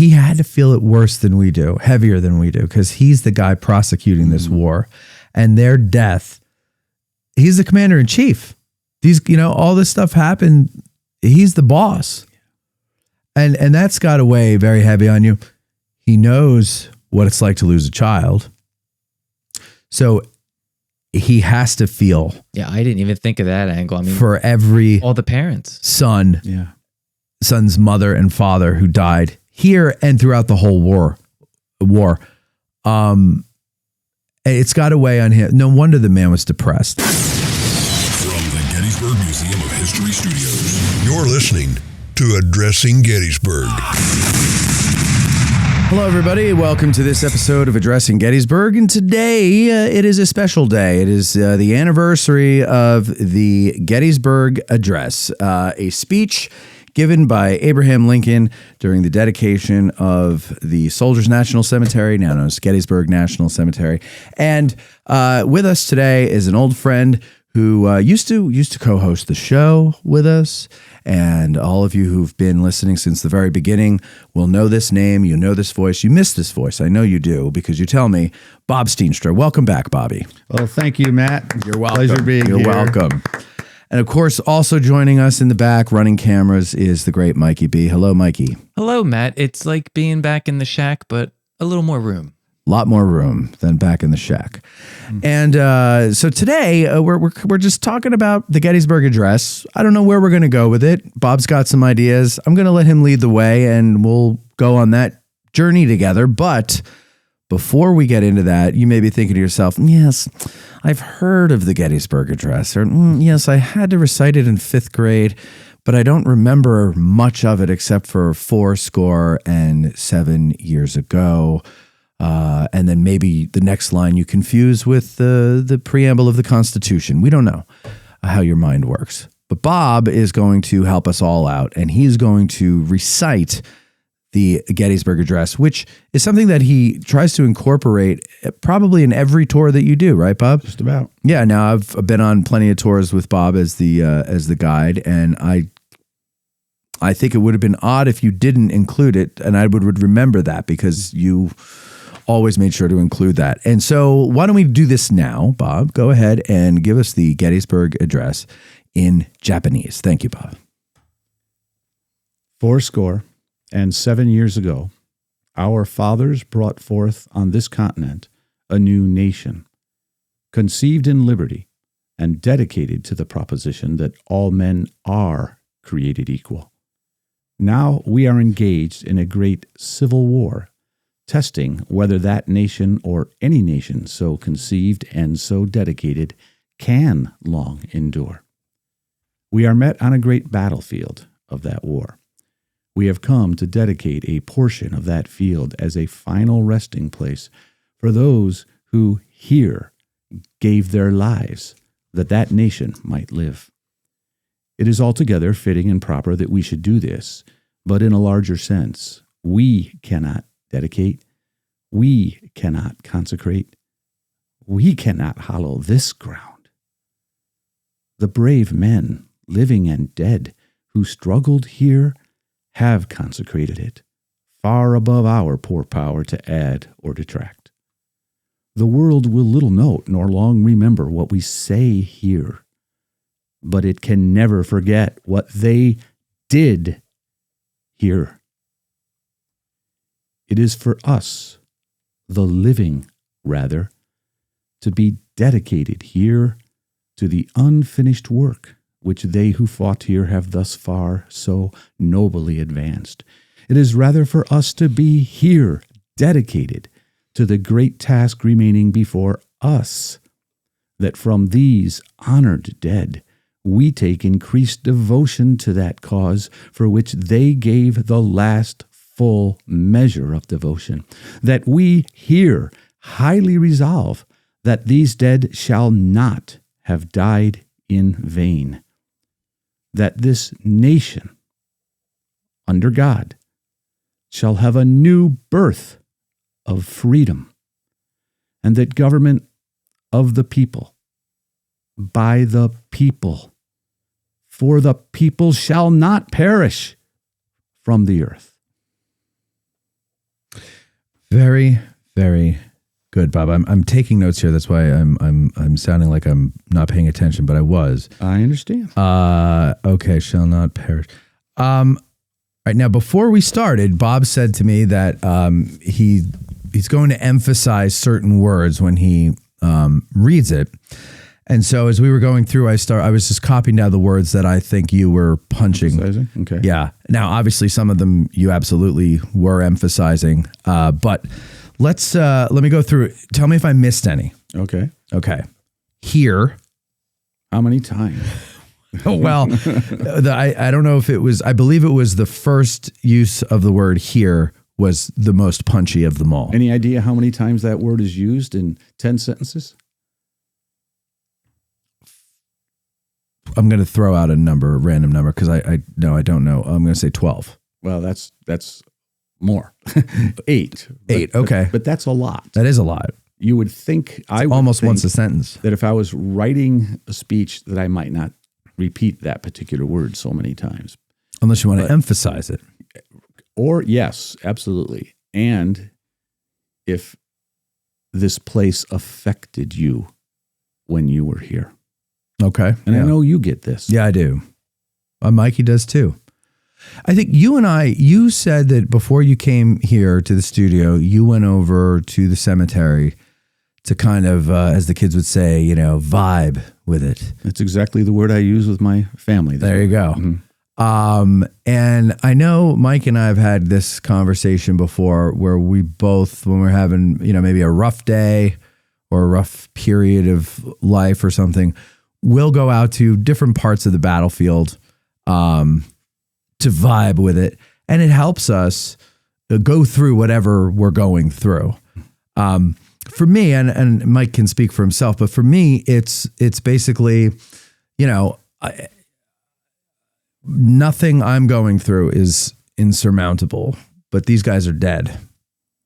he had to feel it worse than we do, heavier than we do, because he's the guy prosecuting this war, and their death. He's the commander in chief. These, all this stuff happened. He's the boss, and that's got to weigh very heavy on you. He knows what it's like to lose a child, so he has to feel. Yeah, I didn't even think of that angle. I mean, for all the parents, son's mother and father who died here and throughout the whole war. It's got to weigh on him. No wonder the man was depressed. From the Gettysburg Museum of History Studios, you're listening to Addressing Gettysburg. Hello, everybody. Welcome to this episode of Addressing Gettysburg. And today, it is a special day. It is the anniversary of the Gettysburg Address, a speech given by Abraham Lincoln during the dedication of the Soldiers National Cemetery, now known as Gettysburg National Cemetery. And with us today is an old friend who used to co-host the show with us. And all of you who've been listening since the very beginning will know this name. You know this voice. You miss this voice. I know you do because you tell me. Bob Steenstra. Welcome back, Bobby. Well, thank you, Matt. You're welcome. Pleasure being here. You're welcome. And of course, also joining us in the back, running cameras, is the great Mikey B. Hello, Mikey. Hello, Matt. It's like being back in the shack, but a little more room. A lot more room than back in the shack. And so today we're just talking about the Gettysburg Address. I don't know where we're going to go with it. Bob's got some ideas. I'm going to let him lead the way, and we'll go on that journey together. But before we get into that, you may be thinking to yourself, yes, I've heard of the Gettysburg Address. Or, yes, I had to recite it in 5th grade, but I don't remember much of it except for 7 years ago. And then maybe the next line you confuse with the preamble of the Constitution. We don't know how your mind works. But Bob is going to help us all out, and he's going to recite the Gettysburg Address, which is something that he tries to incorporate probably in every tour that you do, right, Bob? Just about. Yeah, now I've been on plenty of tours with Bob as the guide, and I think it would have been odd if you didn't include it, and I would remember that because you always made sure to include that. And so why don't we do this now, Bob? Go ahead and give us the Gettysburg Address in Japanese. Thank you, Bob. 7 years ago, our fathers brought forth on this continent a new nation, conceived in liberty and dedicated to the proposition that all men are created equal. Now we are engaged in a great civil war, testing whether that nation or any nation so conceived and so dedicated can long endure. We are met on a great battlefield of that war. We have come to dedicate a portion of that field as a final resting place for those who here gave their lives that that nation might live. It is altogether fitting and proper that we should do this, but in a larger sense. We cannot dedicate, we cannot consecrate, we cannot hallow this ground. The brave men, living and dead, who struggled here have consecrated it, far above our poor power to add or detract. The world will little note nor long remember what we say here, but it can never forget what they did here. It is for us, the living, rather, to be dedicated here to the unfinished work which they who fought here have thus far so nobly advanced. It is rather for us to be here dedicated to the great task remaining before us, that from these honored dead we take increased devotion to that cause for which they gave the last full measure of devotion, that we here highly resolve that these dead shall not have died in vain, that this nation, under God, shall have a new birth of freedom, and that government of the people, by the people, for the people shall not perish from the earth. Very, very good, Bob. I'm taking notes here. That's why I'm sounding like I'm not paying attention, but I was. I understand. Okay, shall not perish. All right, now before we started, Bob said to me that he's going to emphasize certain words when he reads it. And so as we were going through, I was just copying down the words that I think you were punching. Emphasizing? Okay. Yeah. Now, obviously, some of them you absolutely were emphasizing, but let me go through it. Tell me if I missed any. Okay. Okay. Here. How many times? Oh, well, I don't know if it was, I believe it was the first use of the word here was the most punchy of them all. Any idea how many times that word is used in 10 sentences? I'm going to throw out a random number, because I don't know. I'm going to say 12. Well, that's more. 8. 8, okay. But that's a lot. That is a lot. You would think Almost once a sentence. That if I was writing a speech that I might not repeat that particular word so many times. Unless you want to emphasize it. Or yes, absolutely. And if this place affected you when you were here. Okay. And I know you get this. Yeah, I do. Mikey does too. I think you said that before you came here to the studio, you went over to the cemetery to kind of, as the kids would say, vibe with it. That's exactly the word I use with my family. There you go. Mm-hmm. And I know Mike and I have had this conversation before where we both, when we're having, maybe a rough day or a rough period of life or something, we'll go out to different parts of the battlefield to vibe with it. And it helps us go through whatever we're going through. For me, and Mike can speak for himself, but for me, it's basically, nothing I'm going through is insurmountable, but these guys are dead.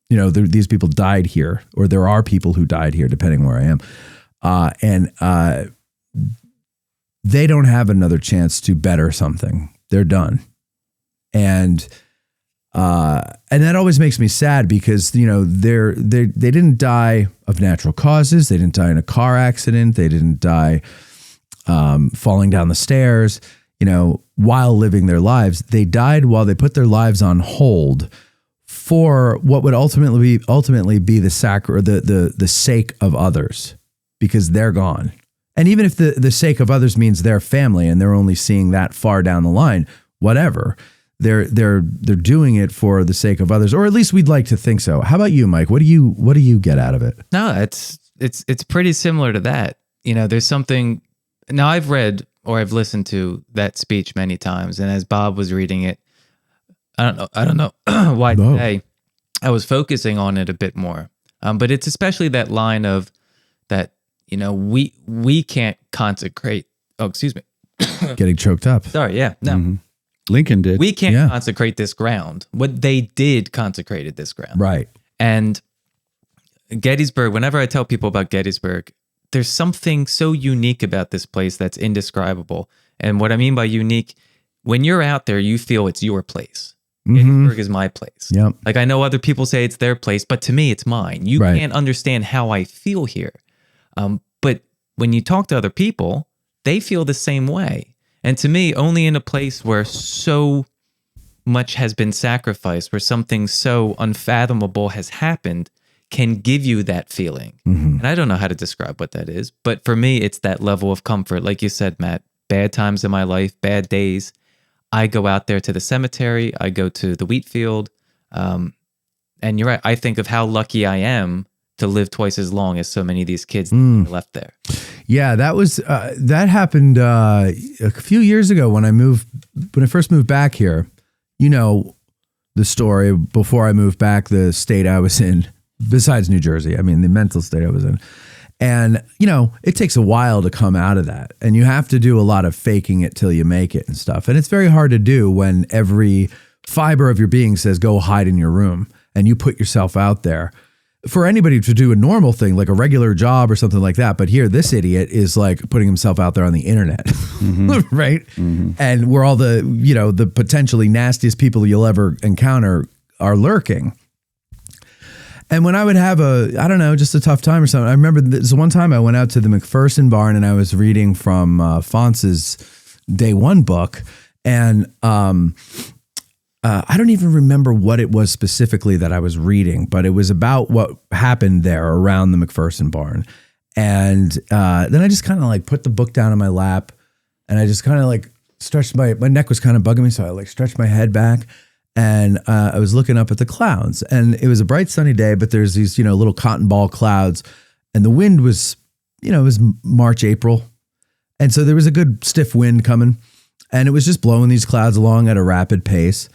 These people died here, or there are people who died here, depending where I am. And they don't have another chance to better something. They're done. And that always makes me sad, because, they didn't die of natural causes. They didn't die in a car accident. They didn't die falling down the stairs, while living their lives. They died while they put their lives on hold for what would ultimately be the sake of others, because they're gone. And even if the sake of others means their family and they're only seeing that far down the line, whatever, they're doing it for the sake of others, or at least we'd like to think so. How about you, Mike? What do you get out of it? No, it's pretty similar to that. There's something. Now, I've read or I've listened to that speech many times, and as Bob was reading it, I don't know why today I was focusing on it a bit more. But it's especially that line of that. We can't consecrate. Oh, excuse me. Getting choked up. Sorry. Yeah. No. Mm-hmm. Lincoln did. We can't consecrate this ground. What they did consecrated this ground. Right. And Gettysburg, whenever I tell people about Gettysburg, there's something so unique about this place that's indescribable. And what I mean by unique, when you're out there, you feel it's your place. Gettysburg is my place. Yep. Like, I know other people say it's their place, but to me, it's mine. You can't understand how I feel here. But when you talk to other people, they feel the same way. And to me, only in a place where so much has been sacrificed, where something so unfathomable has happened, can give you that feeling. Mm-hmm. And I don't know how to describe what that is, but for me, it's that level of comfort. Like you said, Matt, bad times in my life, bad days, I go out there to the cemetery, I go to the wheat field, and you're right, I think of how lucky I am to live twice as long as so many of these kids that are left there. Yeah, that happened a few years ago when I first moved back here. The story. Before I moved back, the state I was in, besides New Jersey, the mental state I was in. And, it takes a while to come out of that. And you have to do a lot of faking it till you make it and stuff. And it's very hard to do when every fiber of your being says, go hide in your room, and you put yourself out there. For anybody to do a normal thing, like a regular job or something like that. But here, this idiot is like putting himself out there on the internet, right? Mm-hmm. And where all the, the potentially nastiest people you'll ever encounter are lurking. And when I would have just a tough time or something, I remember this one time I went out to the McPherson barn and I was reading from Fonz's Day One book. And I don't even remember what it was specifically that I was reading, but it was about what happened there around the McPherson barn. And then I just kind of like put the book down in my lap and I just kind of like stretched my neck was kind of bugging me. So I like stretched my head back and I was looking up at the clouds and it was a bright sunny day, but there's these, little cotton ball clouds and the wind was, it was March, April. And so there was a good stiff wind coming and it was just blowing these clouds along at a rapid pace.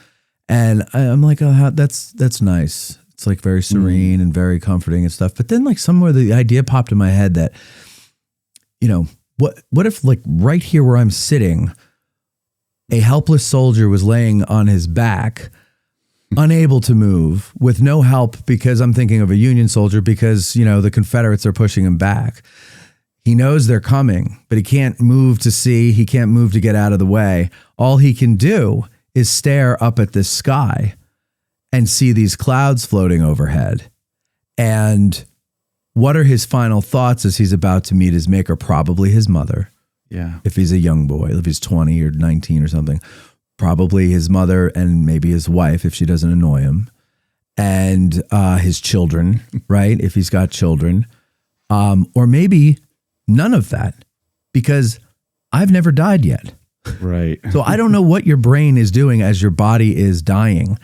And I'm like, oh, that's nice. It's like very serene and very comforting and stuff. But then like somewhere the idea popped in my head that, what if like right here where I'm sitting, a helpless soldier was laying on his back, unable to move with no help because I'm thinking of a Union soldier because, the Confederates are pushing him back. He knows they're coming, but he can't move to see. He can't move to get out of the way. All he can do is stare up at this sky and see these clouds floating overhead. And what are his final thoughts as he's about to meet his maker? Probably his mother. Yeah. If he's a young boy, if he's 20 or 19 or something, probably his mother and maybe his wife, if she doesn't annoy him, and his children, right? If he's got children, or maybe none of that, because I've never died yet. Right. So I don't know what your brain is doing as your body is dying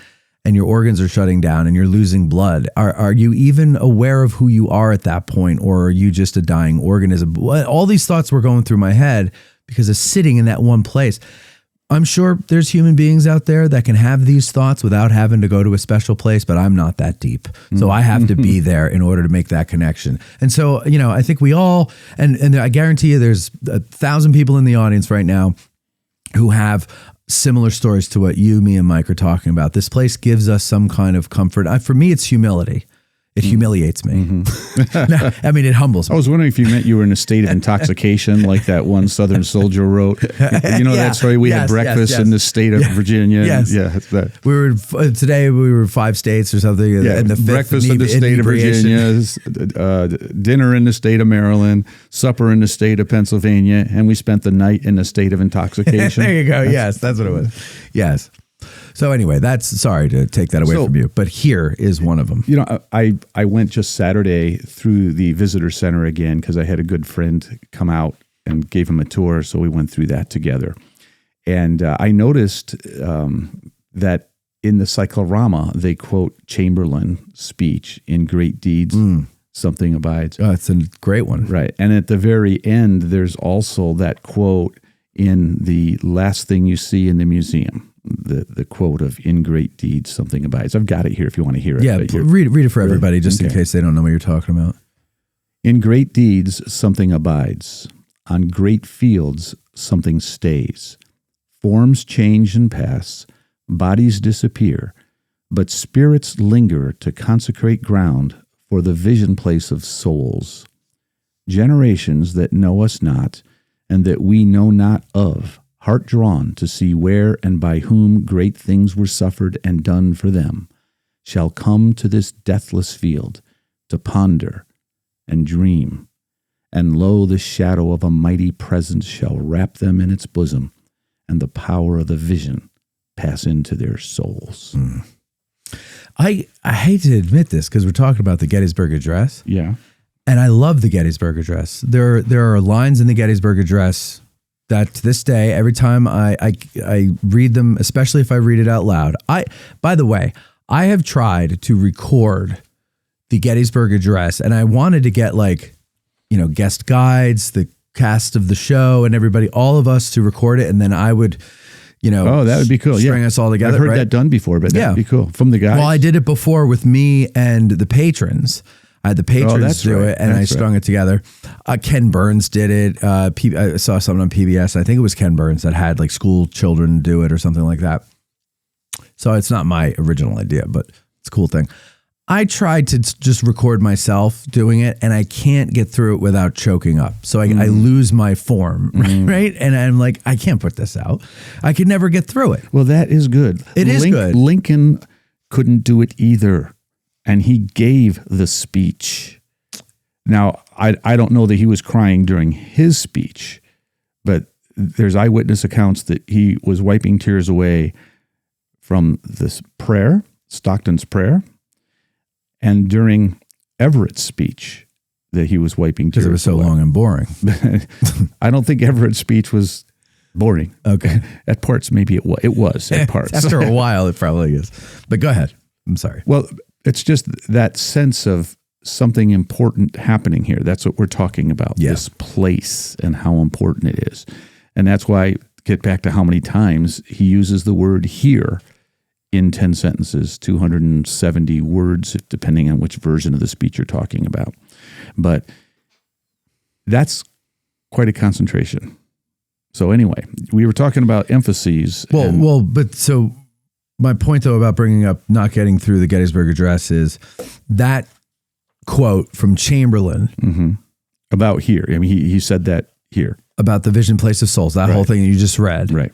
and your organs are shutting down and you're losing blood. Are you even aware of who you are at that point, or are you just a dying organism? All these thoughts were going through my head because of sitting in that one place. I'm sure there's human beings out there that can have these thoughts without having to go to a special place, but I'm not that deep. So I have to be there in order to make that connection. And so, I think we all, and I guarantee you there's 1,000 people in the audience right now who have similar stories to what you, me, and Mike are talking about. This place gives us some kind of comfort. For me, it's humility. It humiliates me. No, I mean, it humbles me. I was wondering if you meant you were in a state of intoxication, like that one Southern soldier wrote. That story? We had breakfast in the state of Virginia. Yes. Yeah. That. Today we were 5 states or something. Yeah. And the fifth, breakfast in the state of Virginia, dinner in the state of Maryland, supper in the state of Pennsylvania, and we spent the night in the state of intoxication. There you go. Yes, that's what it was. Yes. So anyway, sorry to take that away from you, but here is one of them. I went just Saturday through the visitor center again because I had a good friend come out and gave him a tour. So we went through that together. And I noticed that in the cyclorama, they quote Chamberlain's speech, "In great deeds, something abides." Oh, it's a great one. Right. And at the very end, there's also that quote in the last thing you see in the museum. The quote of "In great deeds, something abides." I've got it here if you want to hear it. Yeah, read it for everybody just in case they don't know what you're talking about. "In great deeds, something abides. On great fields, something stays. Forms change and pass, bodies disappear, but spirits linger to consecrate ground for the vision place of souls. Generations that know us not, and that we know not of, heart drawn to see where and by whom great things were suffered and done for them, shall come to this deathless field to ponder and dream. And lo, the shadow of a mighty presence shall wrap them in its bosom, and the power of the vision pass into their souls." I hate to admit this because we're talking about the Gettysburg Address. Yeah. And I love the Gettysburg Address. There are lines in the Gettysburg Address that to this day, every time I read them, especially if I read it out loud. By the way, I have tried to record the Gettysburg Address, and I wanted to get guest guides, the cast of the show, and everybody, all of us to record it, and then I would, oh, that would be cool. String us all together. I've heard that done before, but that'd be cool from the guys. Well, I did it before with me and the patrons. I had the patrons do it, and I strung it together. Ken Burns did it. I saw something on PBS. I think it was Ken Burns that had school children do it or something like that. So it's not my original idea, but it's a cool thing. I tried to just record myself doing it, and I can't get through it without choking up. So I lose my form, right? And I'm like, I can't put this out. I could never get through it. Well, that is good. It is good. Lincoln couldn't do it either. and he gave the speech. Now, I don't know that he was crying during his speech, but there's eyewitness accounts that he was wiping tears away from this prayer, Stockton's prayer, and during Everett's speech that he was wiping tears away. Because it was so long and boring. I don't think Everett's speech was boring. Okay. At parts, maybe it was at parts. After a while, it probably is. But go ahead. I'm sorry. Well, it's just that sense of something important happening here. That's what we're talking about, this place and how important it is. And that's why, get back to how many times he uses the word here in 10 sentences, 270 words, depending on which version of the speech you're talking about. But that's quite a concentration. So anyway, we were talking about emphases. But so my point, though, about bringing up not getting through the Gettysburg Address is that quote from Chamberlain about here. I mean, he said that here. About the vision place of souls, that whole thing that you just read. Right.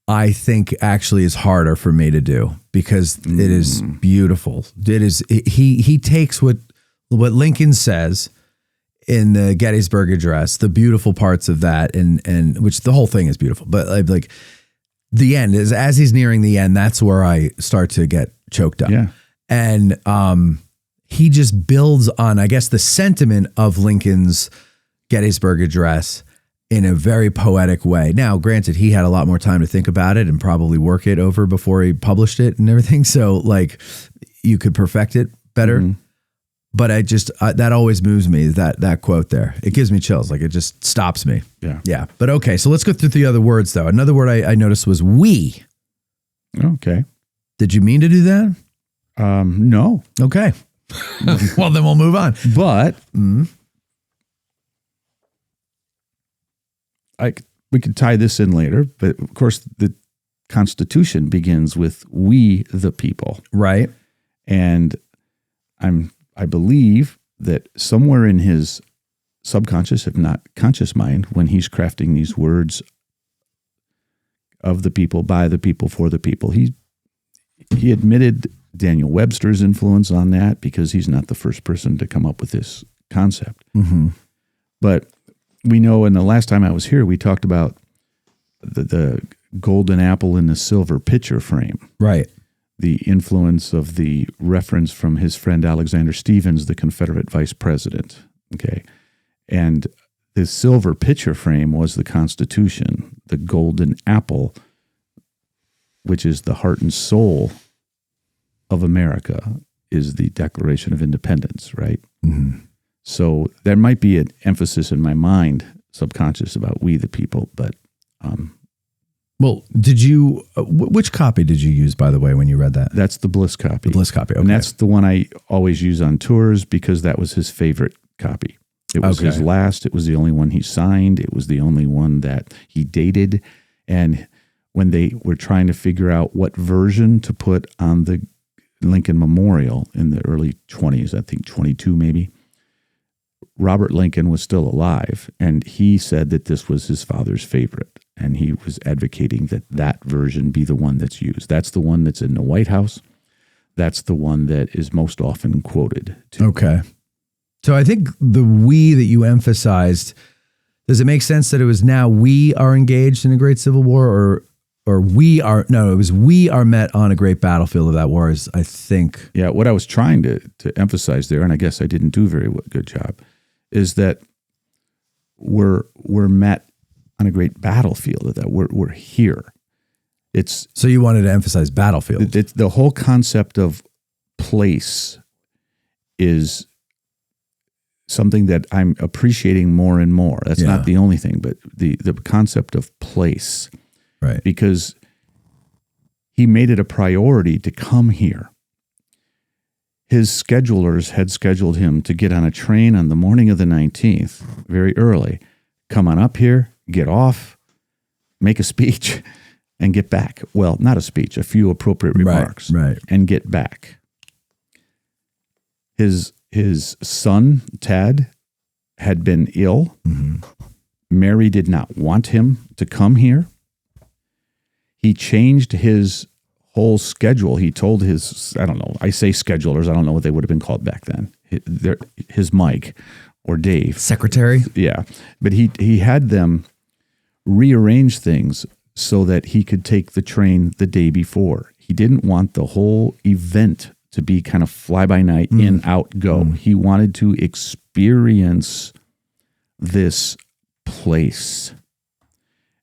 I think actually is harder for me to do because it is beautiful. He takes what Lincoln says in the Gettysburg Address, the beautiful parts of that, and which the whole thing is beautiful, but like the end is, as he's nearing the end, that's where I start to get choked up. Yeah. And he just builds on, I guess, the sentiment of Lincoln's Gettysburg Address in a very poetic way. Now, granted, he had a lot more time to think about it and probably work it over before he published it and everything. So like you could perfect it better. But I just, that always moves me, that quote there. It gives me chills. Like it just stops me. Yeah. Yeah. But okay. So let's go through the other words though. Another word I noticed was we. Okay. Did you mean to do that? No. Okay. Well, then we'll move on. But we could tie this in later, but of course the Constitution begins with "we the people," right? And I believe that somewhere in his subconscious, if not conscious mind, when he's crafting these words of the people, by the people, for the people, he admitted Daniel Webster's influence on that because he's not the first person to come up with this concept. But we know, in the last time I was here, we talked about the golden apple in the silver pitcher frame. Right. The influence of the reference from his friend Alexander Stephens, the Confederate vice president. Okay. And the silver pitcher frame was the Constitution. The golden apple, which is the heart and soul of America, is the Declaration of Independence, right? So there might be an emphasis in my mind, subconscious, about we the people, but... well, did you... which copy did you use, by the way, when you read that? That's the Bliss copy. The Bliss copy, okay. And that's the one I always use on tours because that was his favorite copy. It was his last. It was the only one he signed. It was the only one that he dated. And when they were trying to figure out what version to put on the Lincoln Memorial in the early 20s, I think 22 maybe, Robert Lincoln was still alive, and he said that this was his father's favorite, and he was advocating that that version be the one that's used. That's the one that's in the White House. That's the one that is most often quoted. Okay. So I think the we that you emphasized, does it make sense that it was now we are engaged in a great civil war, or we are, no, it was we are met on a great battlefield of that war, is, I think. Yeah, what I was trying to emphasize there, and I guess I didn't do a very good job, is that we're met on a great battlefield of that. We're here. It's so you wanted to emphasize battlefield. It's the whole concept of place is something that I'm appreciating more and more. That's not the only thing, but the concept of place, right? Because he made it a priority to come here. His schedulers had scheduled him to get on a train on the morning of the 19th, very early, come on up here, get off, make a speech, and get back. Well, not a speech, a few appropriate remarks, right. And get back. His son, Tad, had been ill. Mary did not want him to come here. He changed his whole schedule. He told his, I don't know, I say schedulers, I don't know what they would have been called back then. His Mike or Dave. Secretary? Yeah. But he had them rearrange things so that he could take the train the day before. He didn't want the whole event to be kind of fly by night, in, out, go. He wanted to experience this place.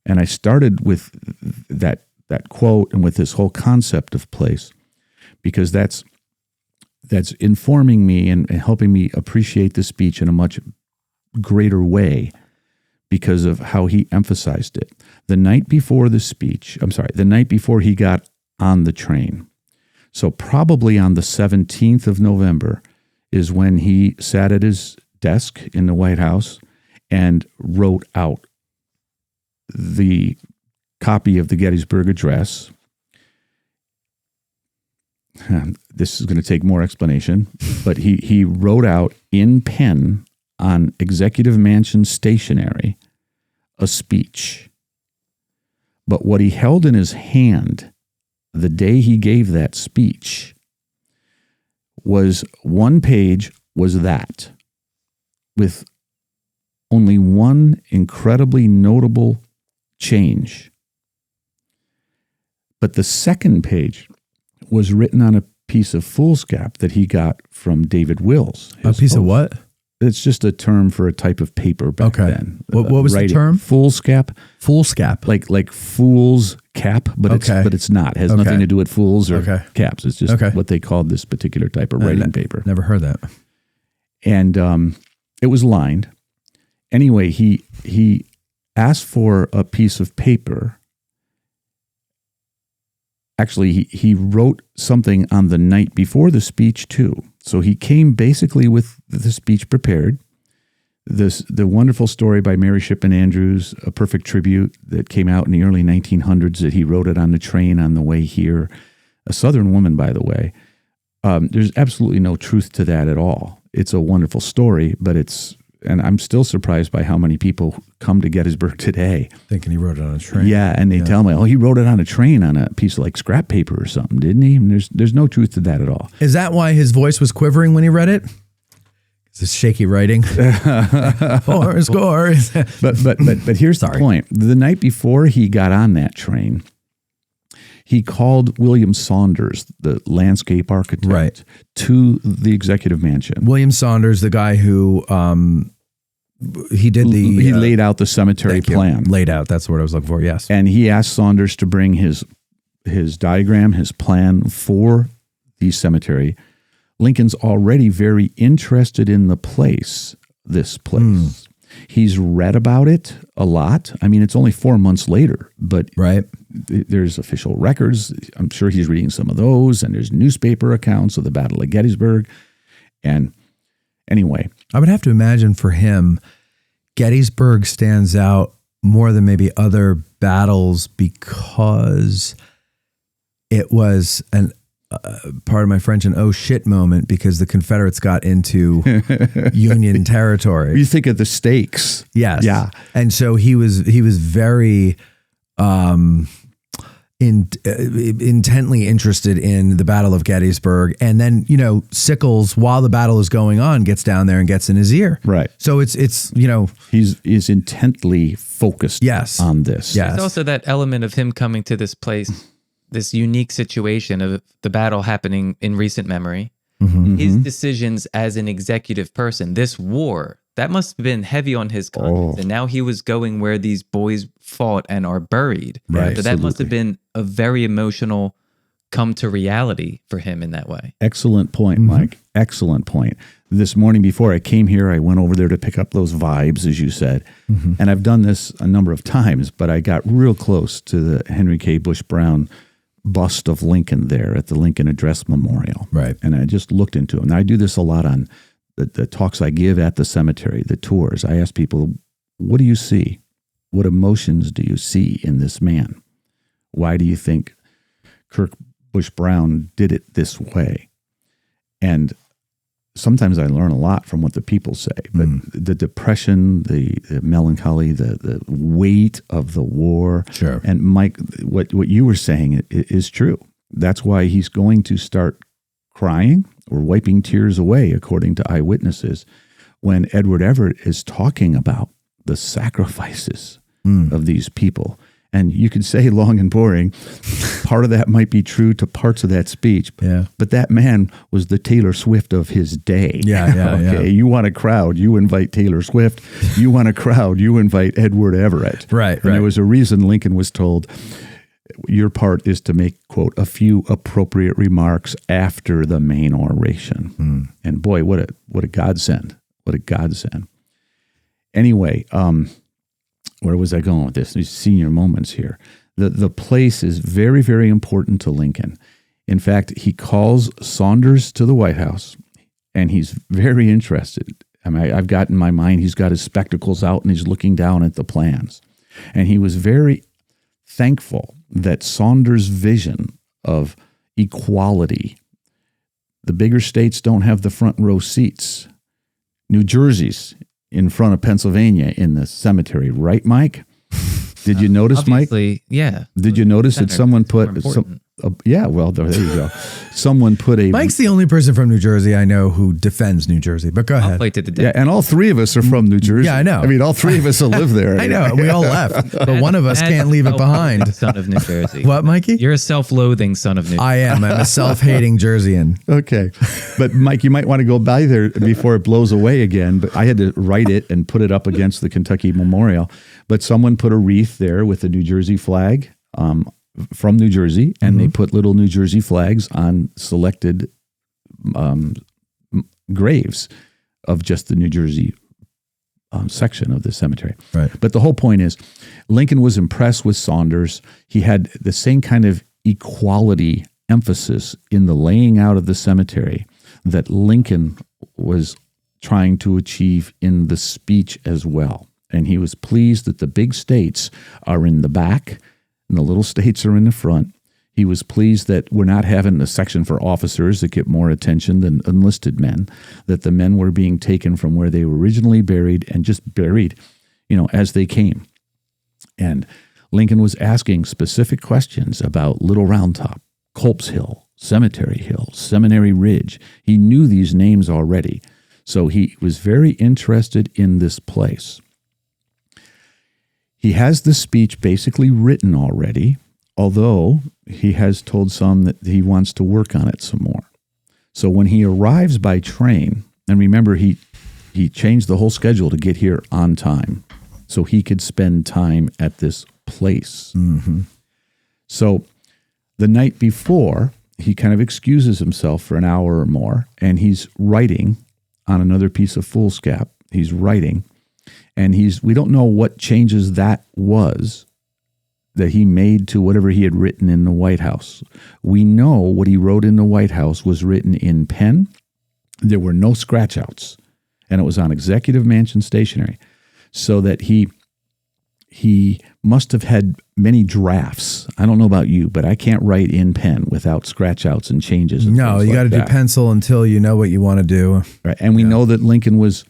And I started with that quote and with this whole concept of place, because that's informing me and helping me appreciate the speech in a much greater way because of how he emphasized it. The night before he got on the train. So probably on the 17th of November is when he sat at his desk in the White House and wrote out the copy of the Gettysburg Address. This is going to take more explanation, but he wrote out in pen on Executive Mansion stationery a speech. But what he held in his hand the day he gave that speech was one page, was that, with only one incredibly notable change. But the second page was written on a piece of foolscap that he got from David Wills. A piece of what? It's just a term for a type of paper back then. What was writing. the term? Foolscap. Foolscap. Like fool's cap, but it's not. It has nothing to do with fools or caps. It's just what they called this particular type of writing paper. Never heard that. And it was lined. Anyway, he asked for a piece of paper. Actually, he wrote something on the night before the speech, too. So he came basically with the speech prepared. The wonderful story by Mary Shipman Andrews, a perfect tribute that came out in the early 1900s, that he wrote it on the train on the way here. A Southern woman, by the way. There's absolutely no truth to that at all. It's a wonderful story, but and I'm still surprised by how many people come to Gettysburg today. Thinking he wrote it on a train. Yeah, and they tell me, he wrote it on a train on a piece of like scrap paper or something, didn't he? And there's no truth to that at all. Is that why his voice was quivering when he read it? It's shaky writing. Score. But here's the point. The night before he got on that train, he called William Saunders, the landscape architect, to the Executive Mansion. William Saunders, the guy who he laid out the cemetery plan. Laid out. That's the word I was looking for. Yes. And he asked Saunders to bring his diagram, his plan for the cemetery. Lincoln's already very interested in this place. He's read about it a lot. I mean, it's only 4 months later, but there's official records. I'm sure he's reading some of those, and there's newspaper accounts of the Battle of Gettysburg. And anyway, I would have to imagine for him, Gettysburg stands out more than maybe other battles because it was an part of my French, an oh shit moment, because the Confederates got into Union territory. You think of the stakes. Yes. Yeah. And so he was very intently interested in the Battle of Gettysburg. And then, Sickles, while the battle is going on, gets down there and gets in his ear. Right. So it's he's intently focused on this. Yes. There's also that element of him coming to this place, this unique situation of the battle happening in recent memory, his decisions as an executive person, this war, that must have been heavy on his conscience. And now he was going where these boys fought and are buried. Right. So that must have been a very emotional come to reality for him in that way. Excellent point, Mike. Excellent point. This morning before I came here, I went over there to pick up those vibes, as you said. And I've done this a number of times, but I got real close to the Henry K. Bush Brown bust of Lincoln there at the Lincoln Address Memorial. Right. And I just looked into him. Now, I do this a lot on the talks I give at the cemetery, the tours. I ask people, what do you see? What emotions do you see in this man? Why do you think Kirk Bush Brown did it this way? And sometimes I learn a lot from what the people say, but the depression, the melancholy, the weight of the war. Sure. And Mike, what you were saying is true. That's why he's going to start crying or wiping tears away, according to eyewitnesses, when Edward Everett is talking about the sacrifices of these people. And you could say long and boring. Part of that might be true to parts of that speech. Yeah. But that man was the Taylor Swift of his day. Yeah. Okay. You want a crowd, you invite Taylor Swift. You want a crowd, you invite Edward Everett. Right. And there was a reason Lincoln was told, your part is to make, quote, a few appropriate remarks after the main oration. And boy, what a godsend. What a godsend. Anyway, where was I going with this? These senior moments here. The place is very, very important to Lincoln. In fact, he calls Saunders to the White House, and he's very interested. I mean, I've got in my mind, he's got his spectacles out, and he's looking down at the plans. And he was very thankful that Saunders' vision of equality, the bigger states don't have the front row seats. New Jersey's in front of Pennsylvania in the cemetery, right, Mike? Did you notice, Mike? Yeah. Did you notice that someone put well, there you go. Someone put a... Mike's the only person from New Jersey I know who defends New Jersey, but go ahead. I'll play to the day. Yeah, and all three of us are from New Jersey. Yeah, I know. I mean, all three of us will live there. I know. We all left, but one of us can't leave it behind. Son of New Jersey. What, Mikey? You're a self-loathing son of New Jersey. I am. I'm a self-hating Jerseyan. Okay. But Mike, you might want to go by there before it blows away again. But I had to write it and put it up against the Kentucky Memorial. But someone put a wreath there with the New Jersey flag from New Jersey, and they put little New Jersey flags on selected graves of just the New Jersey section of the cemetery. Right. But the whole point is, Lincoln was impressed with Saunders. He had the same kind of equality emphasis in the laying out of the cemetery that Lincoln was trying to achieve in the speech as well. And he was pleased that the big states are in the back and the little states are in the front. He was pleased that we're not having a section for officers that get more attention than enlisted men, that the men were being taken from where they were originally buried and just buried, as they came. And Lincoln was asking specific questions about Little Round Top, Culp's Hill, Cemetery Hill, Seminary Ridge. He knew these names already. So he was very interested in this place. He has the speech basically written already, although he has told some that he wants to work on it some more. So when he arrives by train, and remember, he changed the whole schedule to get here on time so he could spend time at this place. Mm-hmm. So the night before, he kind of excuses himself for an hour or more, and he's writing on another piece of foolscap. He's writing. And we don't know what changes that was that he made to whatever he had written in the White House. We know what he wrote in the White House was written in pen. There were no scratch outs, and it was on Executive Mansion stationery, so that he must have had many drafts. I don't know about you, but I can't write in pen without scratch outs and changes. No, you got to do pencil until you know what you want to do. Right. And we know that Lincoln was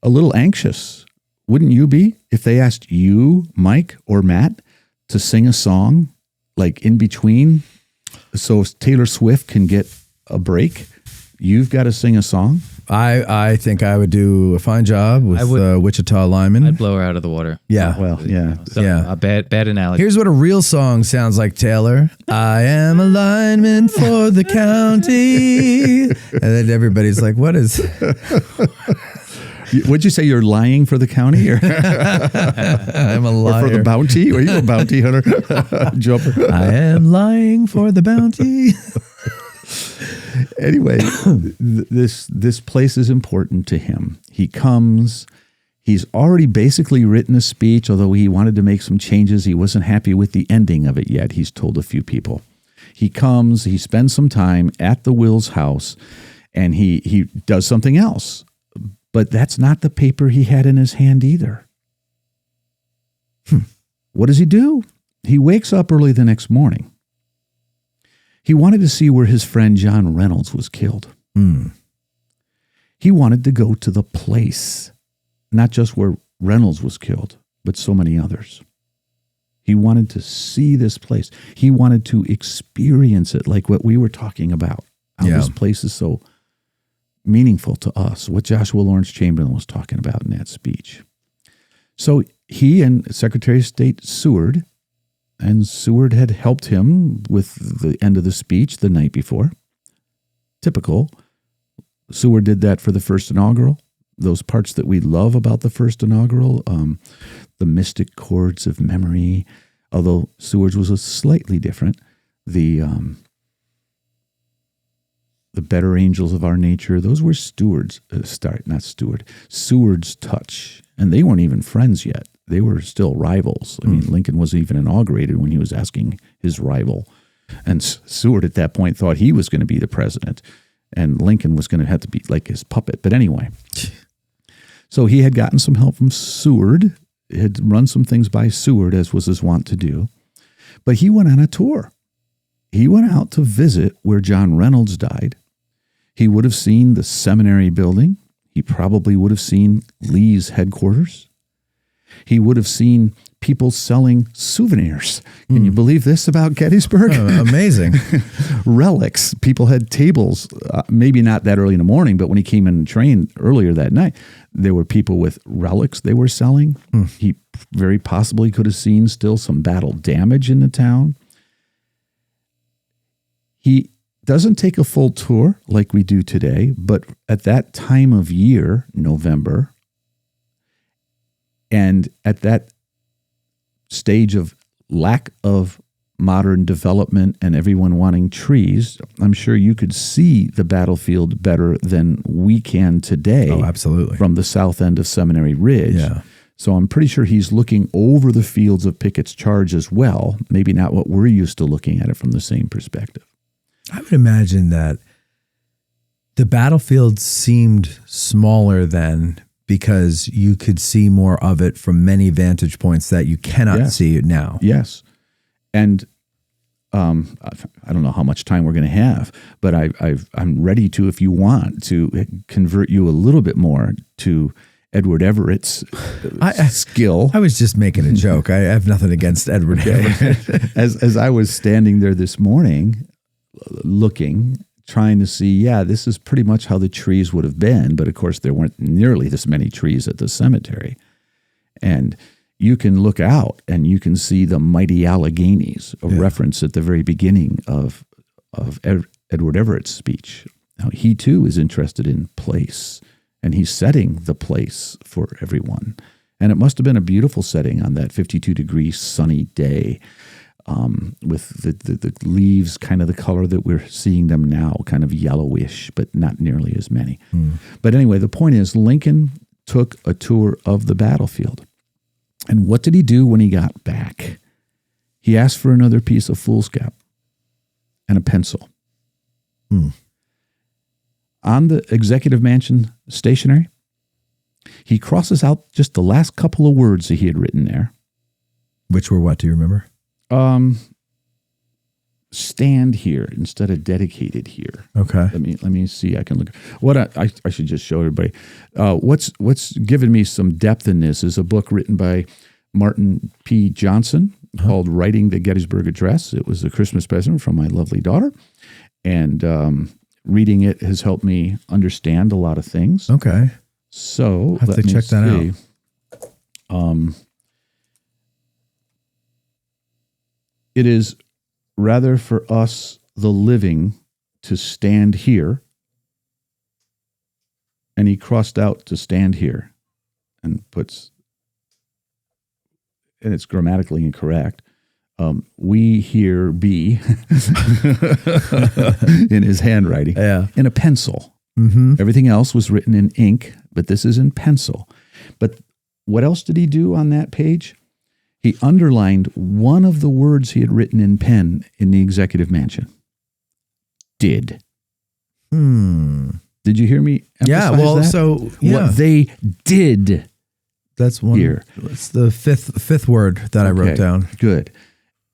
a little anxious. Wouldn't you be if they asked you, Mike or Matt, to sing a song like in between so Taylor Swift can get a break? You've got to sing a song? I think I would do a fine job with Wichita lineman. I'd blow her out of the water. Yeah. Well, yeah. So, Yeah. A bad analogy. Here's what a real song sounds like, Taylor. I am a lineman for the county. And then everybody's like, what is... Would you say you're lying for the county? Or I'm a liar. Or for the bounty? Are you a bounty hunter? Jumper? I am lying for the bounty. Anyway, this place is important to him. He comes. He's already basically written a speech, although he wanted to make some changes. He wasn't happy with the ending of it yet, he's told a few people. He comes, he spends some time at the Wills house, and he does something else. But that's not the paper he had in his hand either. What does he do? He wakes up early the next morning. He wanted to see where his friend John Reynolds was killed. He wanted to go to the place, not just where Reynolds was killed, but so many others. He wanted to see this place. He wanted to experience it, like what we were talking about. How this place is so meaningful to us, what Joshua Lawrence Chamberlain was talking about in that speech. So he and Secretary of State Seward, and Seward had helped him with the end of the speech the night before. Typical. Seward did that for the first inaugural. Those parts that we love about the first inaugural, the mystic chords of memory, although Seward's was a slightly different. The better angels of our nature, those were Seward's touch. And they weren't even friends yet. They were still rivals. I mean, Lincoln wasn't even inaugurated when he was asking his rival. And Seward at that point thought he was going to be the president. And Lincoln was going to have to be like his puppet. But anyway, so he had gotten some help from Seward, had run some things by Seward, as was his wont to do. But he went on a tour. He went out to visit where John Reynolds died. He would have seen the seminary building. He probably would have seen Lee's headquarters. He would have seen people selling souvenirs. Can you believe this about Gettysburg? Amazing. Relics. People had tables, maybe not that early in the morning, but when he came in the train earlier that night, there were people with relics they were selling. He very possibly could have seen still some battle damage in the town. He doesn't take a full tour like we do today, but at that time of year, November, and at that stage of lack of modern development and everyone wanting trees, I'm sure you could see the battlefield better than we can today. Oh, absolutely. From the south end of Seminary Ridge. Yeah. So I'm pretty sure he's looking over the fields of Pickett's charge as well. Maybe not what we're used to looking at it from the same perspective. I would imagine that the battlefield seemed smaller then because you could see more of it from many vantage points that you cannot see now. Yes. And I don't know how much time we're going to have, but I'm ready to, if you want, to convert you a little bit more to Edward Everett's skill. I was just making a joke. I have nothing against Edward Everett. As I was standing there this morning, looking, trying to see, this is pretty much how the trees would have been. But of course, there weren't nearly this many trees at the cemetery. And you can look out and you can see the mighty Alleghenies, a reference at the very beginning of Edward Everett's speech. Now, he too is interested in place, and he's setting the place for everyone. And it must have been a beautiful setting on that 52-degree sunny day. With the leaves kind of the color that we're seeing them now, kind of yellowish, but not nearly as many. But anyway, the point is Lincoln took a tour of the battlefield. And what did he do when he got back? He asked for another piece of foolscap and a pencil. On the Executive Mansion stationery, he crosses out just the last couple of words that he had written there. Which were what, do you remember? Stand here instead of dedicated here. Okay. Let me see. I can look. What I should just show everybody. What's given me some depth in this is a book written by Martin P. Johnson called "Writing the Gettysburg Address." It was a Christmas present from my lovely daughter, and reading it has helped me understand a lot of things. Okay. So I'll have to check that out. It is rather for us, the living, to stand here. And he crossed out to stand here and puts, and it's grammatically incorrect, we here be in his handwriting, in a pencil. Everything else was written in ink, but this is in pencil. But what else did he do on that page? He underlined one of the words he had written in pen in the Executive Mansion. Did. Did you hear me emphasize that? What they did. That's one here. It's the fifth word that I wrote down. Good.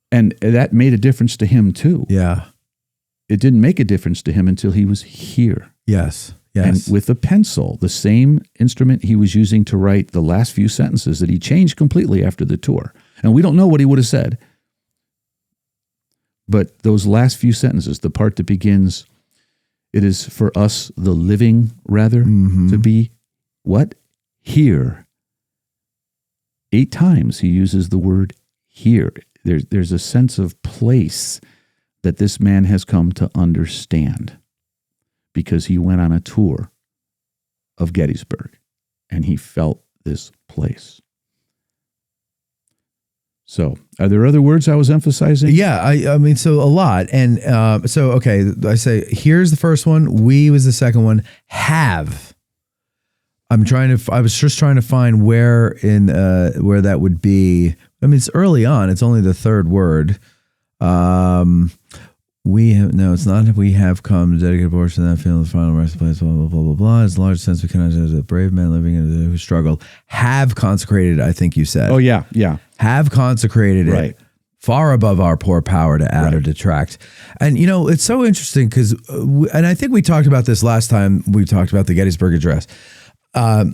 And that made a difference to him too. Yeah. It didn't make a difference to him until he was here. Yes. And with a pencil, the same instrument he was using to write the last few sentences that he changed completely after the tour. And we don't know what he would have said. But those last few sentences, the part that begins, it is for us, the living, rather, to be what? Here. 8 times he uses the word here. There's a sense of place that this man has come to understand because he went on a tour of Gettysburg and he felt this place. So, are there other words I was emphasizing? Yeah, I mean, so a lot. And okay, I say, here's the first one. We was the second one. Have. I was just trying to find where that would be. I mean, it's early on. It's only the third word. It's not if we have come to dedicate abortion to that feeling the final rest place, blah, blah, blah, blah, blah. It's a large sense we can as a brave man living in who struggled. Have consecrated, I think you said. Oh, yeah, yeah. Have consecrated it far above our poor power to add or detract. And, it's so interesting because, and I think we talked about this last time we talked about the Gettysburg Address. For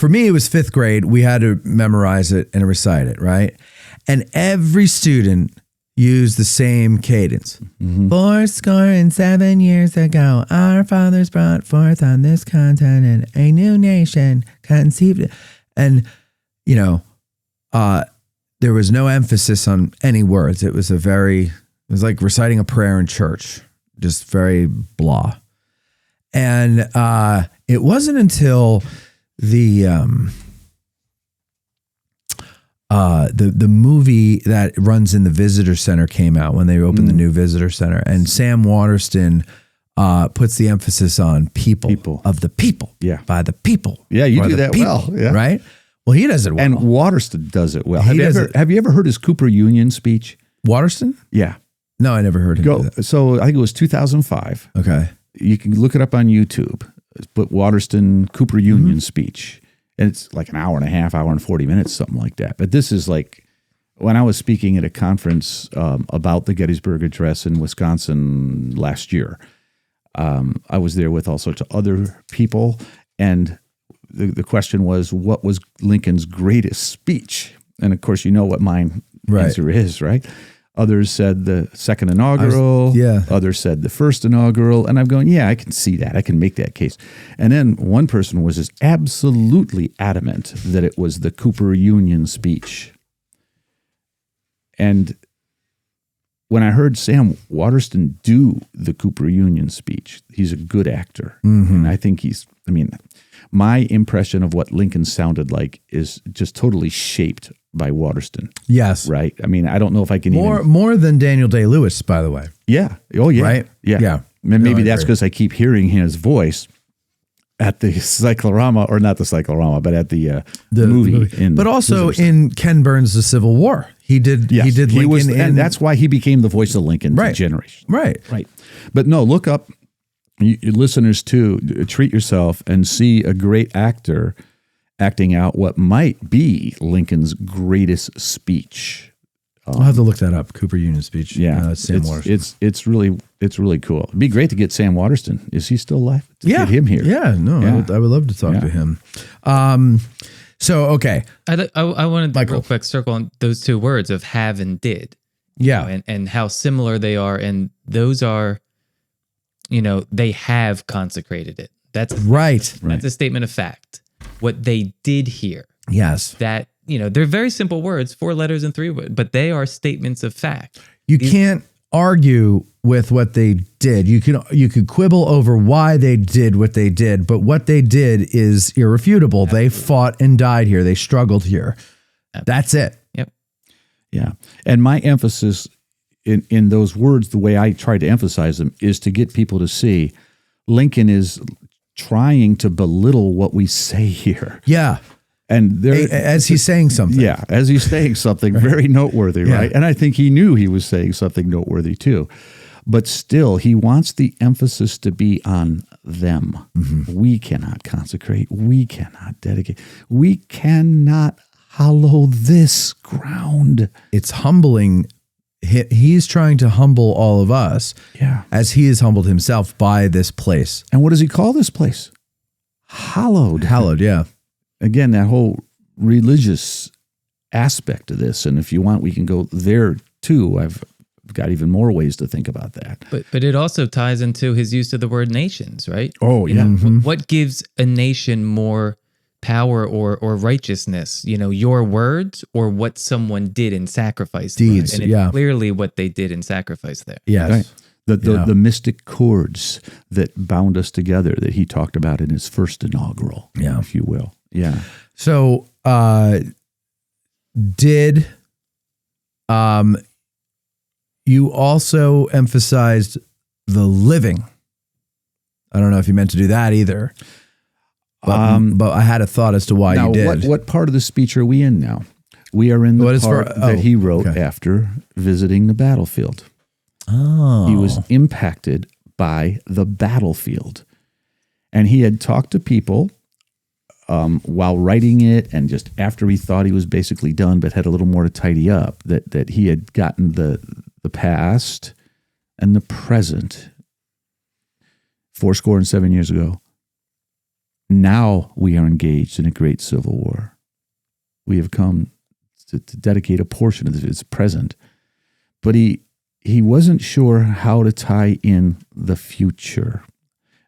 me, it was 5th grade. We had to memorize it and recite it, right? And every student used the same cadence. 87 years ago, our fathers brought forth on this continent a new nation conceived. And, there was no emphasis on any words. It was like reciting a prayer in church, just very blah. And it wasn't until the movie that runs in the visitor center came out when they opened the new visitor center, and Sam Waterston puts the emphasis on people. Of the people, by the people. Yeah, you do that well, right? Well, he does it well, and Waterston does it well. Have you ever heard his Cooper Union speech? Waterston? Yeah. No, I never heard him do that. So I think it was 2005. Okay. You can look it up on YouTube. Put Waterston Cooper Union speech. And it's like an hour and a half, hour and 40 minutes, something like that. But this is like when I was speaking at a conference about the Gettysburg Address in Wisconsin last year. I was there with all sorts of other people. And the question was, what was Lincoln's greatest speech? And of course, you know what my answer is, right? Others said the second inaugural. Others said the first inaugural. And I'm going, yeah, I can see that. I can make that case. And then one person was just absolutely adamant that it was the Cooper Union speech. And when I heard Sam Waterston do the Cooper Union speech, he's a good actor. And I think my impression of what Lincoln sounded like is just totally shaped by Waterston. Yes. Right? I mean, I don't know if I can more than Daniel Day-Lewis, by the way. Yeah. Oh, yeah. Right? Yeah. Maybe that's because I keep hearing his voice at the cyclorama, or not the cyclorama, but at the movie. But also in Ken Burns' The Civil War. He did Lincoln. And that's why he became the voice of Lincoln to generation. Right. But no, look up, your listeners too, treat yourself and see a great actor acting out what might be Lincoln's greatest speech. I'll have to look that up. Cooper Union speech. Yeah, Sam Waterston. It's really cool. It'd be great to get Sam Waterston. Is he still alive? Get him here. Yeah, no, yeah. I would love to talk to him. So okay, I wanted to real quick circle on those 2 words of have and did. Yeah, and how similar they are, and those are, they have consecrated it. That's right. That's a statement of fact. What they did here. Yes. That, they're very simple words, 4 letters and 3 words, but they are statements of fact. You can't argue with what they did. You could quibble over why they did what they did, but what they did is irrefutable. Absolutely. They fought and died here. They struggled here. Absolutely. That's it. Yep. Yeah. And my emphasis in those words, the way I try to emphasize them, is to get people to see Lincoln is trying to belittle what we say here. Yeah. And as he's saying something. Yeah, as he's saying something very noteworthy, right? And I think he knew he was saying something noteworthy too. But still, he wants the emphasis to be on them. We cannot consecrate. We cannot dedicate. We cannot hallow this ground. It's humbling. He's trying to humble all of us as he has humbled himself by this place. And what does he call this place? Hallowed. Hallowed, yeah. Again, that whole religious aspect of this. And if you want, we can go there too. I've got even more ways to think about that. But it also ties into his use of the word nations, right? Oh, yeah. What gives a nation more power or righteousness? Your words or what someone did in sacrifice? Deeds, and it's clearly what they did in sacrifice there. Yes. Right. The mystic cords that bound us together that he talked about in his first inaugural, if you will. Yeah. So, did you also emphasized the living? I don't know if you meant to do that either, but I had a thought as to why you did. What part of the speech are we in now? We are in the part that he wrote after visiting the battlefield. Oh. He was impacted by the battlefield. And he had talked to people while writing it and just after he thought he was basically done but had a little more to tidy up, that he had gotten the past and the present 77 years ago. Now we are engaged in a great civil war. We have come to dedicate a portion of its present. But he wasn't sure how to tie in the future.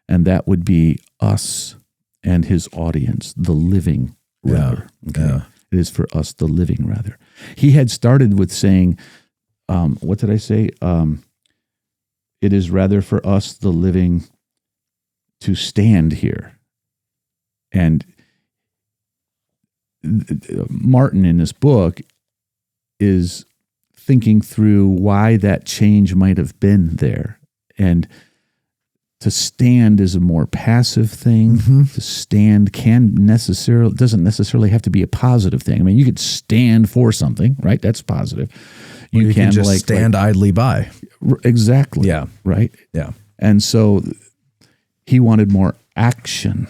And that would be us and his audience, the living, rather. Okay. It is for us, the living, rather. He had started with saying, what did I say? It is rather for us, the living, to stand here. And Martin, in this book, is thinking through why that change might have been there. And to stand is a more passive thing. Mm-hmm. To stand doesn't necessarily have to be a positive thing. I mean, you could stand for something, right? That's positive. You can just stand idly by. Exactly. Yeah. Right? Yeah. And so he wanted more action.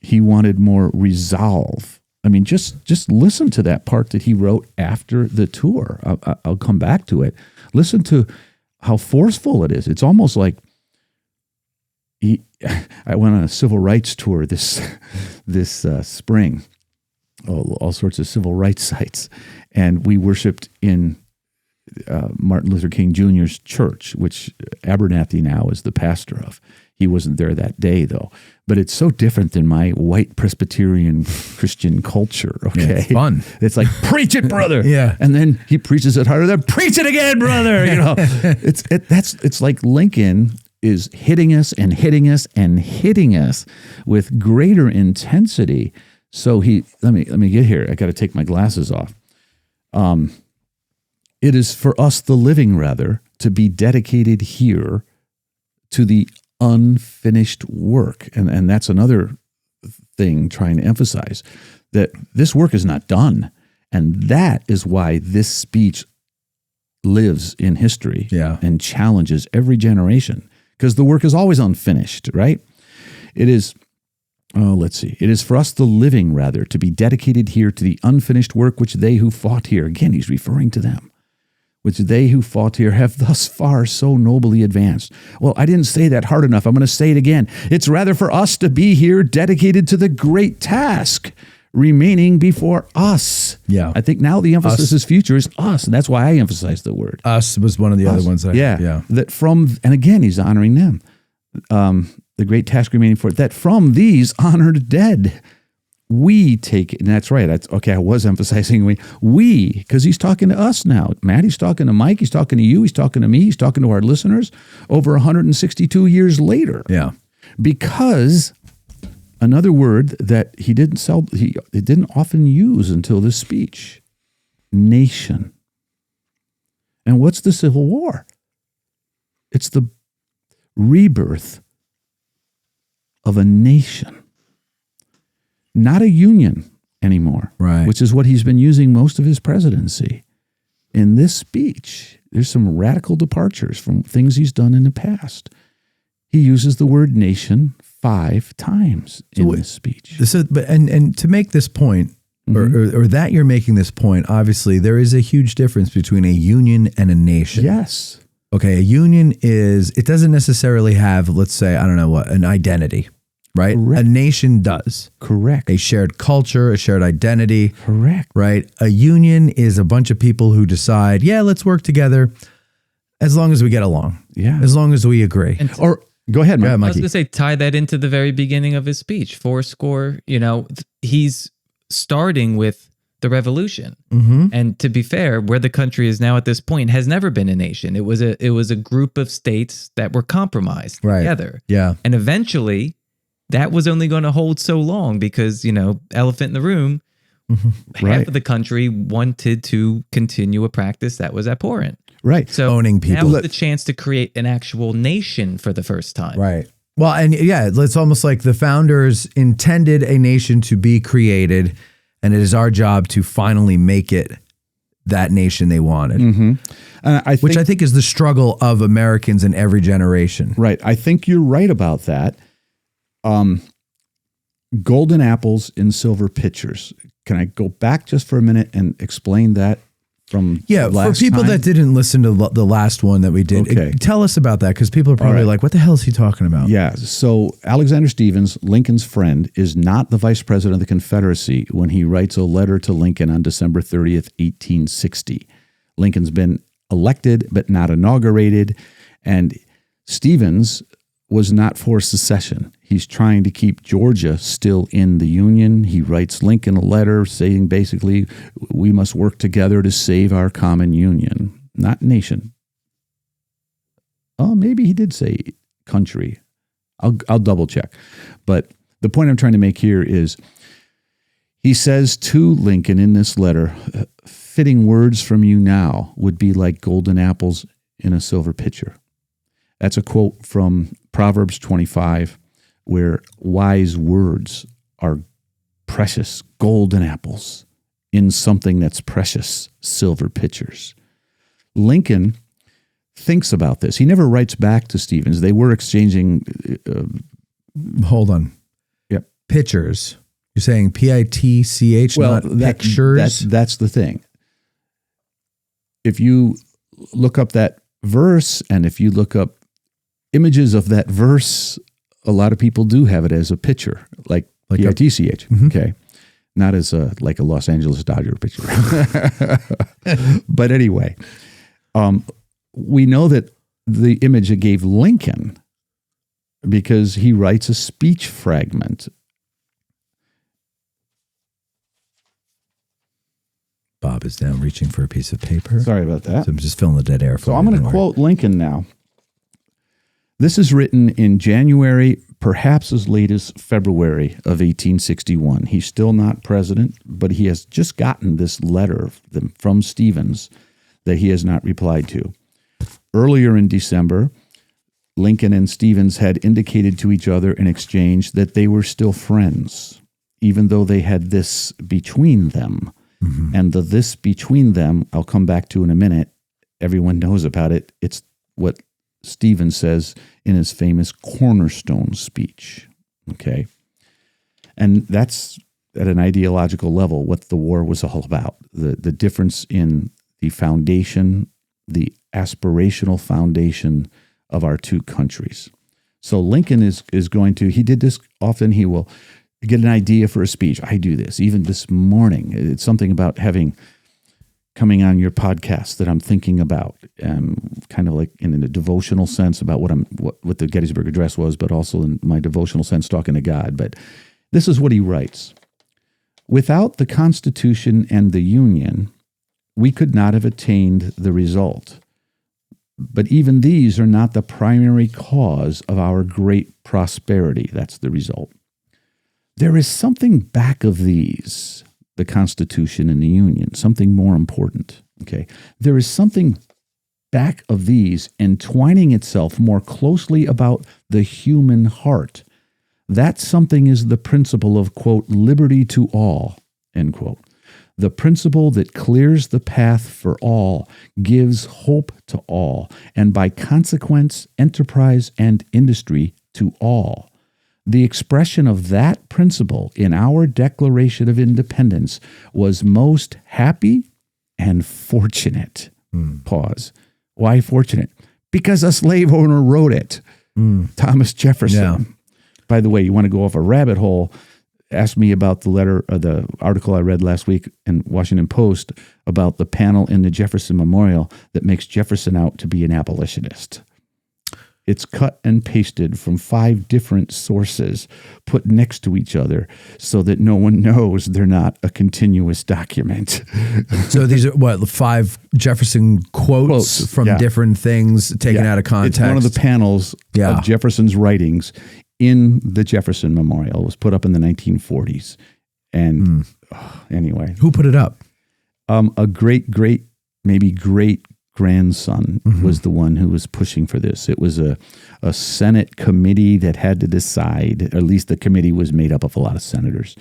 He wanted more resolve. I mean, just listen to that part that he wrote after the tour. I'll come back to it. Listen to how forceful it is. It's almost like I went on a civil rights tour this spring, all sorts of civil rights sites, and we worshiped in Martin Luther King Jr.'s church, which Abernathy now is the pastor of. He wasn't there that day, though. But it's so different than my white Presbyterian Christian culture, okay? Yeah, it's fun. It's like, preach it, brother. Yeah. And then he preaches it harder, then preach it again, brother. It's like Lincoln is hitting us and hitting us and hitting us with greater intensity. So let me get here. I got to take my glasses off. It is for us, the living, rather, to be dedicated here to the unfinished work. And that's another thing trying to emphasize, that this work is not done. And that is why this speech lives in history and challenges every generation, because the work is always unfinished, right? It is, it is for us, the living, rather, to be dedicated here to the unfinished work which they who fought here, again, he's referring to them, which they who fought here have thus far so nobly advanced. Well, I didn't say that hard enough. I'm going to say it again. It's rather for us to be here dedicated to the great task remaining before us. Yeah. I think now the emphasis is future is us, and that's why I emphasize the word. Us was one of the other ones. And again, he's honoring them. The great task remaining for that from these honored dead, we take it. And that's right. I was emphasizing we, because he's talking to us now. Matt, he's talking to Mike, he's talking to you, he's talking to me, he's talking to our listeners over 162 years later. Yeah. Because another word that he didn't often use until this speech, nation. And what's the Civil War? It's the rebirth of a nation. Not a union anymore, right? Which is what he's been using most of his presidency. In this speech, there's some radical departures from things he's done in the past. He uses the word nation 5 times in this speech. And to make this point, or that you're making this point, obviously there is a huge difference between a union and a nation. Yes. Okay, a union it doesn't necessarily have, let's say, I don't know what, an identity. right? Correct. A nation does. Correct. A shared culture, a shared identity. Correct. Right? A union is a bunch of people who decide, yeah, let's work together as long as we get along. Yeah. As long as we agree. Or go ahead, Mike. Yeah, I was Mikey. going to say, tie that into the very beginning of his speech. Fourscore, he's starting with the revolution. Mm-hmm. And to be fair, where the country is now at this point has never been a nation. It was a group of states that were compromised together. Yeah. And eventually that was only going to hold so long because, elephant in the room, half of the country wanted to continue a practice that was abhorrent. Right. So owning people. now was the chance to create an actual nation for the first time. Right. Well, and yeah, it's almost like the founders intended a nation to be created, and it is our job to finally make it that nation they wanted. Mm-hmm. Which I think is the struggle of Americans in every generation. Right. I think you're right about that. Golden apples in silver pitchers. Can I go back just for a minute and explain that from Yeah, for people that didn't listen to the last one that we did, Okay. tell us about that, because people are probably right. like, what the hell is he talking about? Yeah. So Alexander Stephens, Lincoln's friend, is not the vice president of the Confederacy when he writes a letter to Lincoln on December 30th, 1860. Lincoln's been elected but not inaugurated, and Stephens was not for secession. He's trying to keep Georgia still in the Union. He writes Lincoln a letter saying basically, we must work together to save our common Union, not nation. Oh, maybe he did say country. I'll double check. But the point I'm trying to make here is he says to Lincoln in this letter, fitting words from you now would be like golden apples in a silver pitcher. That's a quote from Proverbs 25, where wise words are precious, golden apples in something that's precious, silver pitchers. Lincoln thinks about this. He never writes back to Stephens. They were exchanging. Hold on. Yep. Pitchers. You're saying Pitch, not pictures? That's the thing. If you look up that verse, and if you look up images of that verse, a lot of people do have it as a picture, like Pitch. Mm-hmm. Okay. Not as like a Los Angeles Dodger picture. But anyway, we know that the image it gave Lincoln because he writes a speech fragment. Bob is now reaching for a piece of paper. Sorry about that. So I'm just filling the dead air for So you. I'm going to quote Lincoln now. This is written in January, perhaps as late as February of 1861. He's still not president, but he has just gotten this letter from Stephens that he has not replied to. Earlier in December, Lincoln and Stephens had indicated to each other in exchange that they were still friends, even though they had this between them. Mm-hmm. And the this between them, I'll come back to in a minute. Everyone knows about it. It's what Stephens says in his famous cornerstone speech. Okay. And that's at an ideological level what the war was all about. The difference in the foundation, the aspirational foundation of our two countries. So Lincoln is going to, he did this often, he will get an idea for a speech. I do this, even this morning. It's something about coming on your podcast that I'm thinking about, kind of like in a devotional sense about what the Gettysburg Address was, but also in my devotional sense talking to God. But this is what he writes. Without the Constitution and the Union, we could not have attained the result. But even these are not the primary cause of our great prosperity. That's the result. There is something back of these, the Constitution and the Union, something more important. Okay, there is something back of these entwining itself more closely about the human heart. That something is the principle of, quote, liberty to all, end quote. The principle that clears the path for all, gives hope to all, and by consequence, enterprise and industry to all. The expression of that principle in our Declaration of Independence was most happy and fortunate. Pause. Why fortunate? Because a slave owner wrote it. Thomas Jefferson. Yeah. by the way, you want to go off a rabbit hole, ask me about the article I read last week in Washington Post about the panel in the Jefferson Memorial that makes Jefferson out to be an abolitionist. It's cut and pasted from 5 different sources put next to each other so that no one knows they're not a continuous document. So these are 5 Jefferson quotes from different things taken out of context? It's one of the panels of Jefferson's writings in the Jefferson Memorial. It was put up in the 1940s. And anyway. Who put it up? A great grandson was the one who was pushing for this. It was a Senate committee that had to decide, or at least the committee was made up of a lot of senators.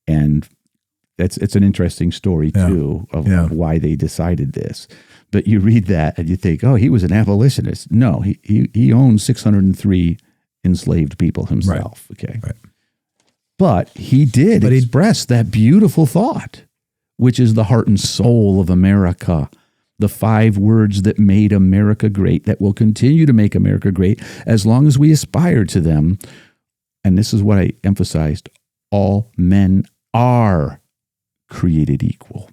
And it's an interesting story, too, of why they decided this. But you read that and you think, oh, he was an abolitionist. No, he owned 603 enslaved people himself. Right. Okay. Right. But he did express that beautiful thought, which is the heart and soul of America. The 5 words that made America great, that will continue to make America great as long as we aspire to them. And this is what I emphasized. All men are created equal.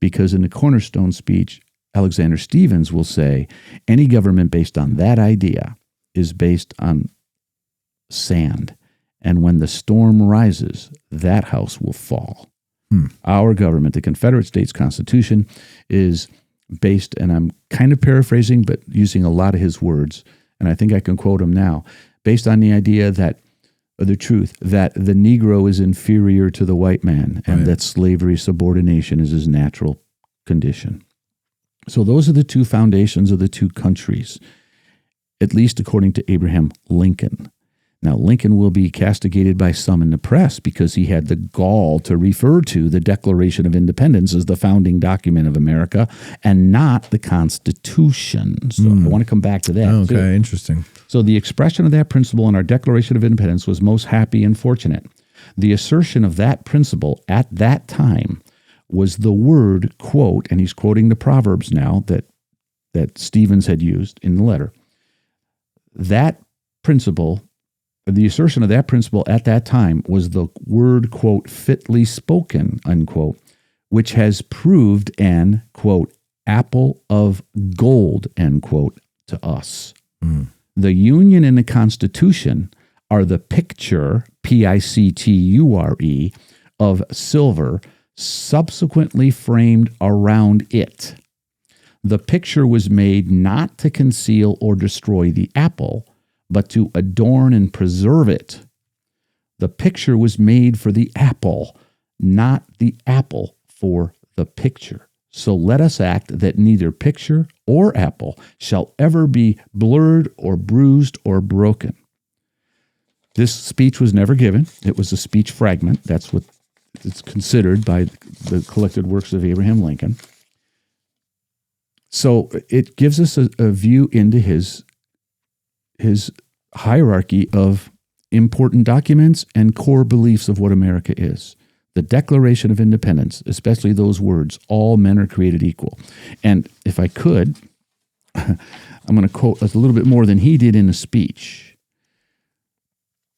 Because in the Cornerstone speech, Alexander Stephens will say, any government based on that idea is based on sand. And when the storm rises, that house will fall. Our government, the Confederate States Constitution, is based, and I'm kind of paraphrasing, but using a lot of his words, and I think I can quote him now, based on the idea that, or the truth, that the Negro is inferior to the white man, and that slavery subordination is his natural condition. So those are the 2 foundations of the 2 countries, at least according to Abraham Lincoln. Now, Lincoln will be castigated by some in the press because he had the gall to refer to the Declaration of Independence as the founding document of America and not the Constitution. So I want to come back to that. Okay, too. Interesting. So the expression of that principle in our Declaration of Independence was most happy and fortunate. The assertion of that principle at that time was the word, quote, and he's quoting the Proverbs now that Stephens had used in the letter. That principle, the assertion of that principle at that time was the word, quote, fitly spoken, unquote, which has proved an, quote, apple of gold, end quote, to us. The Union and the Constitution are the picture, Picture, of silver subsequently framed around it. The picture was made not to conceal or destroy the apple, but to adorn and preserve it. The picture was made for the apple, not the apple for the picture. So let us act that neither picture or apple shall ever be blurred or bruised or broken. This speech was never given. It was a speech fragment. That's what it's considered by the collected works of Abraham Lincoln. So it gives us a view into his hierarchy of important documents and core beliefs of what America is. The Declaration of Independence, especially those words, all men are created equal. And if I could, I'm going to quote a little bit more than he did in a speech.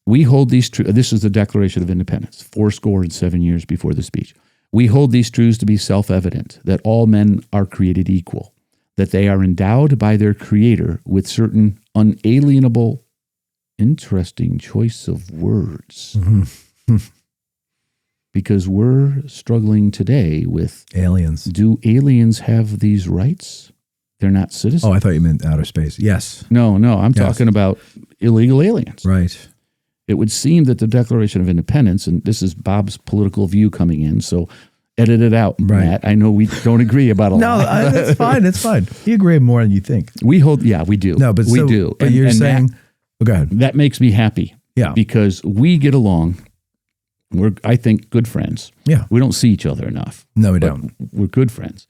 We hold these truths, this is the Declaration of Independence, 77 years before the speech. We hold these truths to be self-evident, that all men are created equal, that they are endowed by their Creator with certain unalienable, interesting choice of words. Because we're struggling today with aliens. Do aliens have these rights? They're not citizens. Oh, I thought you meant outer space. Yes. No, I'm talking about illegal aliens. Right. It would seem that the Declaration of Independence, and this is Bob's political view coming in, so edit it out, Matt. I know we don't agree about a lot. No, that's fine. It's fine. You agree more than you think. We do. No, but we do. But you're saying, go ahead. That makes me happy. Yeah. Because we get along. We're, I think, good friends. Yeah. We don't see each other enough. No, we don't. We're good friends.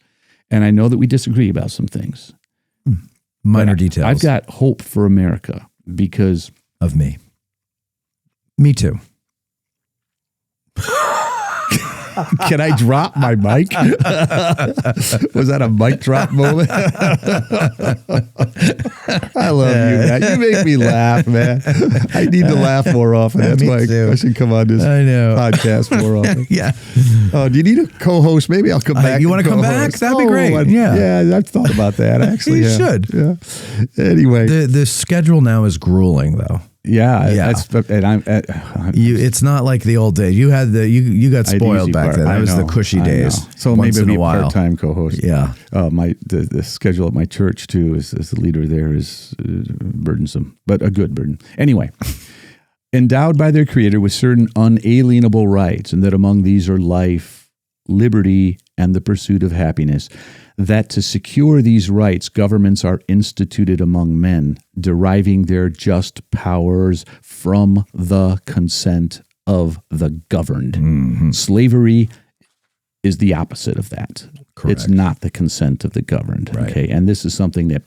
And I know that we disagree about some things. Minor details. I've got hope for America because of me. Me too. Can I drop my mic? Was that a mic drop moment? I love you, man. You make me laugh, man. I need to laugh more often. That's why I should come on this podcast more often. Yeah. Oh, do you need a co-host? Maybe I'll come back. You want to come back? That'd be great. Yeah, I've thought about that, actually. You should. Yeah. Anyway. The schedule now is grueling, though. Yeah. It's not like the old days. You had you got spoiled back then. That was the cushy days. So maybe be a part-time co-host. Yeah. The schedule at my church too, as the leader there, is burdensome, but a good burden. Anyway, endowed by their Creator with certain unalienable rights, and that among these are life, liberty, and the pursuit of happiness. That to secure these rights, governments are instituted among men, deriving their just powers from the consent of the governed. Mm-hmm. Slavery is the opposite of that. Correct. It's not the consent of the governed. Right. Okay, and this is something that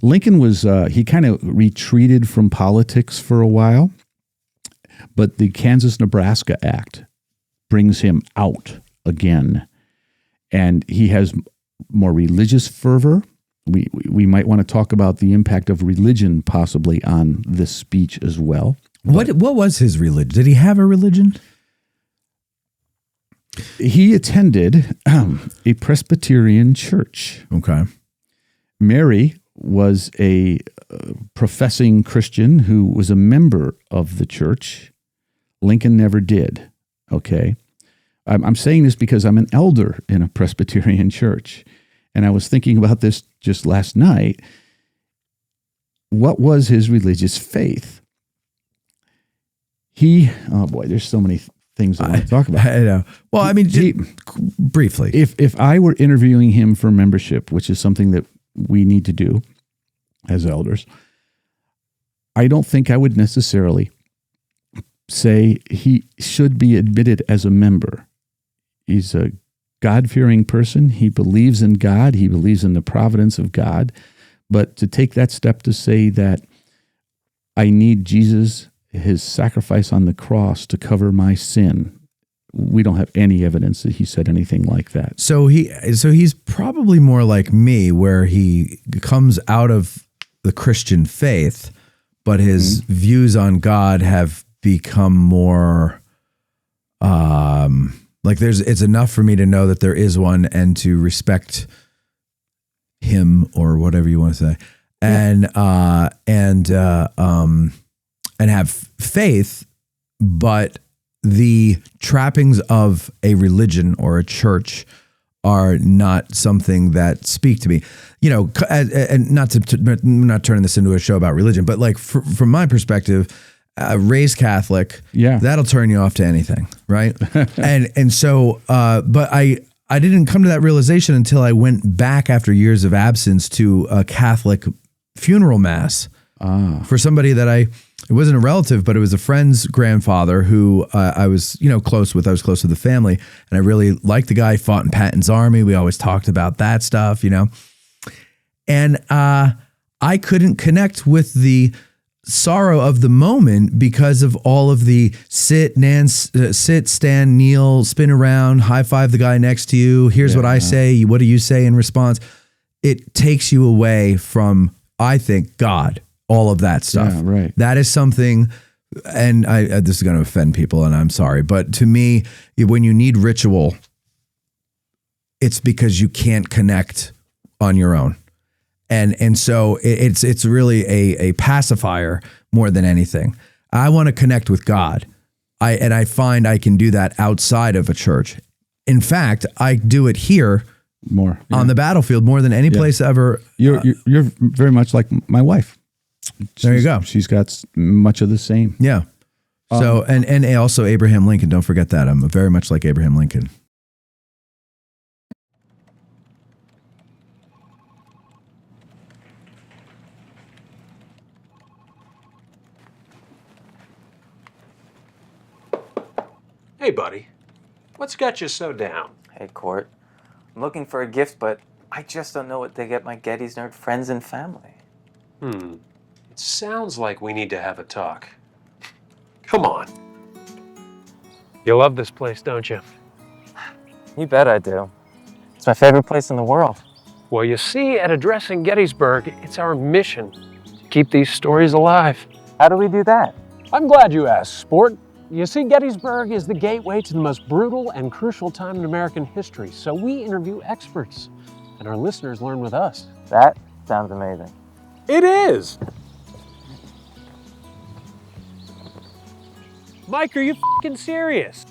Lincoln was. He kind of retreated from politics for a while, but the Kansas-Nebraska Act brings him out again, and he has more religious fervor. We might want to talk about the impact of religion possibly on this speech as well. What was his religion? Did he have a religion? He attended a Presbyterian church. Okay. Mary was a professing Christian who was a member of the church. Lincoln never did. Okay. I'm saying this because I'm an elder in a Presbyterian church, and I was thinking about this just last night. What was his religious faith? There's so many things I want to talk about. I know. Well, I mean, briefly. If I were interviewing him for membership, which is something that we need to do as elders, I don't think I would necessarily say he should be admitted as a member. He's a God-fearing person. He believes in God. He believes in the providence of God. But to take that step to say that I need Jesus, his sacrifice on the cross to cover my sin, we don't have any evidence that he said anything like that. So he's probably more like me, where he comes out of the Christian faith, but his views on God have become more it's enough for me to know that there is one and to respect him, or whatever you want to say, and have faith, but the trappings of a religion or a church are not something that speak to me. You know, and not turning this into a show about religion, but like from my perspective, raised Catholic, that'll turn you off to anything, right? and so, but I didn't come to that realization until I went back after years of absence to a Catholic funeral mass for somebody that it wasn't a relative, but it was a friend's grandfather who I was, close with. I was close with the family, and I really liked the guy. He fought in Patton's army. We always talked about that stuff, and I couldn't connect with the sorrow of the moment because of all of the sit, stand, kneel, spin around, high five the guy next to you. Here's what I say. What do you say in response? It takes you away from, I think, God, all of that stuff. Yeah, right. That is something, and this is going to offend people, and I'm sorry, but to me, when you need ritual, it's because you can't connect on your own. And so it's really a pacifier more than anything. I want to connect with God. I find I can do that outside of a church. In fact, I do it here more on the battlefield more than any place ever. You're very much like my wife. There you go. She's got much of the same. Yeah. So and also Abraham Lincoln. Don't forget that. I'm very much like Abraham Lincoln. Hey, buddy. What's got you so down? Hey, Court. I'm looking for a gift, but I just don't know what to get my Gettysburg friends and family. It sounds like we need to have a talk. Come on. You love this place, don't you? You bet I do. It's my favorite place in the world. Well, you see, at Addressing Gettysburg, it's our mission to keep these stories alive. How do we do that? I'm glad you asked, sport. You see, Gettysburg is the gateway to the most brutal and crucial time in American history, so we interview experts, and our listeners learn with us. That sounds amazing. It is! Mike, are you f***ing serious?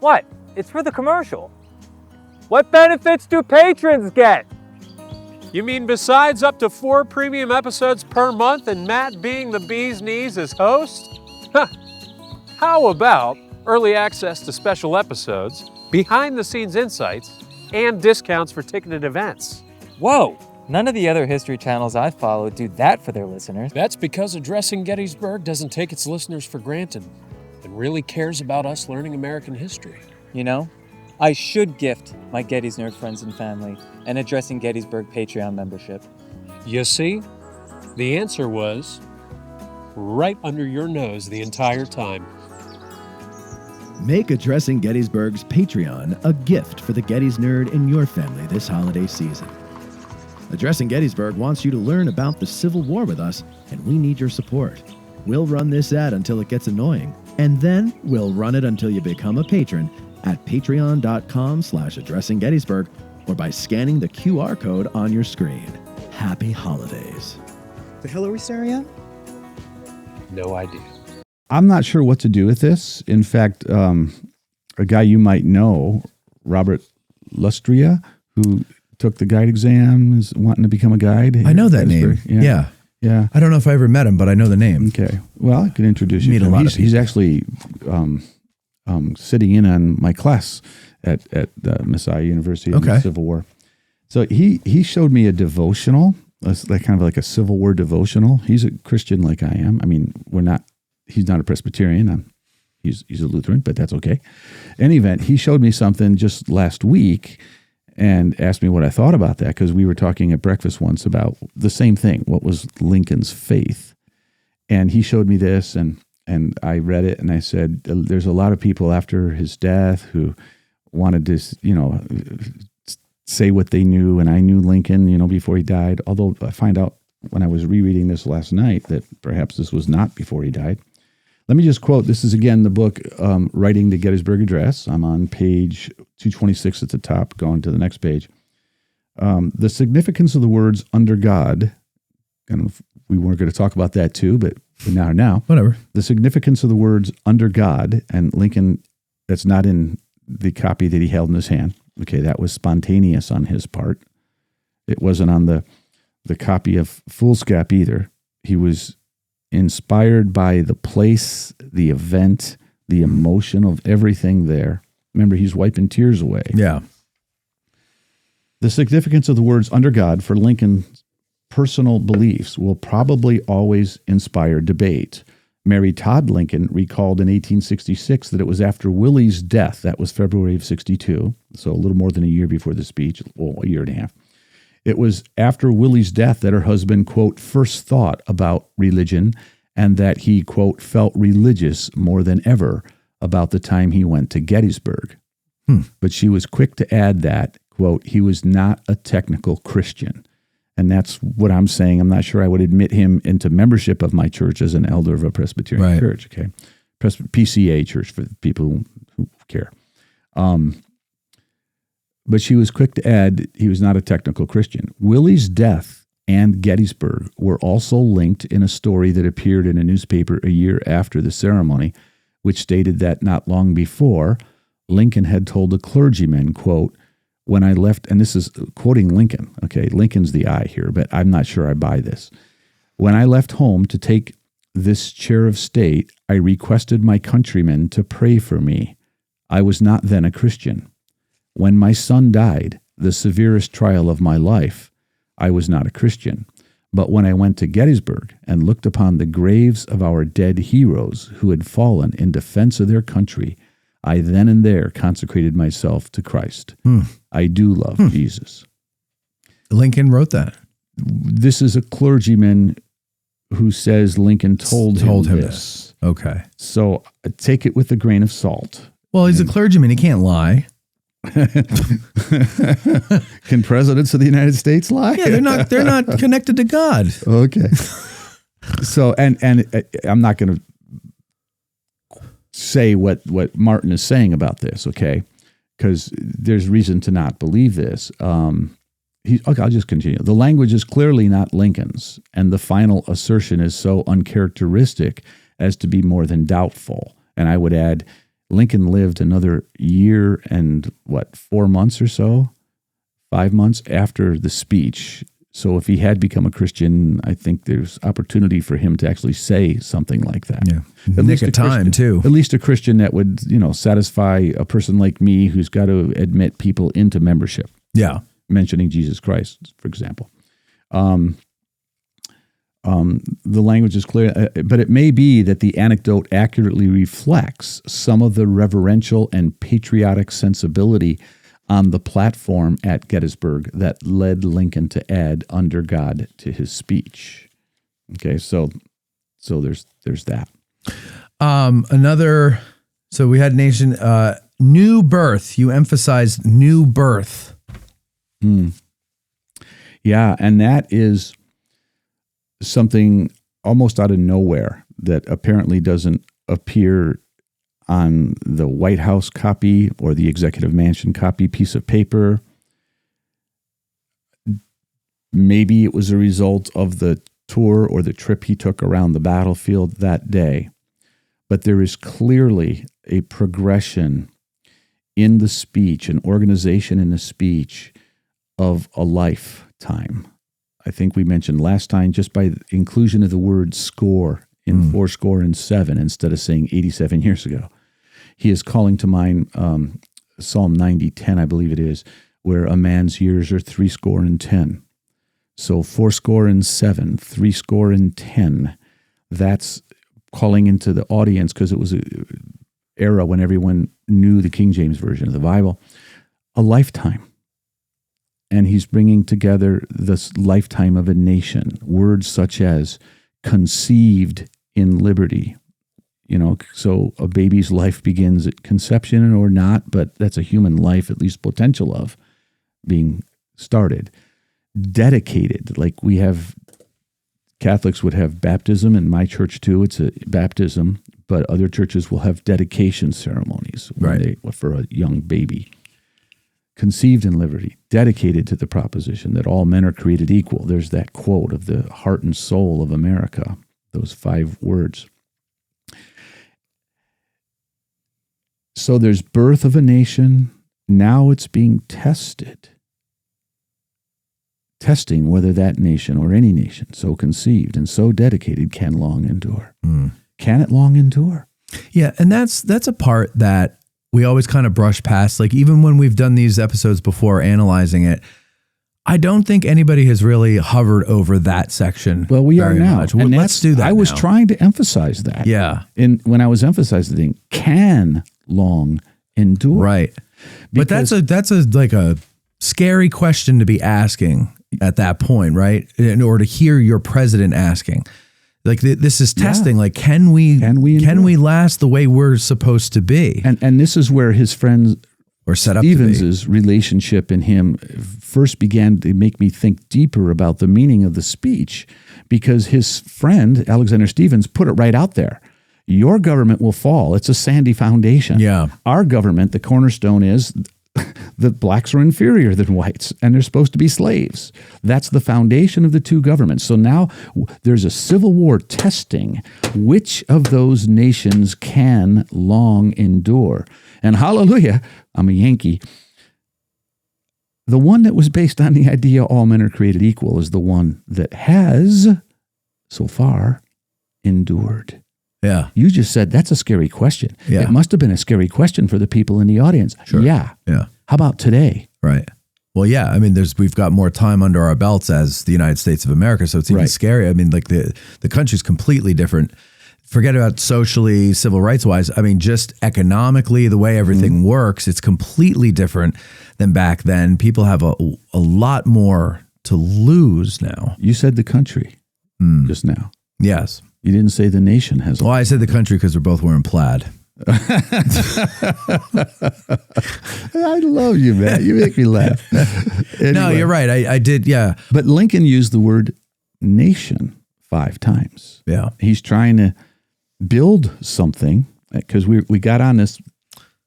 What? It's for the commercial. What benefits do patrons get? You mean besides up to 4 premium episodes per month and Matt being the bee's knees as host? How about early access to special episodes, behind-the-scenes insights, and discounts for ticketed events? Whoa! None of the other history channels I follow do that for their listeners. That's because Addressing Gettysburg doesn't take its listeners for granted and really cares about us learning American history. You know, I should gift my Getty's Nerd friends and family an Addressing Gettysburg Patreon membership. You see, the answer was right under your nose the entire time. Make Addressing Gettysburg's Patreon a gift for the Getty's Nerd in your family this holiday season. Addressing Gettysburg wants you to learn about the Civil War with us, and we need your support. We'll run this ad until it gets annoying, and then we'll run it until you become a patron at patreon.com/addressinggettysburg or by scanning the QR code on your screen. Happy holidays. The hell are we staring at? No idea. I'm not sure what to do with this. In fact, a guy you might know, Robert Lustria, who took the guide exam, is wanting to become a guide. I know that name. Yeah. I don't know if I ever met him, but I know the name. Okay. Well, I can introduce you Meet to a him. lot of He's people. actually sitting in on my class at Messiah University in the Civil War. So he showed me a devotional, like kind of like a Civil War devotional. He's a Christian like I am. I mean, he's not a Presbyterian. He's a Lutheran, but that's okay. In any event, he showed me something just last week and asked me what I thought about that, because we were talking at breakfast once about the same thing. What was Lincoln's faith? And he showed me this, and I read it, and I said, there's a lot of people after his death who wanted to, say what they knew, and I knew Lincoln, before he died. Although I find out when I was rereading this last night that perhaps this was not before he died. Let me just quote. This is, again, the book, Writing the Gettysburg Address. I'm on page 226 at the top, going to the next page. The significance of the words under God, and we weren't going to talk about that too, but now. Whatever. The significance of the words under God, and Lincoln, that's not in the copy that he held in his hand. Okay, that was spontaneous on his part. It wasn't on the copy of Foolscap either. He was inspired by the place, the event, the emotion of everything there. Remember, he's wiping tears away. Yeah. The significance of the words under God for Lincoln's personal beliefs will probably always inspire debate. Mary Todd Lincoln recalled in 1866 that it was after Willie's death, that was February of 62, so a little more than a year before the speech, well, a year and a half. It was after Willie's death that her husband, quote, first thought about religion, and that he, quote, felt religious more than ever about the time he went to Gettysburg. But she was quick to add that, quote, he was not a technical Christian. And that's what I'm saying. I'm not sure I would admit him into membership of my church as an elder of a Presbyterian church, okay? PCA church for people who care. But she was quick to add he was not a technical Christian. Willie's death and Gettysburg were also linked in a story that appeared in a newspaper a year after the ceremony, which stated that not long before, Lincoln had told a clergyman, quote, when I left, and this is quoting Lincoln, okay, Lincoln's the I here, but I'm not sure I buy this. When I left home to take this chair of state, I requested my countrymen to pray for me. I was not then a Christian. When my son died, the severest trial of my life, I was not a Christian. But when I went to Gettysburg and looked upon the graves of our dead heroes who had fallen in defense of their country, I then and there consecrated myself to Christ. I do love Jesus. Lincoln wrote that. This is a clergyman who says Lincoln told him this. Okay. So take it with a grain of salt. Well, he's a clergyman. He can't lie. Can presidents of the United States lie? Yeah, they're not connected to God. Okay. So, and I'm not going to say what Martin is saying about this, okay? Because there's reason to not believe this. Okay, I'll just continue. The language is clearly not Lincoln's, and the final assertion is so uncharacteristic as to be more than doubtful. And I would add, Lincoln lived another year and 4 months or so, 5 months after the speech. So if he had become a Christian, I think there's opportunity for him to actually say something like that. Yeah, nick of time too. At least a Christian that would, satisfy a person like me who's got to admit people into membership. Yeah, mentioning Jesus Christ, for example. The language is clear, but it may be that the anecdote accurately reflects some of the reverential and patriotic sensibility on the platform at Gettysburg that led Lincoln to add "under God" to his speech. Okay, so there's that. So we had nation new birth. You emphasized new birth. Yeah, and that is something almost out of nowhere that apparently doesn't appear on the White House copy or the Executive Mansion copy piece of paper. Maybe it was a result of the tour or the trip he took around the battlefield that day. But there is clearly a progression in the speech, an organization in the speech of a lifetime. I think we mentioned last time, just by the inclusion of the word score in fourscore instead of saying 87 years ago. He is calling to mind Psalm 90:10, I believe it is, where a man's years are 70. So 7, 10. That's calling into the audience, because it was an era when everyone knew the King James Version of the Bible, a lifetime. And he's bringing together this lifetime of a nation, words such as conceived in liberty. So a baby's life begins at conception or not, but that's a human life, at least potential of being started. Dedicated, like we have, Catholics would have baptism, in my church too, it's a baptism, but other churches will have dedication ceremonies for a young baby. Conceived in liberty, dedicated to the proposition that all men are created equal. There's that quote of the heart and soul of America, those 5 words. So there's birth of a nation. Now it's being tested. Testing whether that nation or any nation so conceived and so dedicated can long endure. Can it long endure? Yeah, and that's a part that we always kind of brush past. Like, even when we've done these episodes before analyzing it, I don't think anybody has really hovered over that section. Well, we are now. And let's do that. I was trying to emphasize that. Yeah. When I was emphasizing the thing, can long endure. Right. But that's a scary question to be asking at that point, right? In order to hear your president asking. Like, this is testing. Yeah. Like, can we last the way we're supposed to be? And this is where his friend or set up Stevens's relationship and him first began to make me think deeper about the meaning of the speech, because his friend Alexander Stevens put it right out there. Your government will fall. It's a sandy foundation. Yeah. Our government, the cornerstone is that blacks are inferior than whites, and they're supposed to be slaves. That's the foundation of the two governments. So now there's a civil war testing which of those nations can long endure. And hallelujah, I'm a Yankee. The one that was based on the idea all men are created equal is the one that has, so far, endured. Yeah. You just said that's a scary question. Yeah. It must have been a scary question for the people in the audience. Sure. Yeah. Yeah. How about today? Right. Well, yeah. I mean, we've got more time under our belts as the United States of America, so it's even scary. I mean, like the country's completely different. Forget about socially, civil rights wise. I mean, just economically, the way everything works, it's completely different than back then. People have a lot more to lose now. You said the country just now. Yes. You didn't say the nation has. Well, I said the country because we're both wearing plaid. I love you, man. You make me laugh. Anyway. No, you're right. I did, yeah. But Lincoln used the word nation 5 times. Yeah. He's trying to build something, because we got on this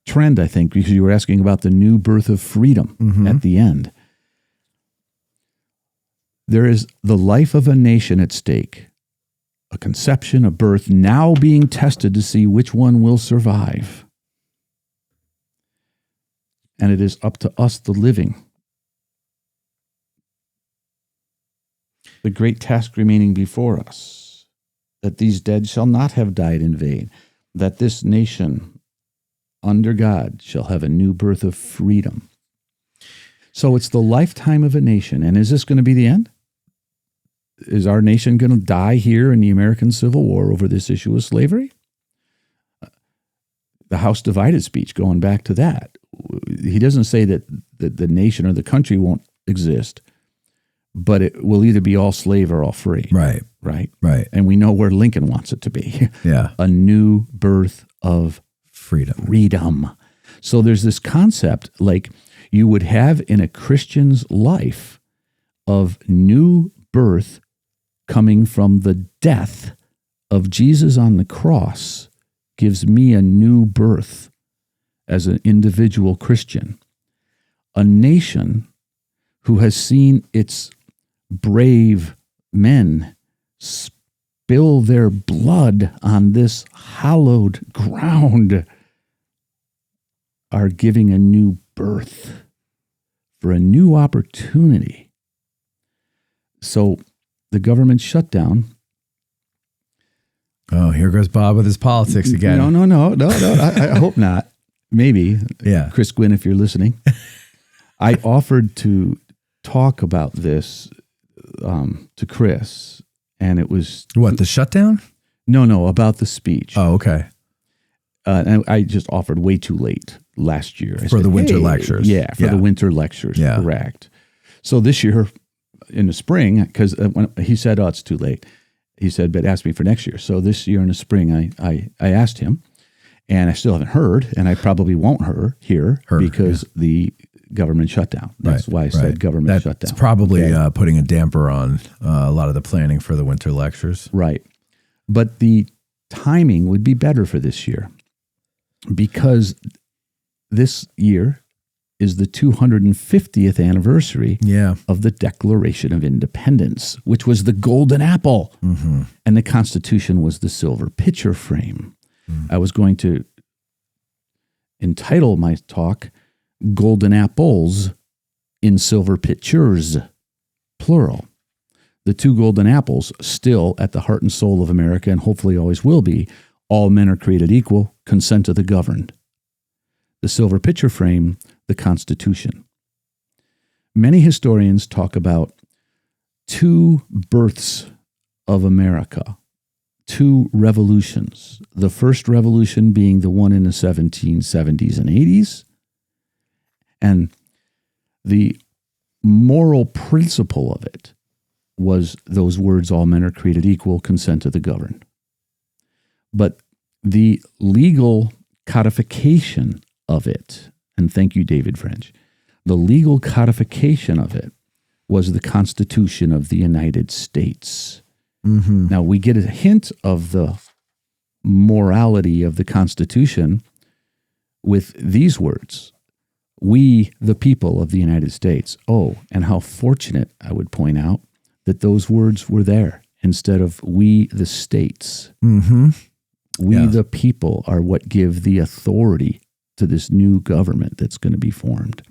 trend, I think, because you were asking about the new birth of freedom at the end. There is the life of a nation at stake. A conception, a birth, now being tested to see which one will survive. And it is up to us, the living. The great task remaining before us, that these dead shall not have died in vain, that this nation, under God, shall have a new birth of freedom. So it's the lifetime of a nation. And is this going to be the end? Is our nation going to die here in the American Civil War over this issue of slavery? The House Divided speech, going back to that. He doesn't say that the nation or the country won't exist, but it will either be all slave or all free. Right. Right? Right. And we know where Lincoln wants it to be. Yeah. A new birth of freedom. So there's this concept like you would have in a Christian's life of new birth coming from the death of Jesus on the cross gives me a new birth as an individual Christian. A nation who has seen its brave men spill their blood on this hallowed ground are giving a new birth for a new opportunity. So the government shutdown. Oh, here goes Bob with his politics again. No. I hope not. Maybe. Yeah. Chris Gwynn, if you're listening. I offered to talk about this to Chris, and it was... What, the shutdown? No, about the speech. Oh, okay. And I just offered way too late last year. For the winter lectures. Yeah, for the winter lectures, correct. So this year, in the spring, because when he said, it's too late. He said, but ask me for next year. So this year in the spring, I asked him, and I still haven't heard, and I probably won't hear because the government shutdown. That's why I said government shutdown. It's probably putting a damper on a lot of the planning for the winter lectures. Right. But the timing would be better for this year because this year is the 250th anniversary of the Declaration of Independence, which was the golden apple. Mm-hmm. And the Constitution was the silver pitcher frame. I was going to entitle my talk, Golden Apples in Silver Pitchers, plural. The 2 golden apples, still at the heart and soul of America, and hopefully always will be, all men are created equal, consent of the governed. The silver pitcher frame, the Constitution. Many historians talk about 2 births of America, 2 revolutions. The first revolution being the one in the 1770s and 80s, and the moral principle of it was those words, all men are created equal, consent of the governed. But the legal codification of it, and thank you, David French, the legal codification of it was the Constitution of the United States. Mm-hmm. Now, we get a hint of the morality of the Constitution with these words, we, the people of the United States. Oh, and how fortunate, I would point out, that those words were there instead of we, the states. Mm-hmm. We, the people, are what give the authority to this new government that's going to be formed.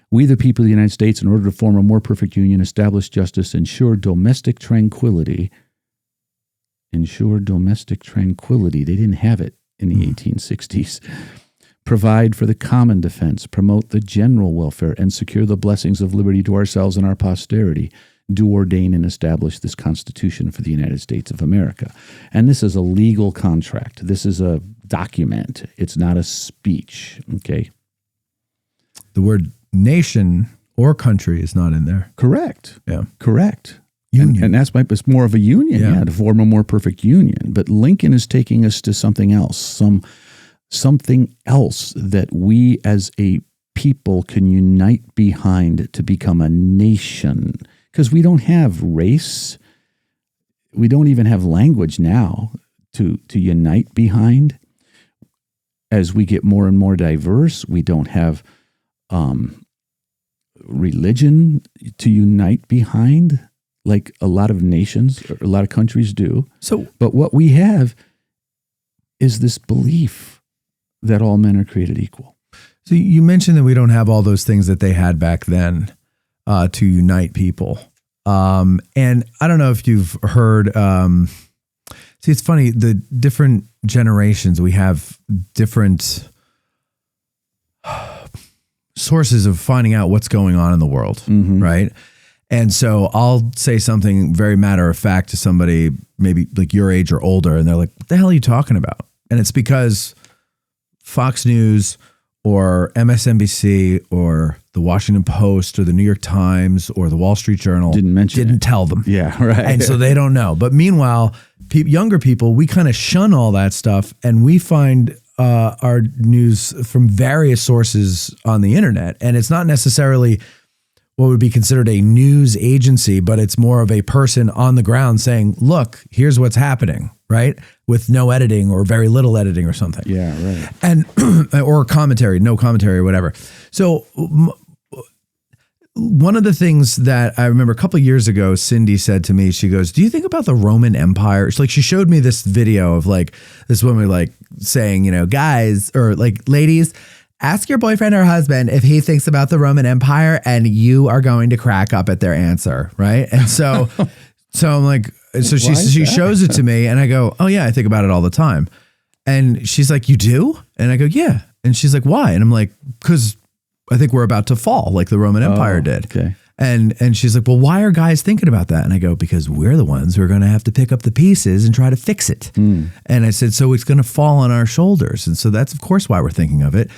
We, the people of the United States, in order to form a more perfect union, establish justice, ensure domestic tranquility. Ensure domestic tranquility. They didn't have it in the 1860s. Provide for the common defense, promote the general welfare, and secure the blessings of liberty to ourselves and our posterity. Do ordain and establish this Constitution for the United States of America. And this is a legal contract. This is a document. It's not a speech, okay? The word nation or country is not in there. Correct. Yeah. Correct. Union. And that's it's more of a union, to form a more perfect union. But Lincoln is taking us to something else, some something else that we as a people can unite behind to become a nation. Because we don't have race. We don't even have language now to unite behind. As we get more and more diverse, we don't have religion to unite behind like a lot of nations, or a lot of countries do. But what we have is this belief that all men are created equal. So you mentioned that we don't have all those things that they had back then to unite people. And I don't know if you've heard, see, it's funny, the different generations, we have different sources of finding out what's going on in the world, right? And so I'll say something very matter of fact to somebody maybe like your age or older, and they're like, what the hell are you talking about? And it's because Fox News or MSNBC or the Washington Post or the New York Times or the Wall Street Journal didn't tell them. Yeah, right. And so they don't know. But meanwhile, younger people, we kind of shun all that stuff, and we find our news from various sources on the internet. And it's not necessarily what would be considered a news agency, but it's more of a person on the ground saying, look, here's what's happening, right? With no editing or very little editing or something. Yeah, right. And, or commentary, no commentary or whatever. So one of the things that I remember a couple of years ago, Cindy said to me, she goes, do you think about the Roman Empire? It's like, she showed me this video of like this woman like saying, you know, guys or like ladies, ask your boyfriend or husband if he thinks about the Roman Empire, and you are going to crack up at their answer. Right. And so, I'm like, so she shows it to me, and I go, oh yeah, I think about it all the time. And she's like, you do? And I go, yeah. And she's like, why? And I'm like, because I think we're about to fall like the Roman Empire did. Okay. And she's like, well, why are guys thinking about that? And I go, because we're the ones who are going to have to pick up the pieces and try to fix it. And I said, so it's going to fall on our shoulders. And so that's of course why we're thinking of it.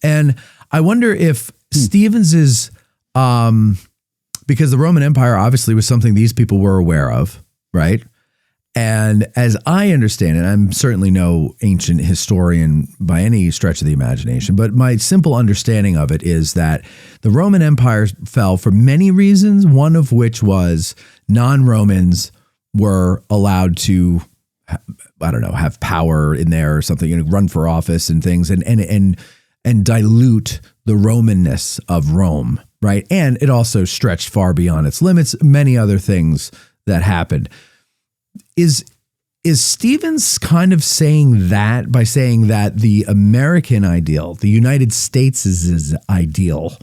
And I wonder if Stevens's, because the Roman Empire obviously was something these people were aware of, right? And as I understand it, I'm certainly no ancient historian by any stretch of the imagination, but my simple understanding of it is that the Roman Empire fell for many reasons, one of which was non-Romans were allowed to, I don't know, have power in there or something, you know, run for office and things, and dilute the Romanness of Rome, right? And it also stretched far beyond its limits, many other things that happened. Is Stevens kind of saying that by saying that the American ideal, the United States' ideal,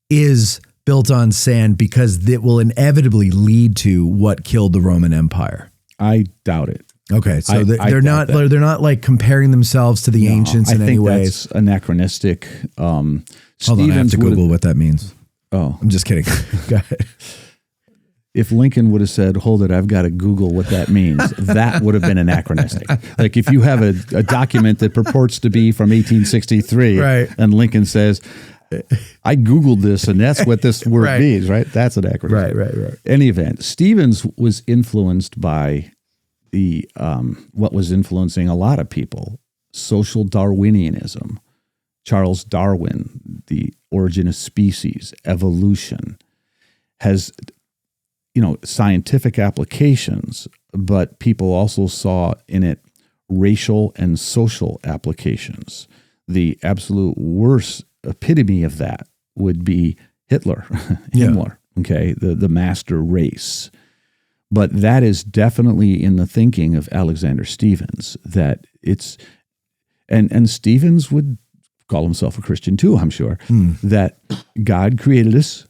is built on sand because it will inevitably lead to what killed the Roman Empire? I doubt it. Okay, so they're not like comparing themselves to the ancients in any way. That's anachronistic. Hold on, I have to Google what that means. Oh, I'm just kidding. Go ahead. If Lincoln would have said, hold it, I've got to Google what that means, that would have been anachronistic. Like if you have a document that purports to be from 1863, right, and Lincoln says, I Googled this and that's what this word means, right? That's anachronistic. Right. Any event, Stevens was influenced by the what was influencing a lot of people, social Darwinianism, Charles Darwin, the origin of species, evolution, has, you know, scientific applications, but people also saw in it racial and social applications. The absolute worst epitome of that would be Hitler, Himmler, okay, the master race. But that is definitely in the thinking of Alexander Stevens, that it's, and Stevens would call himself a Christian too, I'm sure, that God created us.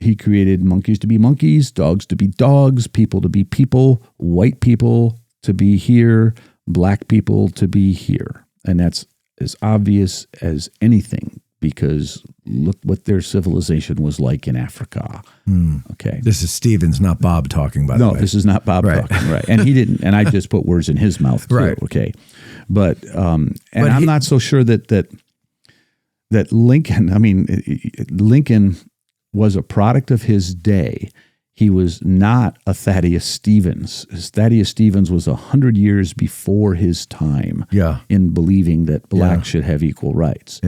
He created monkeys to be monkeys, dogs to be dogs, people to be people, white people to be here, black people to be here. And that's as obvious as anything, because look what their civilization was like in Africa. Okay. This is Stevens, not Bob talking, by the way. No, this is not Bob talking, right. And he didn't, and I just put words in his mouth too, right. Okay. But I'm not so sure that Lincoln, Lincoln was a product of his day. He was not a Thaddeus Stevens. Thaddeus Stevens was 100 years before his time in believing that blacks should have equal rights.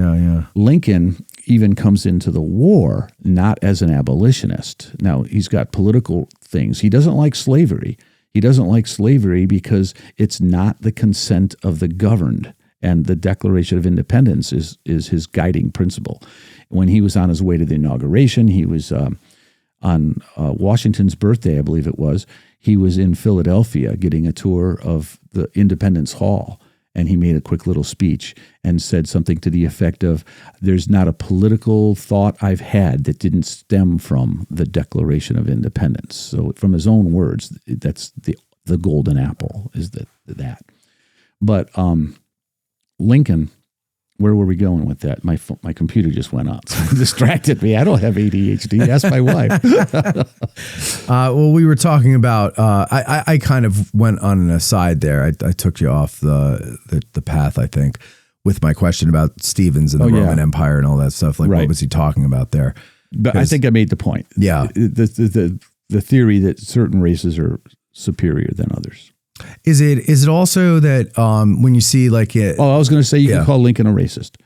Lincoln even comes into the war not as an abolitionist. Now, he's got political things. He doesn't like slavery. He doesn't like slavery because it's not the consent of the governed. And the Declaration of Independence is his guiding principle. When he was on his way to the inauguration, he was on Washington's birthday, I believe it was, he was in Philadelphia getting a tour of the Independence Hall. And he made a quick little speech and said something to the effect of, there's not a political thought I've had that didn't stem from the Declaration of Independence. So from his own words, that's the golden apple is that. But Lincoln, where were we going with that? My computer just went up. So it distracted me. I don't have ADHD. Ask my wife. Well, we were talking about, I kind of went on an aside there. I took you off the path, I think, with my question about Stevens and the Roman Empire and all that stuff. Like, what was he talking about there? But I think I made the point. Yeah. The theory that certain races are superior than others. Is it also that when you see like it? Oh, I was going to say you can call Lincoln a racist.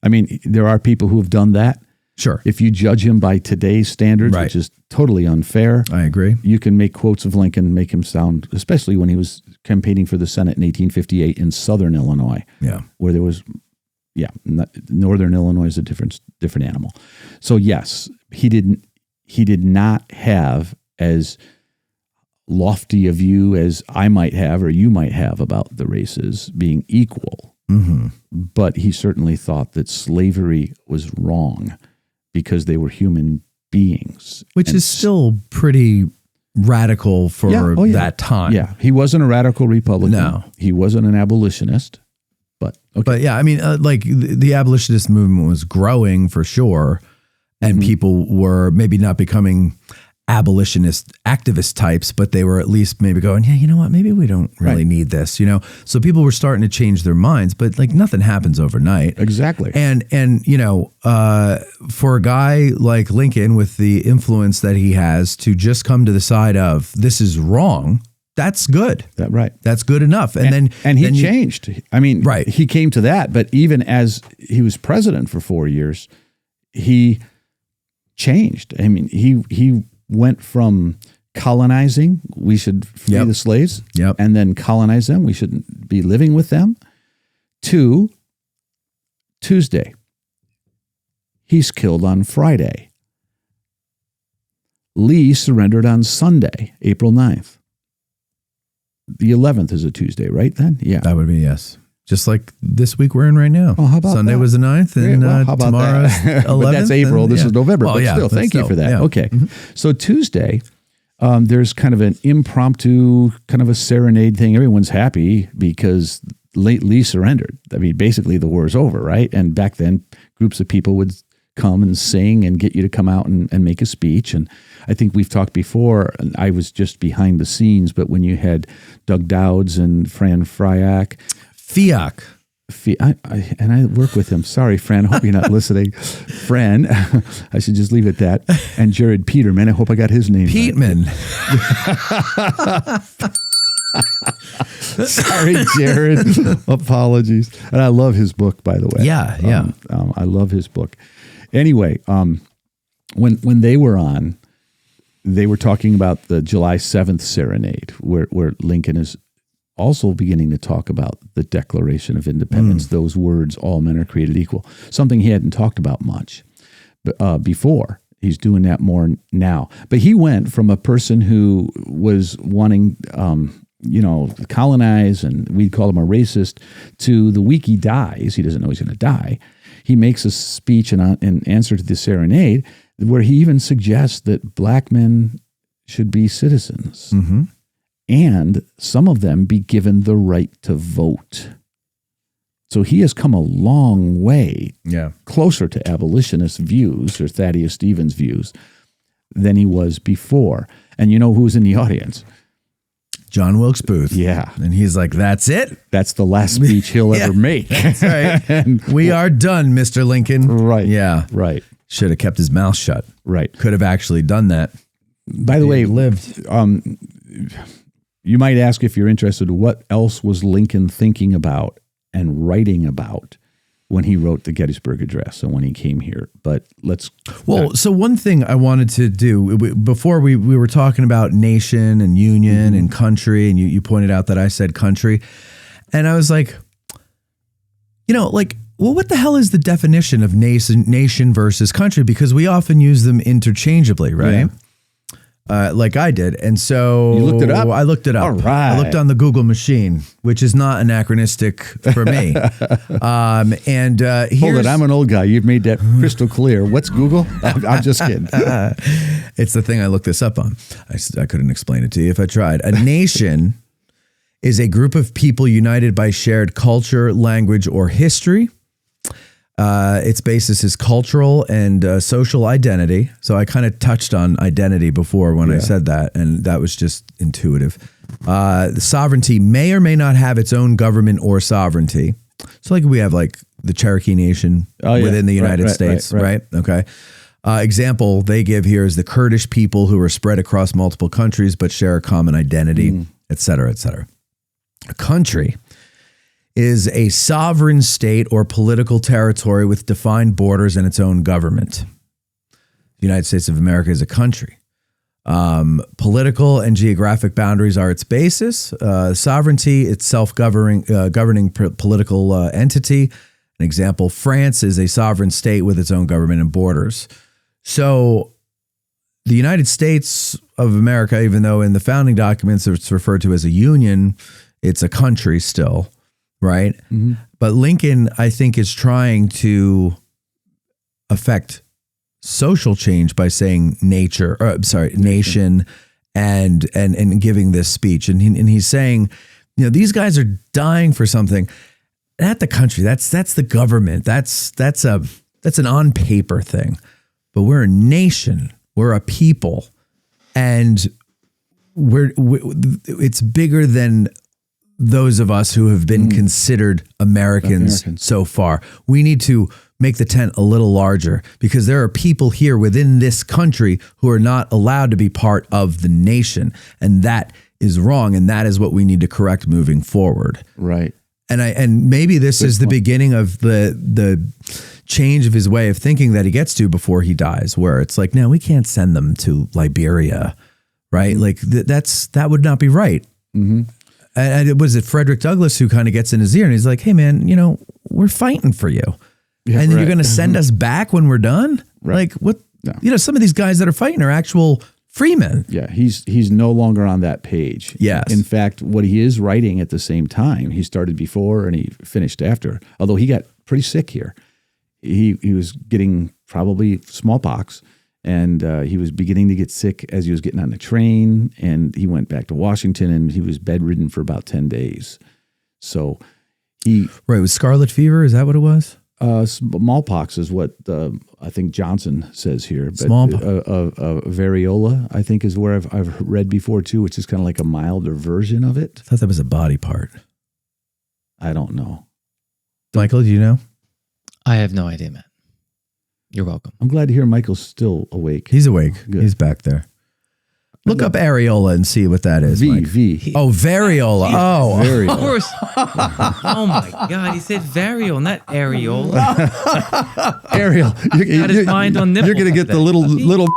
I mean, there are people who have done that. Sure. If you judge him by today's standards, which is totally unfair. I agree. You can make quotes of Lincoln, make him sound, especially when he was campaigning for the Senate in 1858 in Southern Illinois. Yeah. Where there was, Northern Illinois is a different animal. So yes, he did not have as lofty a view as I might have or you might have about the races being equal. Mm-hmm. But he certainly thought that slavery was wrong because they were human beings. Which is still pretty radical for that time. Yeah. He wasn't a radical Republican. No. He wasn't an abolitionist. But yeah, I mean, like the abolitionist movement was growing for sure. And people were maybe not becoming abolitionist activist types, but they were at least maybe going, yeah, you know what, maybe we don't really need this, so people were starting to change their minds, but like nothing happens overnight. Exactly. And for a guy like Lincoln with the influence that he has to just come to the side of this is wrong, that's good. That's good enough. And he changed. I mean, he came to that, but even as he was president for 4 years, he changed. I mean, he went from colonizing, we should free the slaves, and then colonize them, we shouldn't be living with them, to Tuesday. He's killed on Friday. Lee surrendered on Sunday, April 9th. The 11th is a Tuesday, right then? Yeah. That would be, yes. Just like this week we're in right now. Oh, how about Sunday that? was the 9th, and tomorrow's 11th. But that's April. This is November. Well, but still, thank you for that. Yeah. Okay. So Tuesday, there's kind of an impromptu, kind of a serenade thing. Everyone's happy because Lee surrendered. I mean, basically the war is over, right? And back then, groups of people would come and sing and get you to come out and make a speech. And I think we've talked before, and I was just behind the scenes, but when you had Doug Dowds and Fran Fryak, and I work with him. Sorry, Fran. I hope you're not listening. Fran, I should just leave it at that. And Jared Peterman. I hope I got his name Peterman. Right. Sorry, Jared. Apologies. And I love his book, by the way. Yeah. I love his book. Anyway, when they were on, they were talking about the July 7th serenade, where Lincoln is also beginning to talk about the Declaration of Independence, those words, all men are created equal, something he hadn't talked about much before. He's doing that more now. But he went from a person who was wanting, colonize, and we'd call him a racist, to the week he dies, he doesn't know he's going to die, he makes a speech in answer to the serenade where he even suggests that black men should be citizens. Mm-hmm. And some of them be given the right to vote. So he has come a long way closer to abolitionist views or Thaddeus Stevens views than he was before. And you know who's in the audience? John Wilkes Booth. Yeah. And he's like, that's it? That's the last speech he'll ever make. That's right. And we are done, Mr. Lincoln. Right. Yeah. Right. Should have kept his mouth shut. Right. Could have actually done that. By the way, lived. You might ask, if you're interested, what else was Lincoln thinking about and writing about when he wrote the Gettysburg Address and when he came here? But So one thing I wanted to do before we were talking about nation and union and country, and you pointed out that I said country, and I was like, well, what the hell is the definition of nation versus country? Because we often use them interchangeably, right? Yeah. Like I did. And so you looked it up? I looked it up. All right. I looked on the Google machine, which is not anachronistic for me. Hold it. I'm an old guy. You've made that crystal clear. What's Google? I'm just kidding. It's the thing I looked this up on. I couldn't explain it to you if I tried. A nation is a group of people united by shared culture, language, or history. Its basis is cultural and social identity. So I kind of touched on identity before when I said that, and that was just intuitive. The sovereignty may or may not have its own government or sovereignty. So like we have like the Cherokee Nation within the United States, right? Okay. Example they give here is the Kurdish people who are spread across multiple countries but share a common identity, et cetera, et cetera. A country is a sovereign state or political territory with defined borders and its own government. The United States of America is a country. Political and geographic boundaries are its basis. Sovereignty, its self-governing political entity. An example, France is a sovereign state with its own government and borders. So the United States of America, even though in the founding documents it's referred to as a union, it's a country still, right? Mm-hmm. But Lincoln, I think, is trying to affect social change by saying nation, and giving this speech. And he's saying, these guys are dying for something. Not the country. That's the government. That's an on paper thing. But we're a nation. We're a people, and it's bigger than those of us who have been considered Americans so far. We need to make the tent a little larger because there are people here within this country who are not allowed to be part of the nation. And that is wrong. And that is what we need to correct moving forward. Right. And maybe this is the beginning of the change of his way of thinking that he gets to before he dies, where it's like, no, we can't send them to Liberia, right? Like that would not be right. Mm-hmm. And was it Frederick Douglass who kind of gets in his ear and he's like, hey man, we're fighting for you. Yeah, and then you're going to send us back when we're done? Right. Like what, some of these guys that are fighting are actual freemen. Yeah. He's no longer on that page. Yes. In fact, what he is writing at the same time, he started before and he finished after, although he got pretty sick here. He was getting probably smallpox. And he was beginning to get sick as he was getting on the train, and he went back to Washington, and he was bedridden for about 10 days. So it was scarlet fever. Is that what it was? Smallpox is what I think Johnson says here. But Smallpox. Variola, I think, is where I've read before too, which is kind of like a milder version of it. I thought that was a body part. I don't know. Michael, do you know? I have no idea, man. You're welcome. I'm glad to hear Michael's still awake. He's awake. Good. He's back there. Look up areola and see what that is. V. Oh, variola. Oh, variola. Of course. Oh my God. He said variole, not areola. Ariel. He got his mind on nipples. You're going to get the little.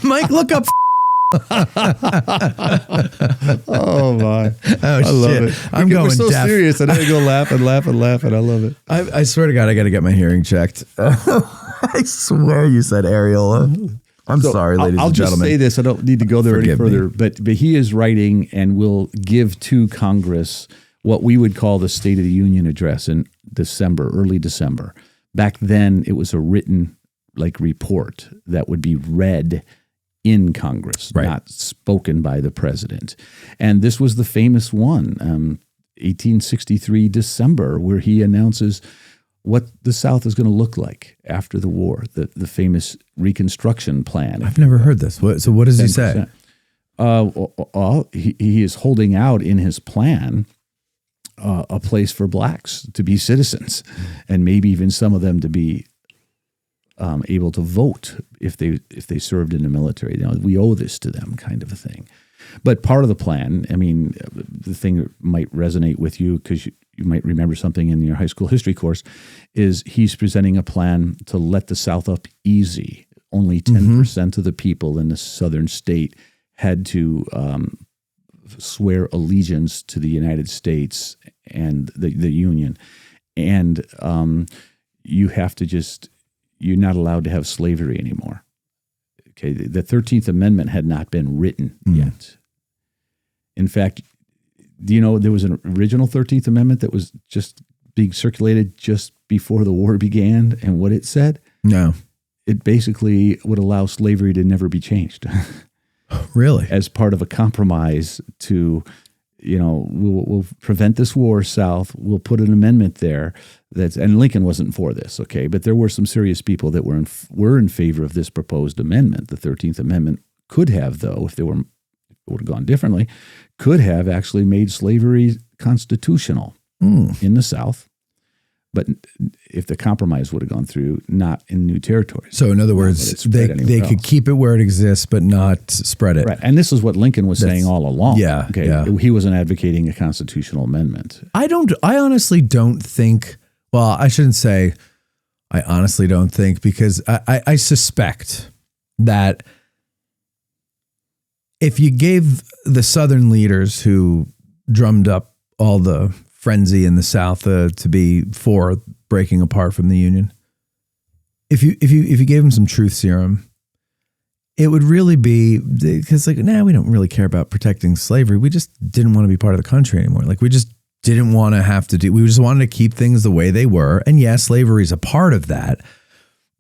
Mike, look up. Oh my! I love shit. it. We're so deaf. serious, and then I go laugh. I love it. I swear to God, I got to get my hearing checked. I swear you said areola. I'm sorry, ladies I'll and just gentlemen. say this. I don't need to go there Forgive any further. me. But he is writing and will give to Congress what we would call the State of the Union address in early December. Back then, it was a written report that would be read in Congress, not spoken by the president. And this was the famous one, 1863 December, where he announces what the South is going to look like after the war, the famous Reconstruction Plan. I've never heard this. So what does he say? He is holding out in his plan a place for blacks to be citizens, and maybe even some of them to be able to vote if they served in the military. We owe this to them, kind of a thing. But part of the plan, I mean, the thing that might resonate with you because you might remember something in your high school history course, is he's presenting a plan to let the South up easy. Only 10% of the people in the southern state had to swear allegiance to the United States and the Union. And you have to you're not allowed to have slavery anymore. Okay, the 13th Amendment had not been written yet. In fact, do you know there was an original 13th Amendment that was just being circulated just before the war began? And what it said? No. It basically would allow slavery to never be changed. Really? As part of a compromise to, we'll prevent this war South. We'll put an amendment there and Lincoln wasn't for this, okay? But there were some serious people that were in favor of this proposed amendment. The 13th Amendment could have, though, if it would have gone differently, could have actually made slavery constitutional in the South. But if the compromise would have gone through, not in new territories. So in other words, they could keep it where it exists, but not spread it. Right. And this is what Lincoln was saying all along. Yeah. Okay. Yeah. He wasn't advocating a constitutional amendment. I honestly don't think, well, I shouldn't say I honestly don't think, because I suspect that if you gave the Southern leaders who drummed up all the frenzy in the South to be for breaking apart from the Union, if you gave them some truth serum, it would really be because we don't really care about protecting slavery. We just didn't want to be part of the country anymore. We just didn't want to have to we just wanted to keep things the way they were. And yeah, slavery is a part of that,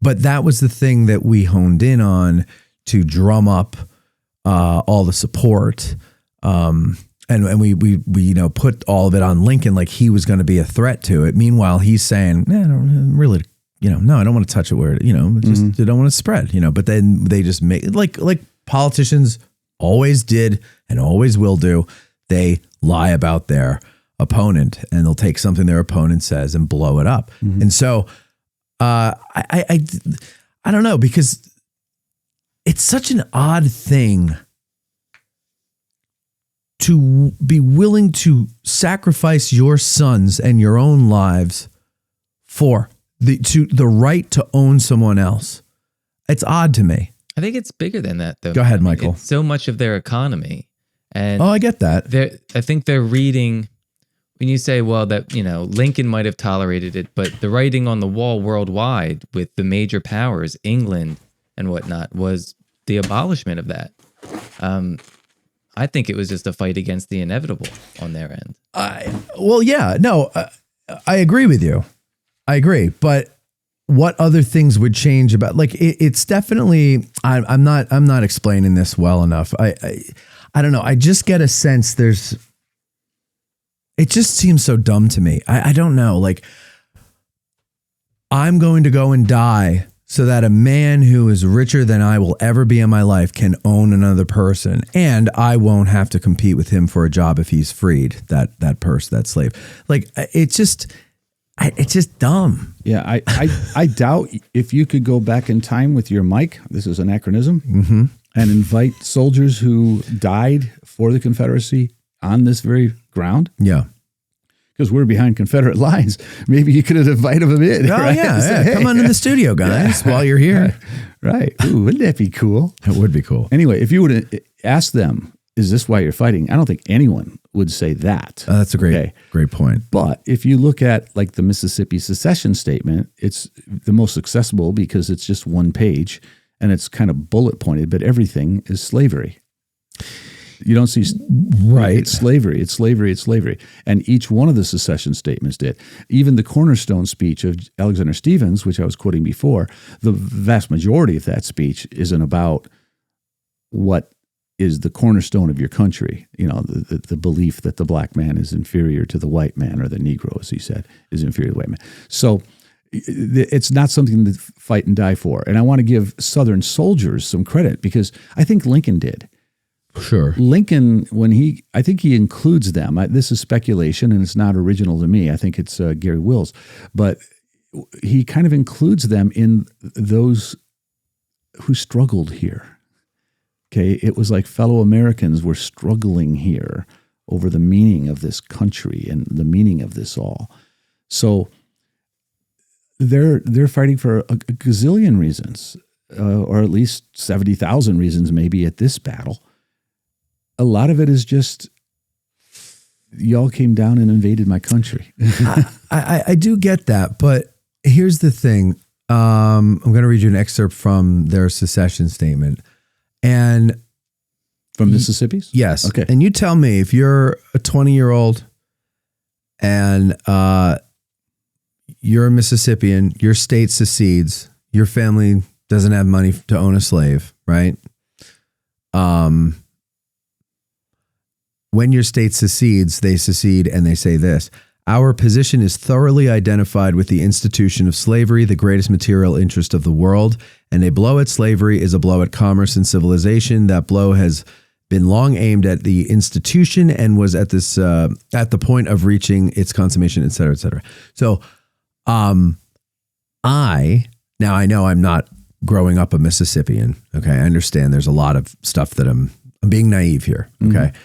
but that was the thing that we honed in on to drum up all the support. And we put all of it on Lincoln like he was going to be a threat to it. Meanwhile, he's saying, I don't really, no, I don't want to touch it where, just I don't want to spread, but then they just make like politicians always did and always will do. They lie about their opponent and they'll take something their opponent says and blow it up. And so I don't know, because it's such an odd thing to be willing to sacrifice your sons and your own lives for the right to own someone else. It's odd to me. I think it's bigger than that, though. Go ahead, Michael. It's so much of their economy. And I get that. I think they're reading, when you say, well, that, Lincoln might have tolerated it, but the writing on the wall worldwide with the major powers, England and whatnot, was the abolishment of that. I think it was just a fight against the inevitable on their end. I agree with you. I agree. But what other things would change about, it's definitely, I'm not explaining this well enough. I don't know. I just get a sense it just seems so dumb to me. I don't know. I'm going to go and die so that a man who is richer than I will ever be in my life can own another person, and I won't have to compete with him for a job if he's freed, that person, that slave. It's just dumb. Yeah, I doubt if you could go back in time with your mic, this is anachronism, and invite soldiers who died for the Confederacy on this very ground. Yeah. Because we're behind Confederate lines. Maybe you could have invited them in. Oh, right? yeah. Say, hey, come on in the studio, guys, while you're here. Right. Ooh, wouldn't that be cool? It would be cool. Anyway, if you would ask them, is this why you're fighting? I don't think anyone would say that. That's a great point. But if you look at the Mississippi secession statement, it's the most accessible because it's just one page and it's kind of bullet pointed, but everything is slavery. You don't see, right? It's slavery, it's slavery, it's slavery. And each one of the secession statements did. Even the cornerstone speech of Alexander Stephens, which I was quoting before, the vast majority of that speech isn't about what is the cornerstone of your country. The belief that the black man is inferior to the white man, or the Negro, as he said, is inferior to the white man. So it's not something to fight and die for. And I want to give Southern soldiers some credit because I think Lincoln did. Sure. Lincoln, I think he includes them. This is speculation and it's not original to me. I think it's Gary Wills. But he kind of includes them in those who struggled here. Okay, it was like fellow Americans were struggling here over the meaning of this country and the meaning of this all. So they're fighting for a gazillion reasons, or at least 70,000 reasons maybe at this battle. A lot of it is just, y'all came down and invaded my country. I do get that, but here's the thing. I'm going to read you an excerpt from their secession statement. And from Mississippi's? Yes. Okay. And you tell me, if you're a 20-year-old and you're a Mississippian, your state secedes, your family doesn't have money to own a slave, right? When your state secedes, they secede and they say this: our position is thoroughly identified with the institution of slavery, the greatest material interest of the world, and a blow at slavery is a blow at commerce and civilization. That blow has been long aimed at the institution and was at this at the point of reaching its consummation, et cetera, et cetera. So, I know I'm not growing up a Mississippian. Okay, I understand there's a lot of stuff that I'm being naive here. Okay, mm-hmm.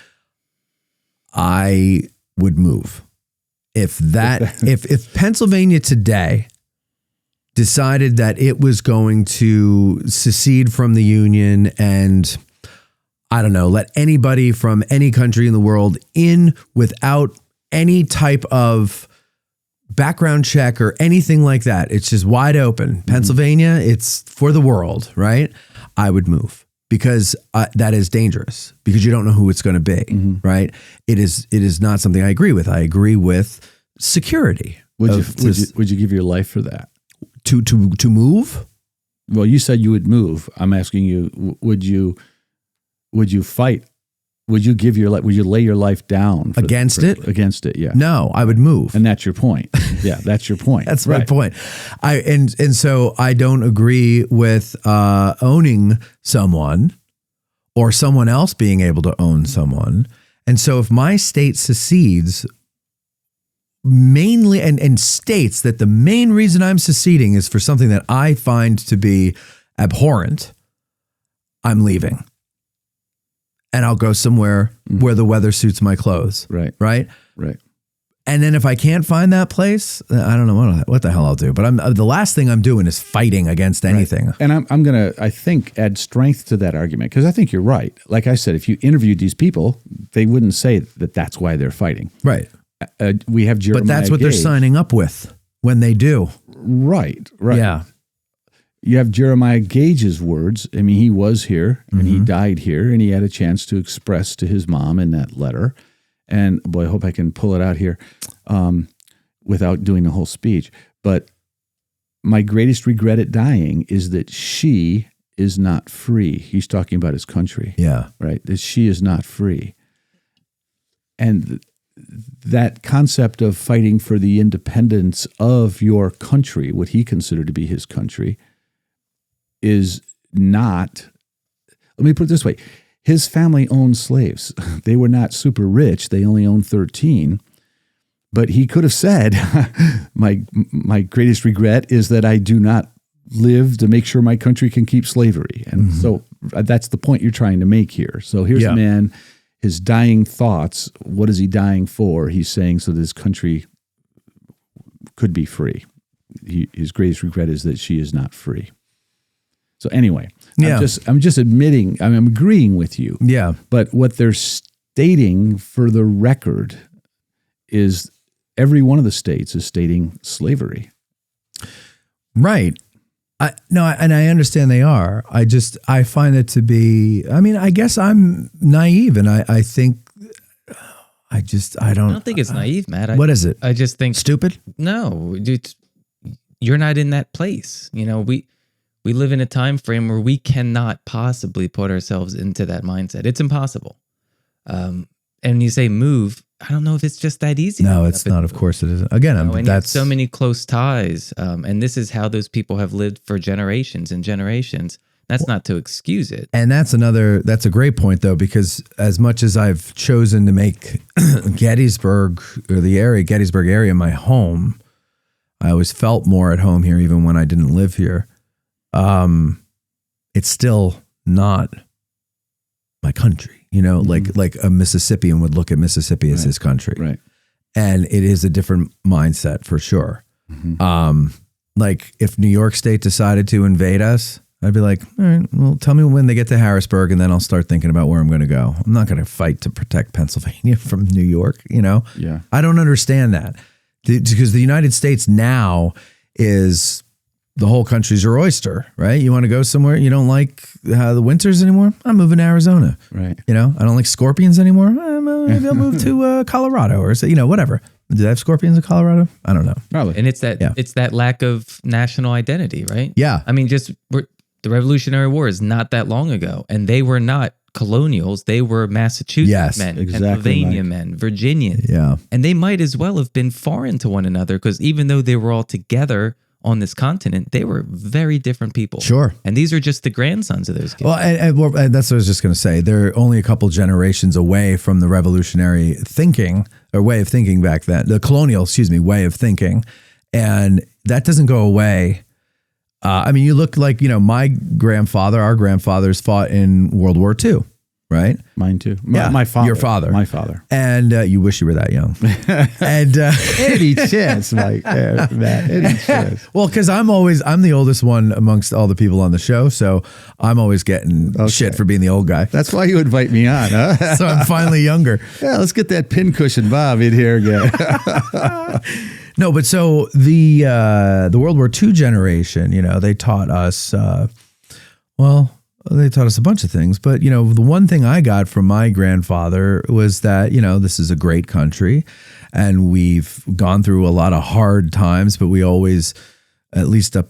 I would move. If Pennsylvania today decided that it was going to secede from the Union and, I don't know, let anybody from any country in the world in without any type of background check or anything like that, it's just wide open. Mm-hmm. Pennsylvania, it's for the world, right? I would move. Because that is dangerous, because you don't know who it's going to be, mm-hmm. right? It is not something I agree with. I agree with security. Would you give your life for that? To move? Well, you said you would move. I'm asking you, would you fight? Would you give your life? Would you lay your life down against it? Against it, yeah. No, I would move, and that's your point. Yeah, that's your point. That's right. My point. And so I don't agree with owning someone or someone else being able to own someone. And so if my state secedes, mainly and states that the main reason I'm seceding is for something that I find to be abhorrent, I'm leaving. And I'll go somewhere mm-hmm. where the weather suits my clothes. Right. Right. Right. And then if I can't find that place, I don't know what the hell I'll do. But the last thing I'm doing is fighting against anything. Right. And I'm going to, I think, add strength to that argument, because I think you're right. Like I said, if you interviewed these people, they wouldn't say that that's why they're fighting. Right. We have Jeremiah But that's what Gage. They're signing up with when they do. Right. Yeah. You have Jeremiah Gage's words. I mean, he was here and mm-hmm. he died here, and he had a chance to express to his mom in that letter. And boy, I hope I can pull it out here without doing the whole speech. But my greatest regret at dying is that she is not free. He's talking about his country. Yeah. Right? That she is not free. And that concept of fighting for the independence of your country, what he considered to be his country, is not, let me put it this way. His family owned slaves. They were not super rich. They only owned 13. But he could have said, my greatest regret is that I do not live to make sure my country can keep slavery. And mm-hmm. so that's the point you're trying to make here. So here's a man, his dying thoughts. What is he dying for? He's saying so that his country could be free. His greatest regret is that she is not free. So anyway, I'm just admitting, I'm agreeing with you. Yeah. But what they're stating for the record is every one of the states is stating slavery. Right. And I understand they are. I find it to be, I mean, I guess I'm naive, and I think, I don't think it's naive, Matt. What is it? I just think stupid. No, dude, you're not in that place. You know, we live in a time frame where we cannot possibly put ourselves into that mindset. It's impossible. And you say move, I don't know if it's just that easy. No, it's not. Of course it isn't. Again, that's so many close ties. And this is how those people have lived for generations and generations. That's not to excuse it. And that's a great point, though, because as much as I've chosen to make Gettysburg area my home, I always felt more at home here, even when I didn't live here. It's still not my country, like a Mississippian would look at Mississippi as his country. Right. And it is a different mindset for sure. Like if New York State decided to invade us, I'd be like, all right, well, tell me when they get to Harrisburg and then I'll start thinking about where I'm going to go. I'm not going to fight to protect Pennsylvania from New York, Yeah. I don't understand that because the United States now is the whole country's your oyster, right? You want to go somewhere you don't like the winters anymore? I'm moving to Arizona. Right. I don't like scorpions anymore. Maybe I'll move to Colorado or whatever. Do they have scorpions in Colorado? I don't know. Probably. And it's that lack of national identity, right? Yeah. I mean, the Revolutionary War is not that long ago, and they were not colonials. They were Massachusetts men, exactly Pennsylvania men, Virginians. Yeah. And they might as well have been foreign to one another because even though they were all together on this continent, they were very different people. Sure. And these are just the grandsons of those kids. Well, and that's what I was just going to say. They're only a couple generations away from the revolutionary thinking or way of thinking back then, the colonial, way of thinking. And that doesn't go away. I mean, you look like, my grandfather, our grandfathers fought in World War II, right? Mine too. Yeah, My father. Your father. My father. And you wish you were that young. And Any chance, Mike? Matt, any chance? Well, because I'm the oldest one amongst all the people on the show, so I'm always getting shit for being the old guy. That's why you invite me on, huh? So I'm finally younger. Yeah, let's get that pincushion Bob in here again. No, but so the World War II generation, they taught us, they taught us a bunch of things. But, the one thing I got from my grandfather was that, this is a great country and we've gone through a lot of hard times, but we always, at least up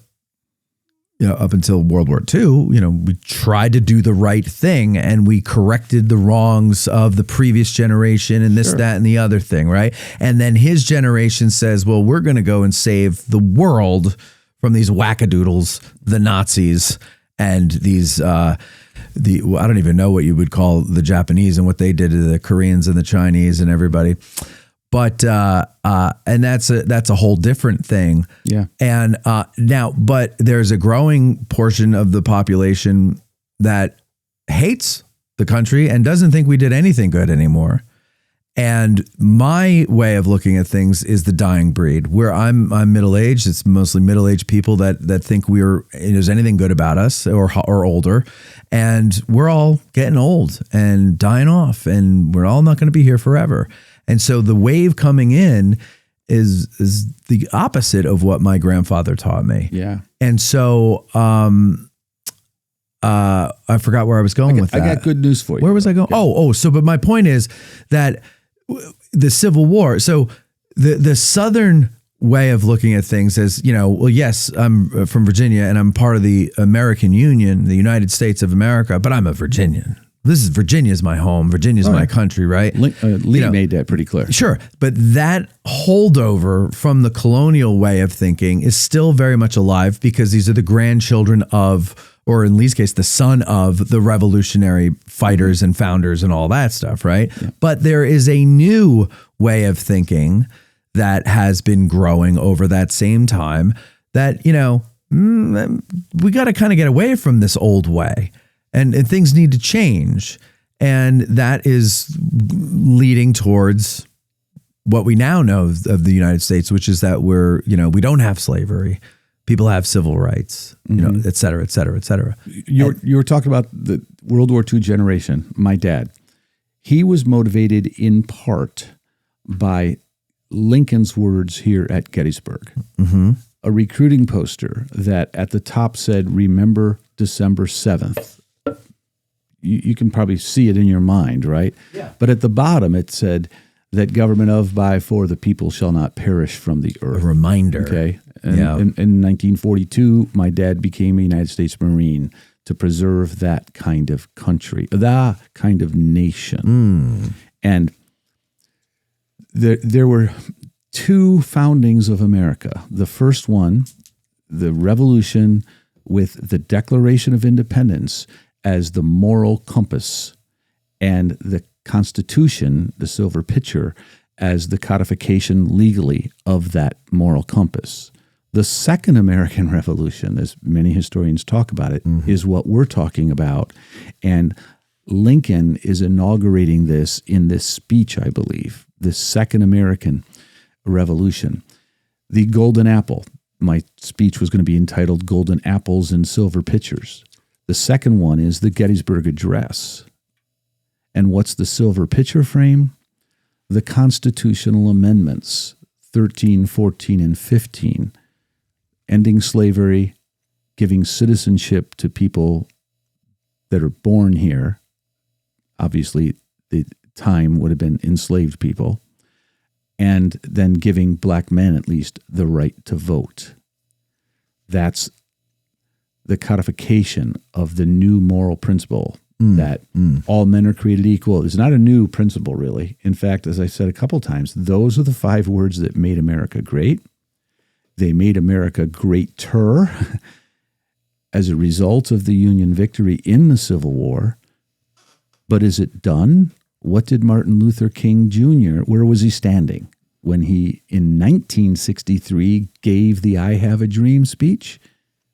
until World War II, we tried to do the right thing and we corrected the wrongs of the previous generation and this, that, and the other thing, right? And then his generation says, well, we're going to go and save the world from these wackadoodles, the Nazis, and these, I don't even know what you would call the Japanese and what they did to the Koreans and the Chinese and everybody. But and that's a whole different thing. Yeah. And but there's a growing portion of the population that hates the country and doesn't think we did anything good anymore. And my way of looking at things is the dying breed. Where I'm middle-aged. It's mostly middle-aged people that think there's anything good about us or older, and we're all getting old and dying off, and we're all not going to be here forever. And so the wave coming in is the opposite of what my grandfather taught me. Yeah. And so I forgot where I was going with that. I got good news for you. Where was I going? Yeah. But my point is that the Civil War, so the Southern way of looking at things is, yes, I'm from Virginia and I'm part of the American Union, the United States of America, but I'm a Virginian. Virginia's my home. Virginia's my country, right? Lee made that pretty clear. Sure. But that holdover from the colonial way of thinking is still very much alive because these are the grandchildren of, or in Lee's case, the son of the revolutionary fighters and founders and all that stuff, right? Yeah. But there is a new way of thinking that has been growing over that same time that, we got to kind of get away from this old way. And things need to change. And that is leading towards what we now know of the United States, which is that we don't have slavery. People have civil rights, et cetera, et cetera, et cetera. You were talking about the World War II generation. My dad, he was motivated in part by Lincoln's words here at Gettysburg. Mm-hmm. A recruiting poster that at the top said, "Remember December 7th." You can probably see it in your mind, right? Yeah. But at the bottom, it said that government of, by, for the people shall not perish from the earth. A reminder. Okay. And in 1942, my dad became a United States Marine to preserve that kind of country, that kind of nation. And there were two foundings of America. The first one, the Revolution with the Declaration of Independence as the moral compass, and the Constitution, the silver pitcher, as the codification legally of that moral compass. The Second American Revolution, as many historians talk about it, is what we're talking about. And Lincoln is inaugurating this in this speech, I believe, the Second American Revolution. The Golden Apple. My speech was going to be entitled Golden Apples and Silver Pitchers. The second one is the Gettysburg Address. And what's the silver pitcher frame? The constitutional amendments, 13, 14, and 15, ending slavery, giving citizenship to people that are born here. Obviously, the time would have been enslaved people. And then giving black men, at least, the right to vote. That's the codification of the new moral principle that all men are created equal. It's not a new principle, really. In fact, as I said a couple times, those are the 5 words that made America great. They made America greater as a result of the Union victory in the Civil War. But is it done? What did Martin Luther King Jr., where was he standing when he, in 1963, gave the I Have a Dream speech?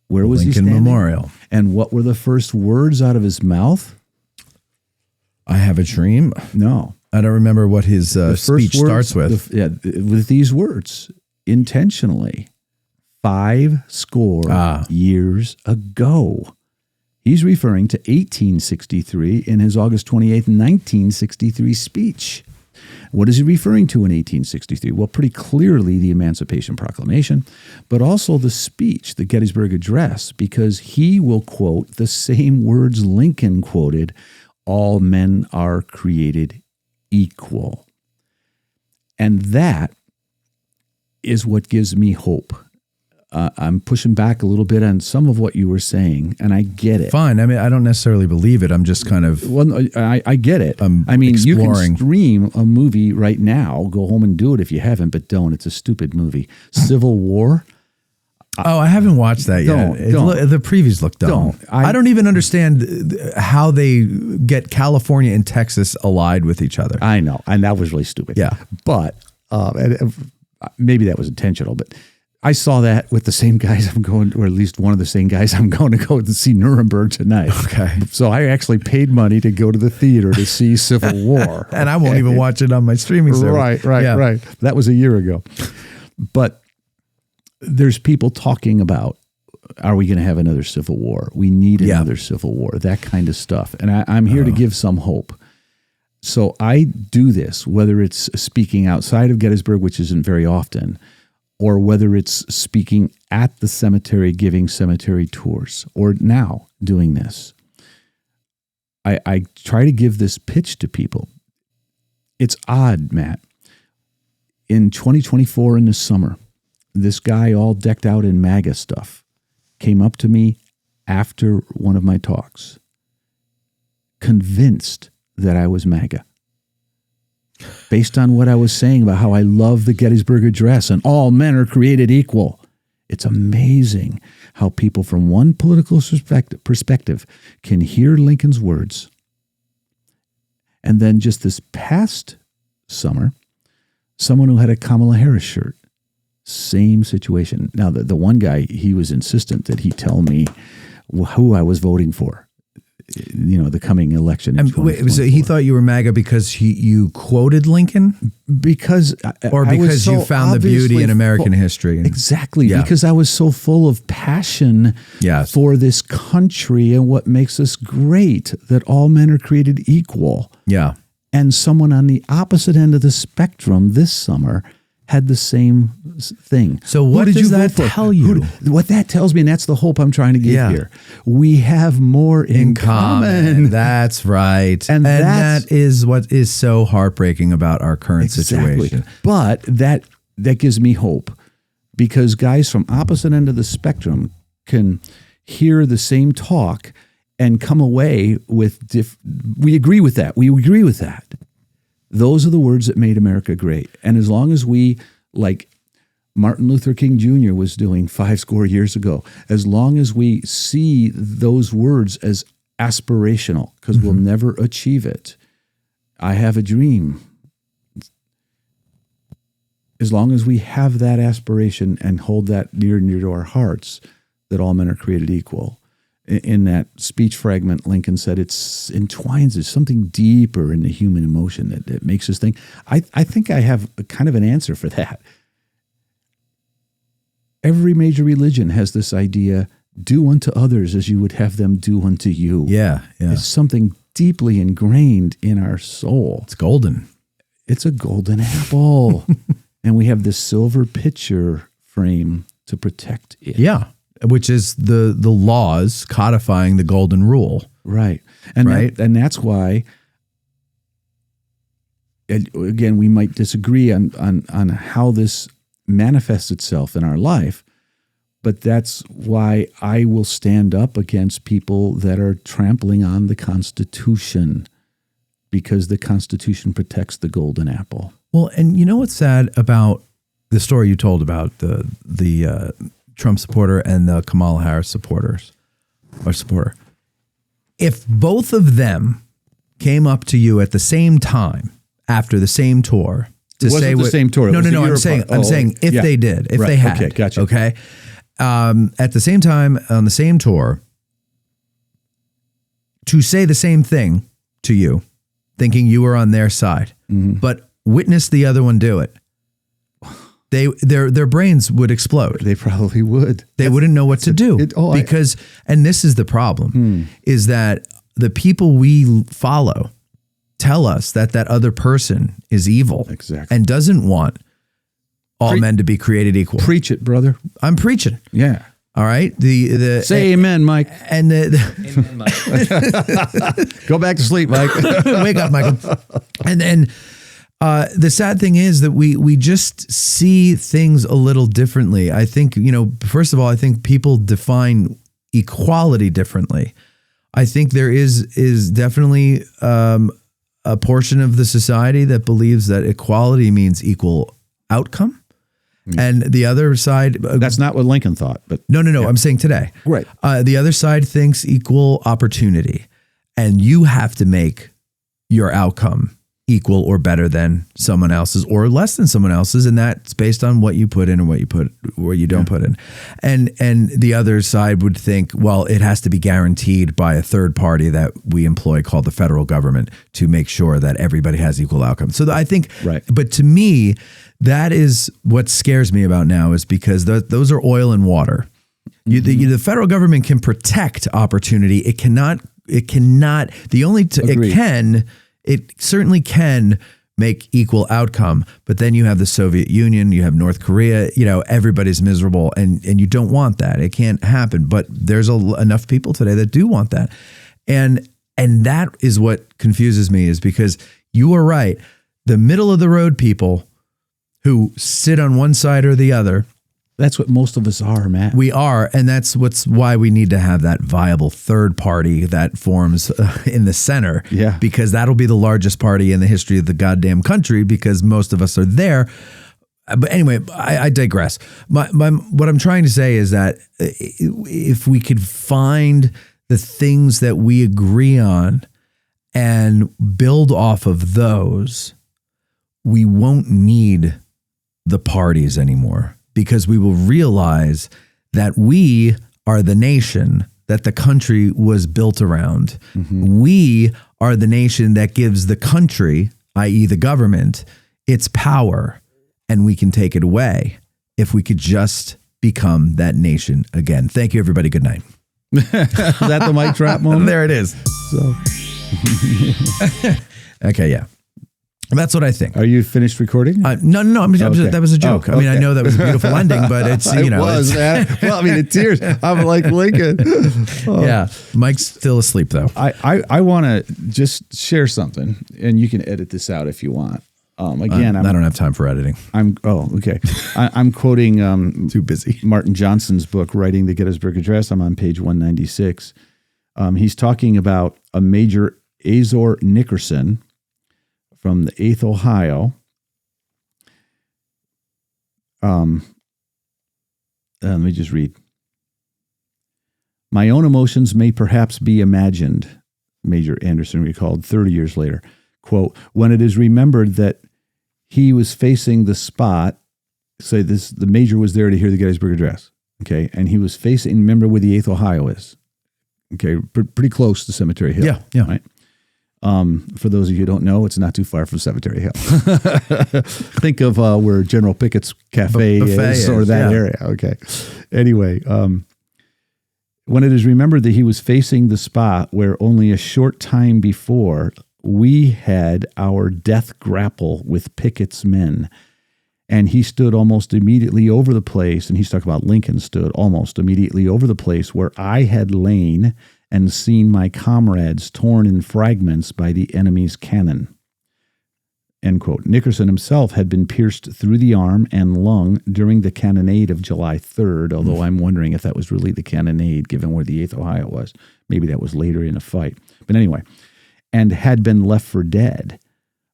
Where was he standing? Lincoln Memorial. And what were the first words out of his mouth? I have a dream? No. I don't remember what his speech starts with. With these words, intentionally, 50 years ago. He's referring to 1863 in his August 28th, 1963 speech. What is he referring to in 1863? Well, pretty clearly the Emancipation Proclamation, but also the speech, the Gettysburg Address, because he will quote the same words Lincoln quoted, all men are created equal. And that is what gives me hope. I'm pushing back a little bit on some of what you were saying, and I get it. Fine. I mean, I don't necessarily believe it. I'm just kind of... Well, I get it. I mean, exploring. You can stream a movie right now. Go home and do it if you haven't, but don't. It's a stupid movie. Civil War. I haven't watched that yet. The previews look dumb. I don't even understand how they get California and Texas allied with each other. I know, and that was really stupid. Yeah. But maybe that was intentional, but... I saw that with the same guys I'm going, or at least one of the same guys I'm going to go to see Nuremberg tonight. Okay. So I actually paid money to go to the theater to see Civil War. And I won't even watch it on my streaming service. Right. That was a year ago. But there's people talking about, are we going to have another Civil War? We need another Civil War, that kind of stuff. And I'm here to give some hope. So I do this, whether it's speaking outside of Gettysburg, which isn't very often, or whether it's speaking at the cemetery, giving cemetery tours, or now doing this. I try to give this pitch to people. It's odd, Matt. In 2024 in the summer, this guy all decked out in MAGA stuff came up to me after one of my talks, convinced that I was MAGA. Based on what I was saying about how I love the Gettysburg Address and all men are created equal. It's amazing how people from one political perspective can hear Lincoln's words. And then just this past summer, someone who had a Kamala Harris shirt, same situation. Now, the one guy, he was insistent that he tell me who I was voting for. You know, the coming election. So he thought you were MAGA because you quoted Lincoln? Because you found the beauty in American history? Exactly. Yeah. Because I was so full of passion for this country and what makes us great, that all men are created equal. Yeah. And someone on the opposite end of the spectrum this summer had the same thing. So what does that tell you? What that tells me, and that's the hope I'm trying to give here, we have more in common. That's right. And that is what is so heartbreaking about our current situation. But that gives me hope, because guys from opposite end of the spectrum can hear the same talk and come away with, we agree with that. We agree with that. Those are the words that made America great. And as long as we, like Martin Luther King Jr. was doing 50 years ago, as long as we see those words as aspirational, because we'll never achieve it. I have a dream. as long as we have that aspiration and hold that near and dear to our hearts, that all men are created equal. In that speech fragment, Lincoln said it's entwines. There's something deeper in the human emotion that makes us think. I think I have a kind of an answer for that. Every major religion has this idea, do unto others as you would have them do unto you. Yeah. It's something deeply ingrained in our soul. It's golden. It's a golden apple. And we have this silver pitcher frame to protect it. Yeah. Which is the laws codifying the golden rule. Right. And right. And that's why, again, we might disagree on how this manifests itself in our life, but that's why I will stand up against people that are trampling on the Constitution, because the Constitution protects the golden apple. Well, and you know what's sad about the story you told about the Trump supporter and the Kamala Harris supporter. If both of them came up to you at the same time after the same tour to say the same tour. No. I'm saying if they did, if they had. Okay, gotcha. Okay. At the same time on the same tour, to say the same thing to you, thinking you were on their side, but witness the other one do it. Their brains would explode. They probably would. They wouldn't know what to do because, and this is the problem, is that the people we follow tell us that other person is evil, exactly, and doesn't want all men to be created equal. Preach it, brother. I'm preaching. Yeah. All right. Say amen, Mike. And Amen, Mike. Go back to sleep, Mike. Wake up, Michael. And then. The sad thing is that we just see things a little differently. I think, first of all, I think people define equality differently. I think there is definitely a portion of the society that believes that equality means equal outcome. And the other side... That's not what Lincoln thought. But No. Yeah. I'm saying today. Right. The other side thinks equal opportunity. And you have to make your outcome equal or better than someone else's or less than someone else's, and that's based on what you put in and what you don't put in. And the other side would think, well, it has to be guaranteed by a third party that we employ called the federal government to make sure that everybody has equal outcome. So I think, right. But to me, that is what scares me about now, is because those are oil and water. The federal government can protect opportunity. It cannot, it certainly can make equal outcome, but then you have the Soviet Union, you have North Korea, everybody's miserable, and you don't want that. It can't happen, but there's enough people today that do want that. And that is what confuses me, is because you are right. The middle of the road people who sit on one side or the other, that's what most of us are, Matt. We are, and that's why we need to have that viable third party that forms in the center. Yeah. Because that'll be the largest party in the history of the goddamn country, because most of us are there. But anyway, I digress. What I'm trying to say is that if we could find the things that we agree on and build off of those, we won't need the parties anymore. Because we will realize that we are the nation that the country was built around. Mm-hmm. We are the nation that gives the country, i.e. the government, its power, and we can take it away if we could just become that nation again. Thank you, everybody. Good night. Is that the mic drop moment? There it is. So, okay, yeah. That's what I think. Are you finished recording? No. That was a joke. I mean, I know that was a beautiful ending, but it's, It was, man. Well, I mean, the tears. I'm like Lincoln. Oh. Yeah. Mike's still asleep, though. I want to just share something, and you can edit this out if you want. Again, I don't have time for editing. Okay. I'm quoting too busy. Martin Johnson's book, Writing the Gettysburg Address. I'm on page 196. He's talking about a Major Azor Nickerson from the 8th Ohio. Let me just read. My own emotions may perhaps be imagined, Major Anderson recalled 30 years later. Quote, when it is remembered that he was facing the spot say this, the major was there to hear the Gettysburg Address. Okay. And he was facing, remember where the 8th Ohio is. Okay. Pretty close to Cemetery Hill. Yeah. Yeah. Right. For those of you who don't know, it's not too far from Cemetery Hill. Think of where General Pickett's Cafe is, or that area. Okay. Anyway, when it is remembered that he was facing the spot where only a short time before we had our death grapple with Pickett's men, and he stood almost immediately over the place, and he's talking about Lincoln stood almost immediately over the place where I had lain and seen my comrades torn in fragments by the enemy's cannon. End quote. Nickerson himself had been pierced through the arm and lung during the cannonade of July 3rd, although I'm wondering if that was really the cannonade, given where the 8th Ohio was. Maybe that was later in a fight. But anyway, and had been left for dead.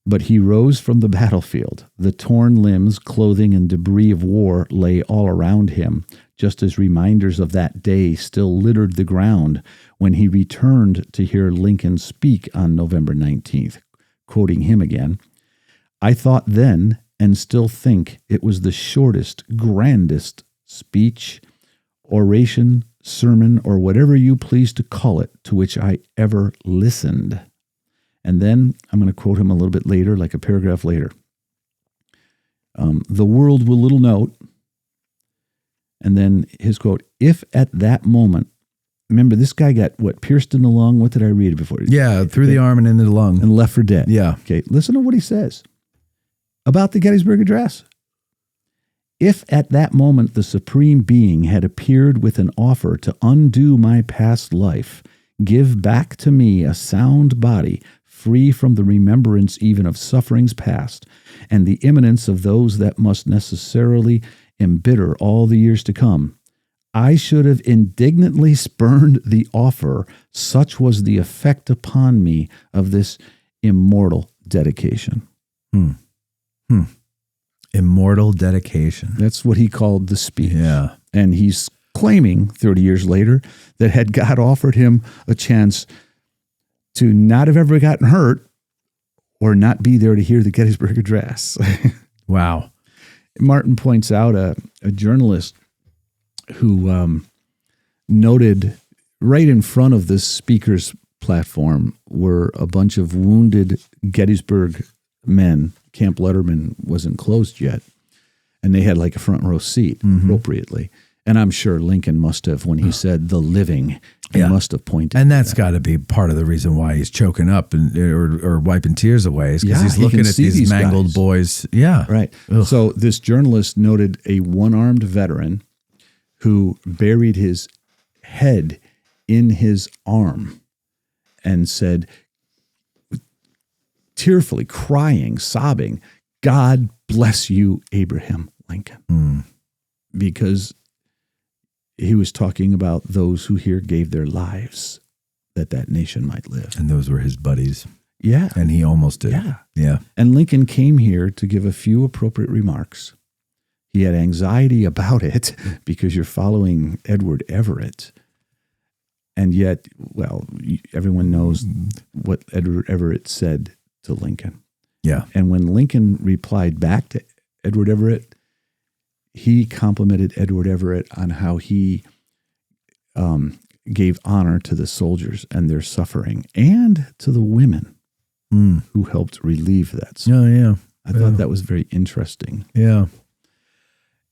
But he rose from the battlefield. The torn limbs, clothing, and debris of war lay all around him, just as reminders of that day still littered the ground when he returned to hear Lincoln speak on November 19th. Quoting him again, "I thought then, and still think, it was the shortest, grandest speech, oration, sermon, or whatever you please to call it, to which I ever listened." And then I'm going to quote him a little bit later, like a paragraph later. "The world will little note," and then his quote, "if at that moment," remember this guy got pierced in the lung. What did I read before? Yeah, through the arm and into the lung. And left for dead. Yeah. Okay, listen to what he says about the Gettysburg Address. "If at that moment the Supreme Being had appeared with an offer to undo my past life, give back to me a sound body, free from the remembrance even of sufferings past, and the imminence of those that must necessarily embitter all the years to come, I should have indignantly spurned the offer. Such was the effect upon me of this immortal dedication." Immortal dedication. That's what he called the speech. Yeah. And he's claiming 30 years later that had God offered him a chance to not have ever gotten hurt or not be there to hear the Gettysburg Address. Wow. Martin points out a journalist who noted right in front of this speaker's platform were a bunch of wounded Gettysburg men. Camp Letterman wasn't closed yet, and they had like a front row seat appropriately. And I'm sure Lincoln must have, when he said the living, he must have pointed. And that's got to be part of the reason why he's choking up or wiping tears away, is because he's looking at these mangled guys. Boys. Yeah. Right. Ugh. So this journalist noted a one-armed veteran who buried his head in his arm and said, tearfully, crying, sobbing, "God bless you, Abraham Lincoln." Because he was talking about those who here gave their lives that nation might live. And those were his buddies. Yeah. And he almost did. Yeah. Yeah. And Lincoln came here to give a few appropriate remarks. He had anxiety about it because you're following Edward Everett. And yet, well, everyone knows what Edward Everett said to Lincoln. Yeah. And when Lincoln replied back to Edward Everett, he complimented Edward Everett on how he gave honor to the soldiers and their suffering, and to the women who helped relieve that suffering. Oh, yeah. I thought that was very interesting. Yeah.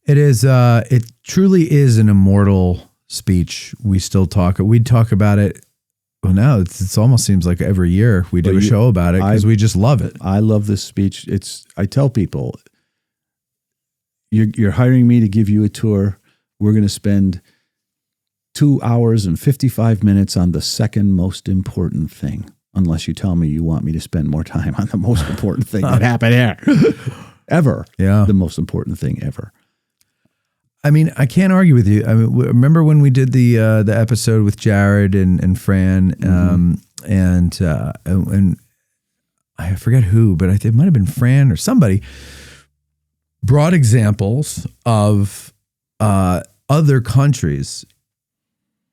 It is. It truly is an immortal speech. We talk about it. Well, now it almost seems like every year we do a show about it because we just love it. I love this speech. I tell people, you're hiring me to give you a tour. We're going to spend 2 hours and 55 minutes on the second most important thing, unless you tell me you want me to spend more time on the most important thing that happened here. Ever. Yeah. The most important thing ever. I mean, I can't argue with you. I mean, remember when we did the episode with Jared and Fran, and I forget who, but it might have been Fran or somebody brought examples of other countries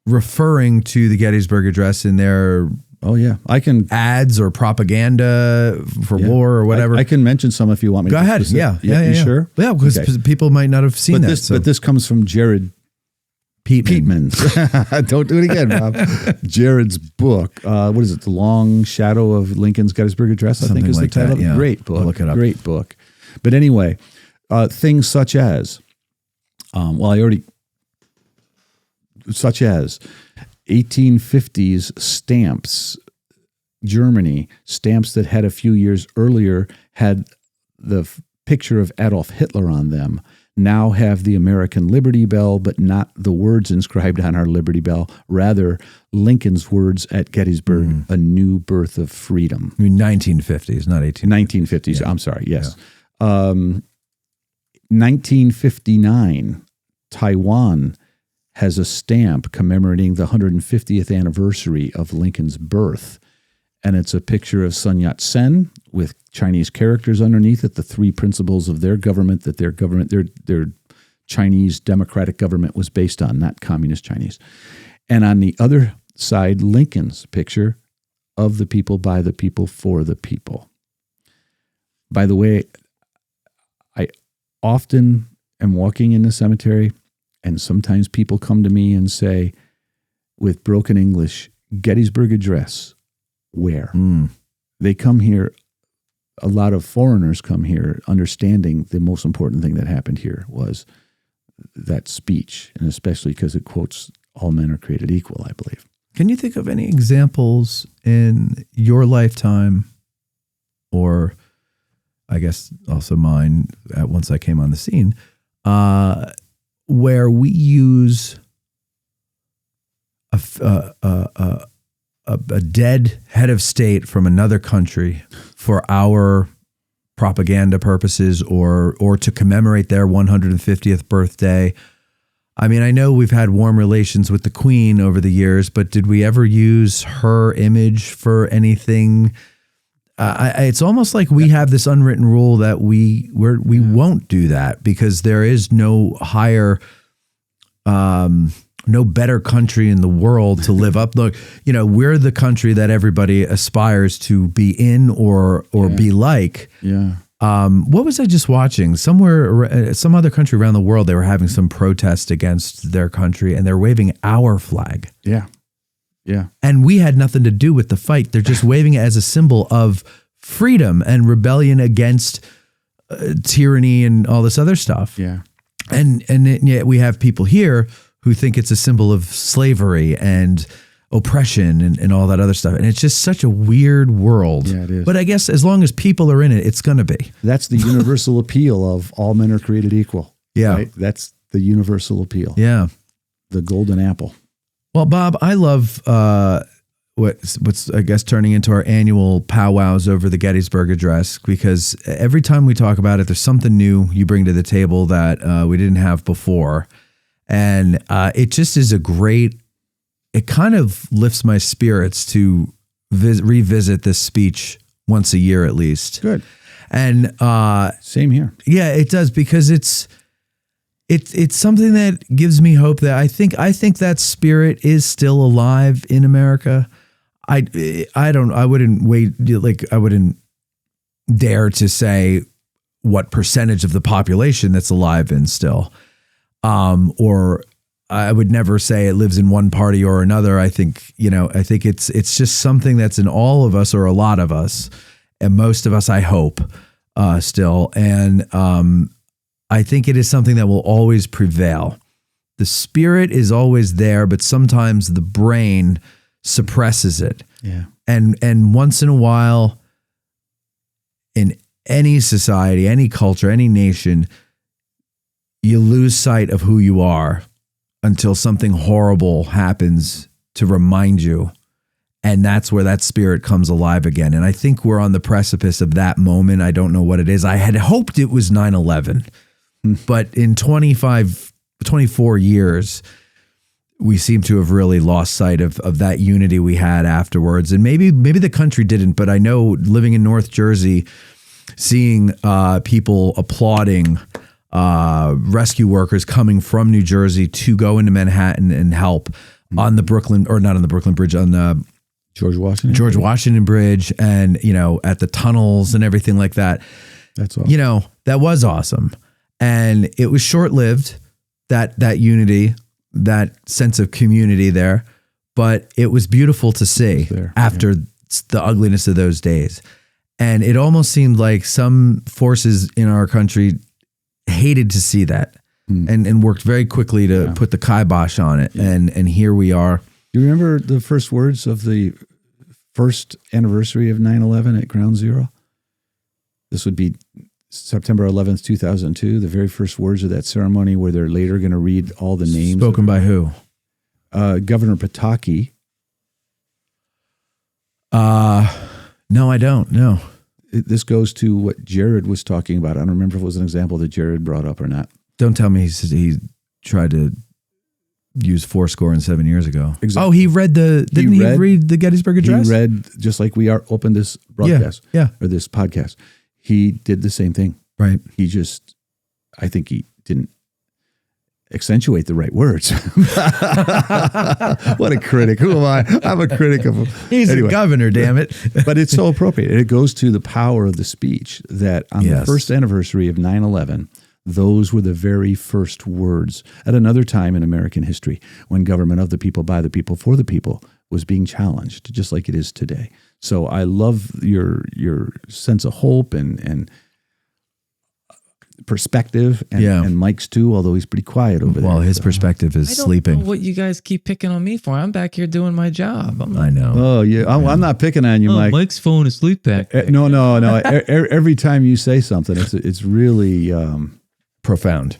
referring to the Gettysburg Address in their Oh yeah, I can ads or propaganda for war or whatever. I can mention some if you want me. Go ahead. Yeah. You sure? Yeah, because people might not have seen that. But this comes from Jared Peatman. Don't do it again, Bob. Jared's book. What is it? The Long Shadow of Lincoln's Gettysburg Address, I think is the title. Yeah. Great book. I'll look it up. Great book. But anyway, things such as, such as 1850s stamps, Germany, stamps that had a few years earlier had the picture of Adolf Hitler on them, now have the American Liberty Bell, but not the words inscribed on our Liberty Bell, rather Lincoln's words at Gettysburg, a new birth of freedom. I mean, 1950s, not 1950s, I'm sorry, yes. 1959, Taiwan has a stamp commemorating the 150th anniversary of Lincoln's birth. And it's a picture of Sun Yat-sen with Chinese characters underneath it, the three principles of their government that their Chinese democratic government was based on, not communist Chinese. And on the other side, Lincoln's picture of the people, by the people, for the people. By the way, I often am walking in the cemetery, and sometimes people come to me and say, with broken English, Gettysburg Address. Where? They come here, a lot of foreigners come here understanding the most important thing that happened here was that speech, and especially because it quotes all men are created equal, I believe. Can you think of any examples in your lifetime, or I guess also mine once I came on the scene, where we use a dead head of state from another country for our propaganda purposes or to commemorate their 150th birthday? I mean, I know we've had warm relations with the Queen over the years, but did we ever use her image for anything? It's almost like we have this unwritten rule that we won't do that because there is no higher, no better country in the world to live up. Look, we're the country that everybody aspires to be in or be like. Yeah. What was I just watching? Somewhere, some other country around the world, they were having some protest against their country, and they're waving our flag. Yeah. Yeah. And we had nothing to do with the fight. They're just waving it as a symbol of freedom and rebellion against tyranny and all this other stuff. Yeah. And yet we have people here who think it's a symbol of slavery and oppression and all that other stuff. And it's just such a weird world. Yeah, it is. But I guess as long as people are in it, it's going to be. That's the universal appeal of all men are created equal. Yeah. Right? That's the universal appeal. Yeah. The golden apple. Well, Bob, I love what's I guess turning into our annual powwows over the Gettysburg Address, because every time we talk about it, there's something new you bring to the table that we didn't have before. And it just is it kind of lifts my spirits to revisit this speech once a year at least. Good. And same here. Yeah, it does, because it's something that gives me hope that I think that spirit is still alive in America. I wouldn't dare to say what percentage of the population that's alive in still. Or I would never say it lives in one party or another. I think it's just something that's in all of us, or a lot of us, and most of us, I hope, still. And I think it is something that will always prevail. The spirit is always there, but sometimes the brain suppresses it. Yeah. And once in a while, in any society, any culture, any nation, you lose sight of who you are until something horrible happens to remind you. And that's where that spirit comes alive again. And I think we're on the precipice of that moment. I don't know what it is. I had hoped it was 9/11, but in 24 years, we seem to have really lost sight of that unity we had afterwards. And maybe the country didn't, but I know living in North Jersey, seeing people applauding rescue workers coming from New Jersey to go into Manhattan and help on the Brooklyn, or not on the Brooklyn Bridge, on George Washington. George Washington Bridge, and at the tunnels and everything like that. That's awesome. That was awesome, and it was short lived. That unity, that sense of community there, but it was beautiful to see after the ugliness of those days. And it almost seemed like some forces in our country hated to see that and worked very quickly to put the kibosh on it. Yeah. And here we are. You remember the first words of the first anniversary of 9/11 at Ground Zero? This would be September 11th, 2002, the very first words of that ceremony, where they're later going to read all the names. Spoken by who? Governor Pataki. No, I don't. No. This goes to what Jared was talking about. I don't remember if it was an example that Jared brought up or not. Don't tell me he tried to use 7 years ago. Exactly. Oh, he read Didn't he read the Gettysburg Address? He read, just like we opened this broadcast or this podcast. He did the same thing. Right. I think he didn't accentuate the right words. What a critic. Who am I? I'm a critic of him. He's a governor, damn it. But it's so appropriate. It goes to the power of the speech that on the first anniversary of 9/11, those were the very first words at another time in American history when government of the people, by the people, for the people was being challenged, just like it is today. So I love your sense of hope and perspective, and Mike's too, although he's pretty quiet over there. Well, his perspective is sleeping. I don't know what you guys keep picking on me for. I'm back here doing my job. I know. Oh, yeah. I'm not picking on you, Mike. Mike's falling asleep back there. No. Every time you say something, it's really profound.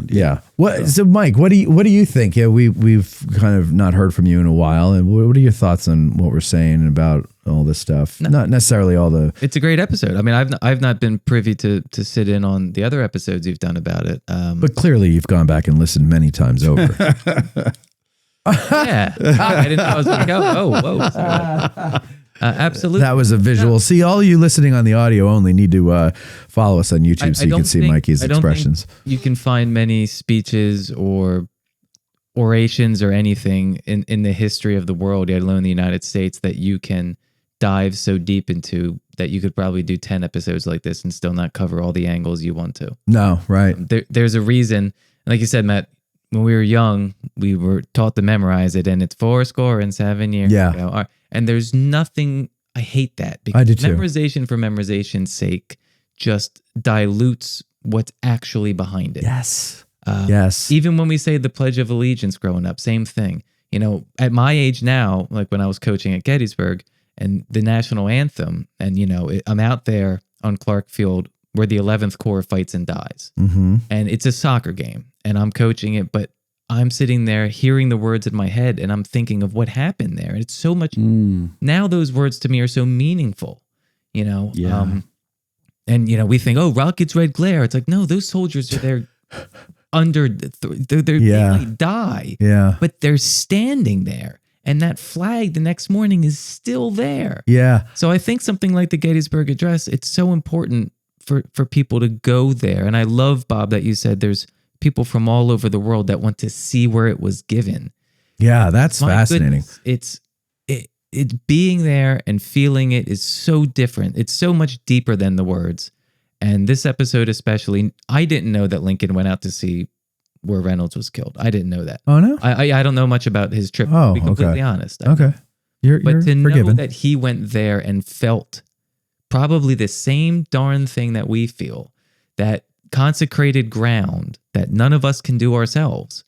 Yeah. So, Mike, what do you think? Yeah, we've kind of not heard from you in a while, and what are your thoughts on what we're saying about all this stuff? No. Not necessarily all the. It's a great episode. I mean, I've not been privy to sit in on the other episodes you've done about it. But clearly, you've gone back and listened many times over. Yeah, I didn't know I was going to go. Oh, whoa. Sorry. Absolutely. That was a visual. Yeah. See, all you listening on the audio only need to follow us on YouTube so you can see Mikey's expressions. Think you can find many speeches or orations or anything in the history of the world, yet alone the United States, that you can dive so deep into that you could probably do 10 episodes like this and still not cover all the angles you want to. No, right. There's a reason. Like you said, Matt, when we were young, we were taught to memorize it, and it's 7 years. Yeah. And there's nothing, I hate that, because I do too. Memorization for memorization's sake just dilutes what's actually behind it. Yes. Yes. Even when we say the Pledge of Allegiance growing up, same thing. At my age now, like when I was coaching at Gettysburg and the national anthem, and, I'm out there on Clark Field where the 11th Corps fights and dies. Mm-hmm. And it's a soccer game, and I'm coaching it, but I'm sitting there hearing the words in my head, and I'm thinking of what happened there. It's so much. Now those words to me are so meaningful, Yeah. And we think, oh, rockets, red glare. It's like, no, those soldiers are there they might die. Yeah. But they're standing there, and that flag the next morning is still there. Yeah. So I think something like the Gettysburg Address, it's so important for people to go there. And I love, Bob, that you said there's people from all over the world that want to see where it was given. Yeah, that's fascinating. Goodness, it's being there and feeling it is so different. It's so much deeper than the words. And this episode especially, I didn't know that Lincoln went out to see where Reynolds was killed. I didn't know that. Oh, no? I don't know much about his trip, to be completely honest. Okay. You're to forgiven. know that he went there and felt probably the same darn thing that we feel, that consecrated ground that none of us can do ourselves.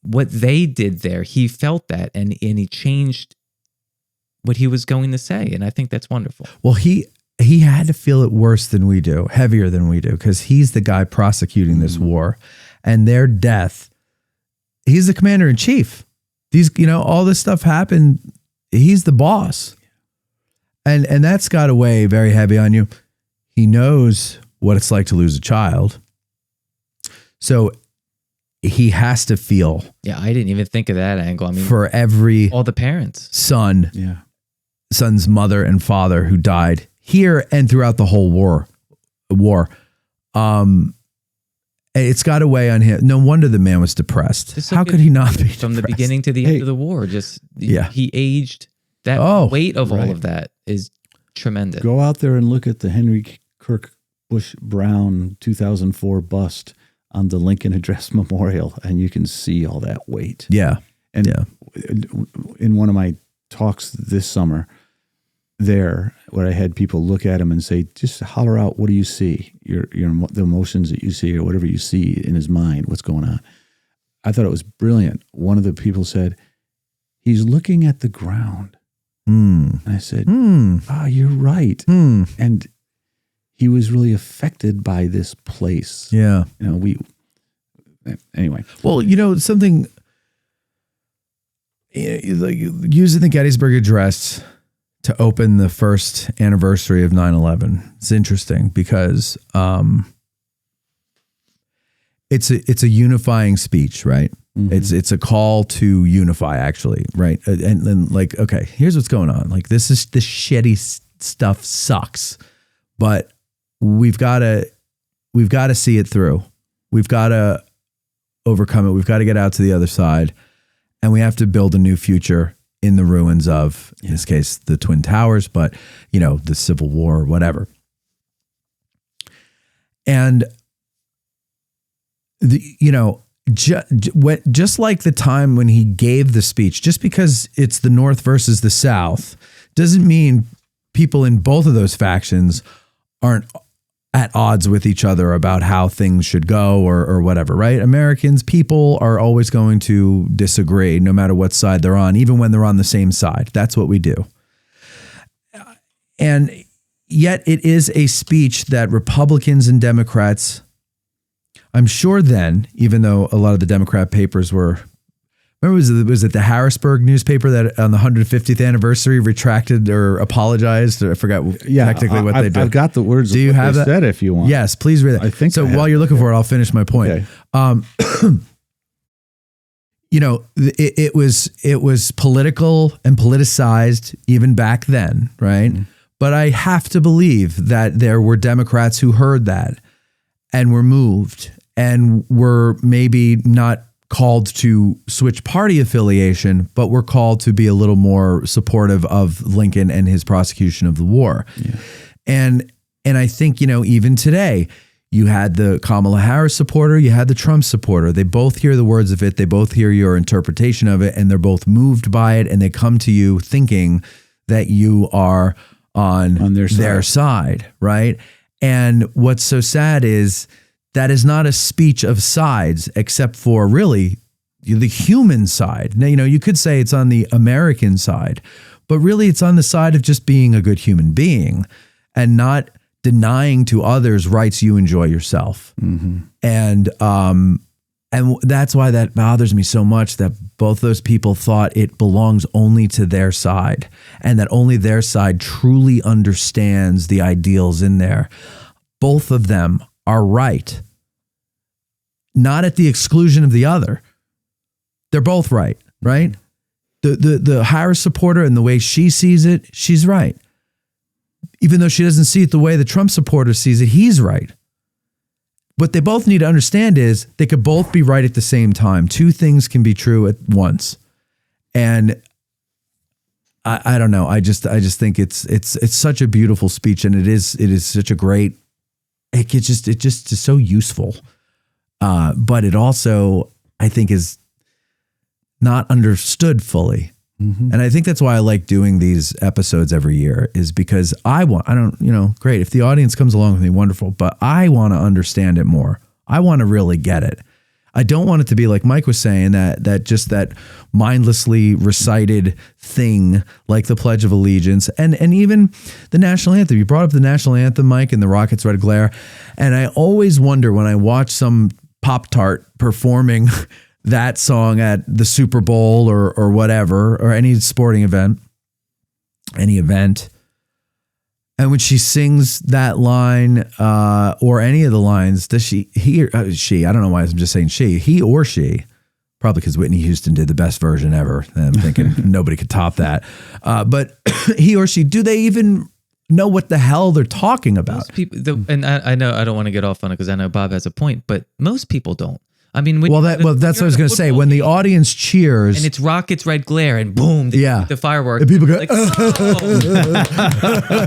What they did there, he felt that, and he changed what he was going to say, and I think that's wonderful. Well, he had to feel it worse than we do, heavier than we do, because he's the guy prosecuting this war, and their death. He's the commander in chief. These, all this stuff happened. He's the boss, and that's got to weigh very heavy on you. He knows what it's like to lose a child, so he has to feel. Yeah, I didn't even think of that angle. I mean, for all the parents, son's mother and father who died here and throughout the whole war. It's got to weigh on him. No wonder the man was depressed. How could he not be from depressed? the beginning to the end of the war? He aged That weight of all of that is tremendous. Go out there and look at the Henry Kirk Bush Brown 2004 bust on the Lincoln Address Memorial, and you can see all that weight. Yeah. And in one of my talks this summer there, where I had people look at him and say, just holler out, what do you see? The emotions that you see, or whatever you see in his mind, what's going on. I thought it was brilliant. One of the people said, he's looking at the ground. And I said, you're right. And he was really affected by this place. Yeah. Anyway. Well, something, like using the Gettysburg Address to open the first anniversary of 9/11. It's interesting because it's a unifying speech, right? Mm-hmm. It's a call to unify, actually, right? And like, okay, here's what's going on. Like, this shitty stuff sucks, but we've got to see it through. We've got to overcome it. We've got to get out to the other side, and we have to build a new future in the ruins of, in this case, the Twin Towers, but the Civil War, whatever. And just like the time when he gave the speech, just because it's the North versus the South doesn't mean people in both of those factions aren't at odds with each other about how things should go or whatever, right? People are always going to disagree no matter what side they're on, even when they're on the same side. That's what we do. And yet it is a speech that Republicans and Democrats, I'm sure then, even though a lot of the Democrat papers were, remember, was it the Harrisburg newspaper that on the 150th anniversary retracted or apologized? Or I forgot technically what they did. I've got the words. Do you of what have they that? Said if you want. Yes, please read it. I think so. While you're looking for it, I'll finish my point. Okay. It was political and politicized even back then, right? Mm-hmm. But I have to believe that there were Democrats who heard that and were moved and were maybe not called to switch party affiliation, but were called to be a little more supportive of Lincoln and his prosecution of the war. Yeah. And I think, even today, you had the Kamala Harris supporter, you had the Trump supporter. They both hear the words of it. They both hear your interpretation of it, and they're both moved by it. And they come to you thinking that you are on their side, right? And what's so sad is that is not a speech of sides, except for really the human side. Now, you could say it's on the American side, but really it's on the side of just being a good human being and not denying to others rights you enjoy yourself. Mm-hmm. And that's why that bothers me so much, that both those people thought it belongs only to their side and that only their side truly understands the ideals in there. Both of them are right, not at the exclusion of the other. They're both right? The Harris supporter and the way she sees it, she's right. Even though she doesn't see it the way the Trump supporter sees it, he's right. What they both need to understand is they could both be right at the same time. Two things can be true at once. And I don't know. I just think it's such a beautiful speech, and it is such a great. It just is so useful, but it also, I think, is not understood fully. Mm-hmm. And I think that's why I like doing these episodes every year, is because great. If the audience comes along with me, wonderful, but I want to understand it more. I want to really get it. I don't want it to be like Mike was saying, that just that mindlessly recited thing like the Pledge of Allegiance and even the national anthem. You brought up the national anthem, Mike, and the Rockets' Red Glare. And I always wonder when I watch some Pop-Tart performing that song at the Super Bowl or whatever, or any sporting event, and when she sings that line, or any of the lines, does she, I don't know why I'm just saying he or she, probably because Whitney Houston did the best version ever. And I'm thinking nobody could top that. But he or she, do they even know what the hell they're talking about? Most people, and I know I don't want to get off on it because I know Bob has a point, but most people don't. I mean, that's what I was going to say. When the audience cheers, and it's rockets, red glare, and boom, the fireworks. And people go, like, oh.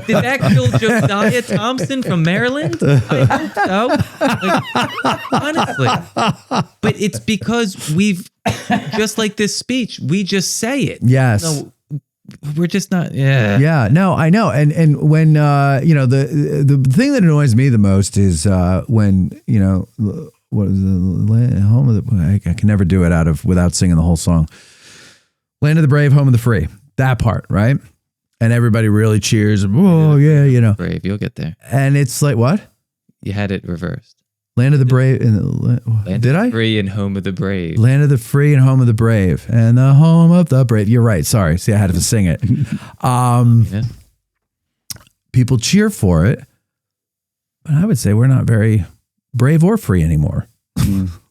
Did that kill Josiah Thompson from Maryland? I hope so. Like, honestly, but it's because we've just like this speech, we just say it. Yes. No, we're just not. Yeah. No, I know. And when the thing that annoys me the most is when what is the home of the? I can never do it without singing the whole song. Land of the brave, home of the free. That part, right? And everybody really cheers. Oh yeah, Brave, you'll get there. And it's like, what? You had it reversed. Land of the brave. Land Did of I? the free and home of the brave. Land of the free and home of the brave, and the home of the brave. You're right. Sorry. See, I had to sing it. People cheer for it, but I would say we're not very brave or free anymore.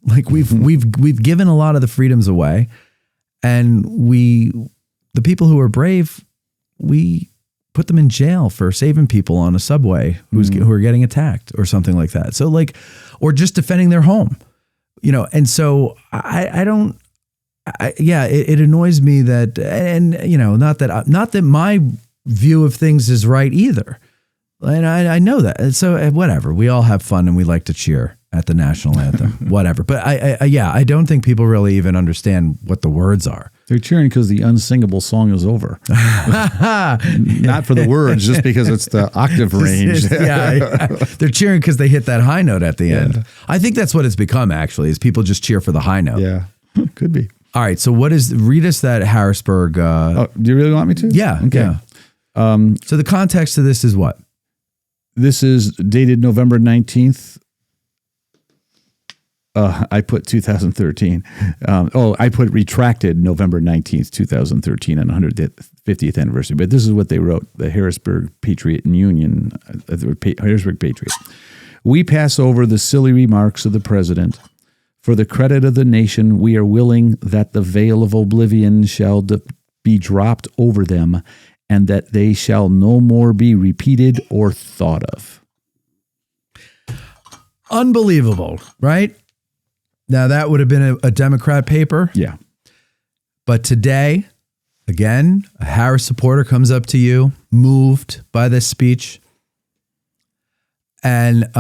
Like we've given a lot of the freedoms away, and the people who are brave, we put them in jail for saving people on a subway who are getting attacked or something like that. So or just defending their home, and so it annoys me that, and not that my view of things is right either. And I know that. And so whatever, we all have fun and we like to cheer at the national anthem, whatever. But I don't think people really even understand what the words are. They're cheering because the unsingable song is over. Not for the words, just because it's the octave range. They're cheering because they hit that high note at the end. I think that's what it's become, actually, is people just cheer for the high note. Yeah, could be. All right, so read us that Harrisburg. Do you really want me to? Yeah. Okay. Yeah. So the context of this is what? This is dated November 19th. I put 2013. I put retracted November 19th, 2013 on 150th anniversary. But this is what they wrote, the Harrisburg Patriot and Union, Harrisburg Patriot. We pass over the silly remarks of the president. For the credit of the nation, we are willing that the veil of oblivion shall be dropped over them, and that they shall no more be repeated or thought of. Unbelievable, right? Now, that would have been a Democrat paper. Yeah. But today, again, a Harris supporter comes up to you, moved by this speech. And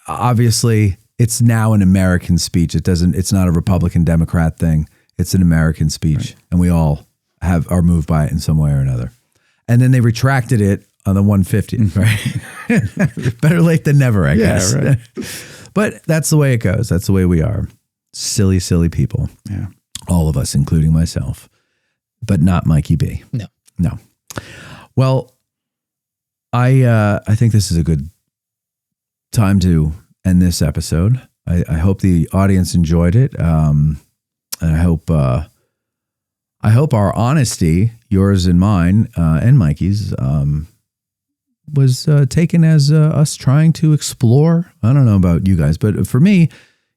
obviously, it's now an American speech. It's not a Republican Democrat thing. It's an American speech. Right. And we all are moved by it in some way or another. And then they retracted it on the 150th, right? Better late than never, I guess. Right. But that's the way it goes. That's the way we are. Silly, silly people. Yeah. All of us, including myself. But not Mikey B. No. Well, I think this is a good time to end this episode. I hope the audience enjoyed it. And I hope our honesty, yours and mine, and Mikey's, was taken as us trying to explore. I don't know about you guys, but for me,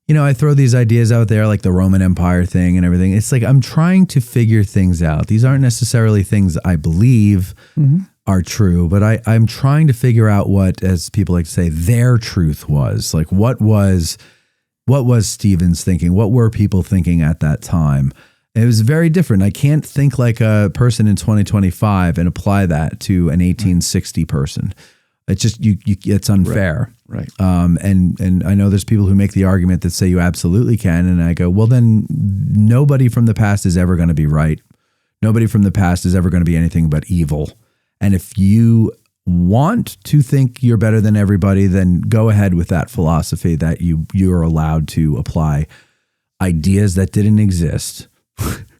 I throw these ideas out there like the Roman Empire thing and everything. It's like I'm trying to figure things out. These aren't necessarily things I believe are true, but I'm trying to figure out what, as people like to say, their truth was. Like what was Stephen's thinking? What were people thinking at that time? It was very different. I can't think like a person in 2025 and apply that to an 1860 person. It's just it's unfair. Right. And I know there's people who make the argument that say you absolutely can, and I go, well, then nobody from the past is ever going to be right. Nobody from the past is ever going to be anything but evil. And if you want to think you're better than everybody, then go ahead with that philosophy that you're allowed to apply ideas that didn't exist.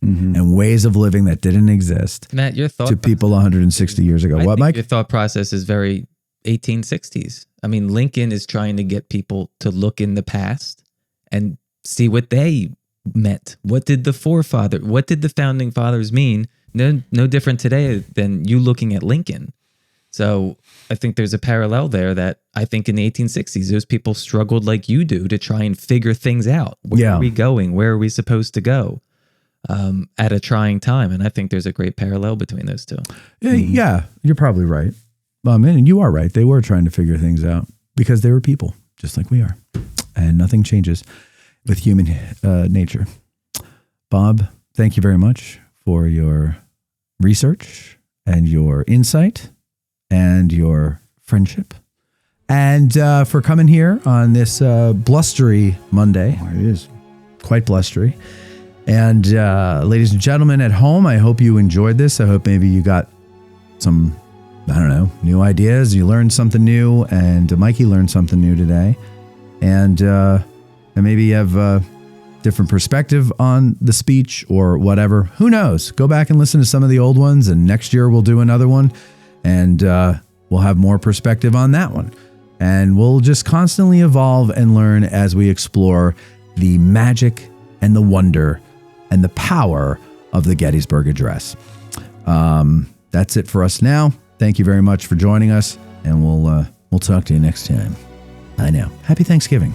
And ways of living that didn't exist. Matt, your thought to people 160 years ago. What, Mike? Your thought process is very 1860s. I mean, Lincoln is trying to get people to look in the past and see what they meant. What did the founding fathers mean? No different today than you looking at Lincoln. So I think there's a parallel there that I think in the 1860s, those people struggled like you do to try and figure things out. Where are we going? Where are we supposed to go? At a trying time. And I think there's a great parallel between those two. Yeah, you're probably right. And you are right. They were trying to figure things out because they were people just like we are. And nothing changes. with human nature. Bob, thank you very much for your research and your insight and your friendship, and for coming here on this blustery Monday. Oh, it is quite blustery. And ladies and gentlemen at home, I hope you enjoyed this. I hope maybe you got some, I don't know, new ideas. You learned something new, and Mikey learned something new today. And maybe you have a different perspective on the speech or whatever. Who knows? Go back and listen to some of the old ones, and next year we'll do another one, and we'll have more perspective on that one. And we'll just constantly evolve and learn as we explore the magic and the wonder and the power of the Gettysburg Address. That's it for us now. Thank you very much for joining us, and we'll talk to you next time. I know. Happy Thanksgiving.